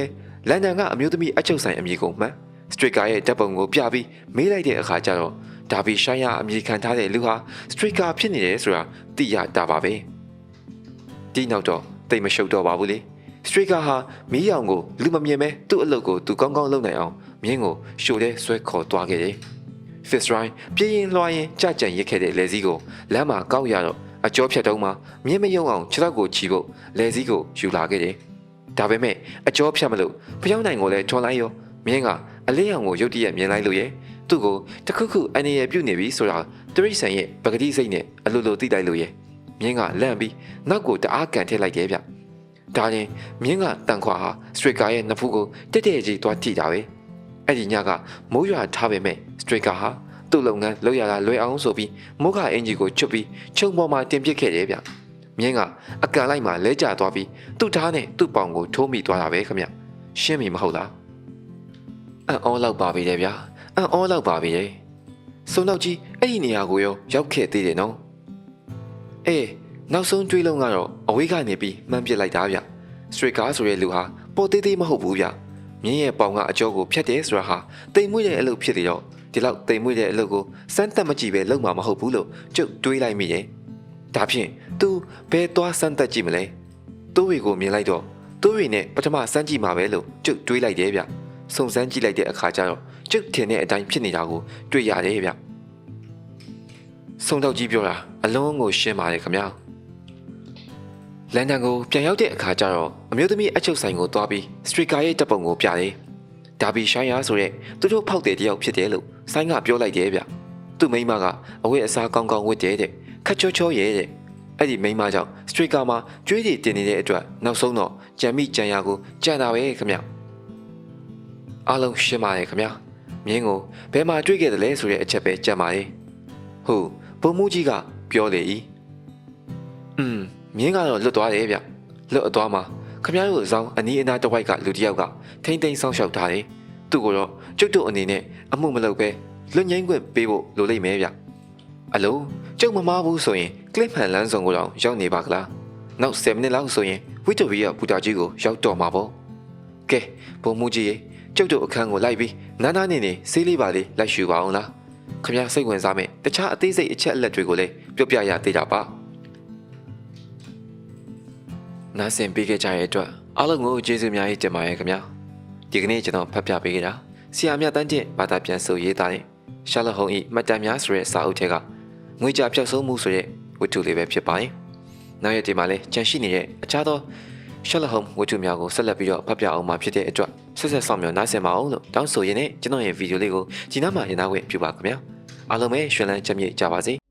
ဲလန်ဒန်ကအမျိုးသမီးအချုပ်ဆိုင်အမည်ကိုမှန်စထရိတ်ကာရဲ့ဓာတ်ပုံကိုပြပြီးမေးလိုက်တဲ့အခါကျတော့ဒါဘီရှိုင်းရအမည်ခံထားတဲ့လူဟာစထရိတ်ကာဖြစ်နေတယ်ဆိုတာသိရတာပါပဲဒီနောက်တော့တိတ်မရှုပ်တော့ပါဘူးလေစထရိတ်ကာဟာမီးရောင်ကိုလူမမြင်ပဲသူ့အလုပ်ကိုသူကောင်းကောင်းလုပ်နိုင်အောင်မြင်းကိုရှို့တဲ့ဆွဲခေါ်သွားခဲ့တယ်ဖစ်ရိုင်းပြင်းရင်လွှာရင်ကြကြံရစ်ခဲ့တဲ့လေစည်းကိုလမ်းမှာကောက်ရတော့အကျော်ဖြတ်တုံးမှာမြင်းမယုံအောင်ခြေထောက်ကိုချီဖို့လေစည်းကိုယူလာခဲ့တယ်ဒါပေမဲ့အကျော်ဖြတ်မလို့ဖျောင်းနိုင်ကိုလည်းထွန်လိုက်ရောမြင်းကအလေးရောင်ကိုရုတ်တရက်မြင်လိုက်လို့ရဲ့သူ့ကိုတခုခုအနေရပြုတ်နေပြီဆိုတာတရိတ်ဆန်ရဲ့ပကတိစိတ်နဲ့အလိုလိုသိလိုက်လို့ရဲ့မြင်းကလန့်ပြီးနောက်ကိုတအားကန်ထည့်လိုက်တယ်ဗျဒါရင်မြင်းကတန်ခွာဟာစထရိတ်ကာရဲ့နဖူးကိုတက်တက်ကြီးသွားထိတာပဲအဲ့ဒီညကမိုးရွာထားပေမဲ့စထရိတ်ကာဟာသူ့လုပ်ငန်းလုပ်ရတာလွယ်အောင်ဆိုပြီးမိုးကအင်ဂျီကိုချွတ်ပြီးခြုံပေါ်မှာတင်ပစ်ခဲ့တယ်ဗျမြင်းကအကန်လိုက်မှလဲကျသွားပြီးသူ့ဓာတ်နဲ့သူ့ပေါင်ကိုထိုးမိသွားတာပဲခမရှင်းပြီမဟုတ်လားအံ့ဩလောက်ပါပြီလေဗျအံ့ဩလောက်ပါပြီလေစုံတော့ကြီးအဲ့ဒီနေရာကိုရောရောက်ခဲ့သေးတယ်နော်နောက်ဆုံးတွေးလုံးကတော့အဝေးကနေပြီးမှန်းပစ်လိုက်တာဗျစထရိတ်ကာဆိုတဲ့လူဟာပေါ်သေးသေးမဟုတ်ဘူးဗျမြင်းရဲ့ပေါင်ကအကျော်ကိုဖြတ်တယ်ဆိုတာဟာတိမ်မွေ့တဲ့အလုပ်ဖြစ်လေတော့ဒီလောက်တိမ်မွေ့တဲ့အလုပ်ကိုစမ်းတက်မကြည့်ပဲလုပ်မှာမဟုတ်ဘူးလို့ကျုပ်တွေးလိုက်မိတယ်ဒါဖြင့် तू ဘယ်သွားစမ်းတက်ကြည့်မလဲတိုးဝေကိုမြင်လိုက်တော့တိုးဝေနဲ့ပထမစမ်းကြည့်မှာပဲလို့ကျုပ်တွေးလိုက်တယ်ဗျစုံစမ်းကြည့်လိုက်တဲ့အခါကျတော့ကျုပ်ထင်တဲ့အတိုင်းဖြစ်နေတာကိုတွေ့ရတယ်ဗျဆုံတော့ကြီးပြောတာအလုံးကိုရှင်းပါတယ်ခင်ဗျာလန်ဒန်ကိုပြန်ရောက်တဲ့အခါကျတော့အမျိုးသမီးအချုပ်ဆိုင်ကိုသွားပြီးစထရိတ်ကာရဲ့တပ်ပုံကိုပြတယ်ဒါဘီရှိုင်းရဆိုတဲ့သူတို့ဖောက်တဲ့တယောက်ဖြစ်တယ်လို့ဆိုင်းကပြောလိုက်တယ်ဗျသူ့မိန်းမကအဝတ်အစားကောင်းကောင်းဝတ်တယ်တဲ့ခက်ချောချောရဲတဲ့အဲ့ အဲ့ဒီမိန်းမကြောင့်စထရီကာမှာကြွေးတွေတင်နေတဲ့အတွက်နောက်ဆုံးတော့ကြံမိကြံရကိုကြံတာပဲခင်ဗျအားလုံးရှင်းပါတယ်ခင်ဗျမြင်းကိုဘယ်မှာတွေ့ခဲ့တယ်လဲဆိုတဲ့အချက်ပဲကြံပါရဲ့ဟုတ်ဘုံမူကြီးကပြောလေ၏မြင်းကတော့လွတ်သွားတယ်ဗျလွတ်အသွားမှာခင်ဗျားတို့အဆောင်အနီးအနားတစ်ဝိုက်ကလူတစ်ယောက်ကထိမ့်သိမ်းဆောင်ရှောက်ထားတယ်သူ့ကိုတော့ကျုပ်တို့အနေနဲ့အမှုမလုပ်ပဲလွတ်ငင်းခွင့်ပေးဖို့လိုလိမ့်မယ်ဗျအလိုကျုပ်မမားဘူးဆိုရင်ကလစ်ဖန်လန်းဆောင်ကိုတော့ရောက်နေပါကလားနောက်7မိနစ်လောက်ဆိုရင်ဝီတိုရီယာပူတာကြီးကိုရောက်တော့မှာပေါ့ကဲဘုံမူကြီးရေကျုပ်တို့အခန်းကိုလိုက်ပြီးနားနားနေနေဆေးလေးပါလေးလိုက်ရှူပါအောင်လားခင်ဗျားစိတ်ဝင်စားမဲ့တခြားအသေးစိတ်အချက်အလက်တွေကိုလည်းပြောပြရသေးတာပါနားဆင်ပေးခဲ့ကြတဲ့အတွက်အားလုံးကိုကျေးဇူးအများကြီးတင်ပါတယ်ခင်ဗျာဒီကနေ့ကျွန်တော်ဖတ်ပြပေးခဲ့တာဆရာမြတ်တန်းချင်းဘာသာပြန်ဆိုရေးသားတဲ့ရှာလတ်ဟုံဤမှတ်တမ်းများဆိုတဲ့စာအုပ်ထဲကငွေကြပြောက်ဆုံးမှုဆိုတဲ့ဝတ္ထုလေးပဲဖြစ်ပါတယ်နောက်ရက်ဒီမှာလည်းကြန့်ရှိနေတဲ့အခြားသောရှာလတ်ဟုံဝတ္ထုများကိုဆက်လက်ပြီးတော့ဖတ်ပြအောင်မှာဖြစ်တဲ့အတွက်ဆက်ဆက်ဆောင်မြော်နားဆင်ပါအောင်လို့တောင်းဆိုရင်းနဲ့ကျွန်တော်ရဲ့ဗီဒီယိုလေးကိုဒီနောက်မှာရင်သားခွင့်ပြုပါခင်ဗျာအားလုံးပဲရှင်လန်းချမ်းမြေ့ကြပါစေ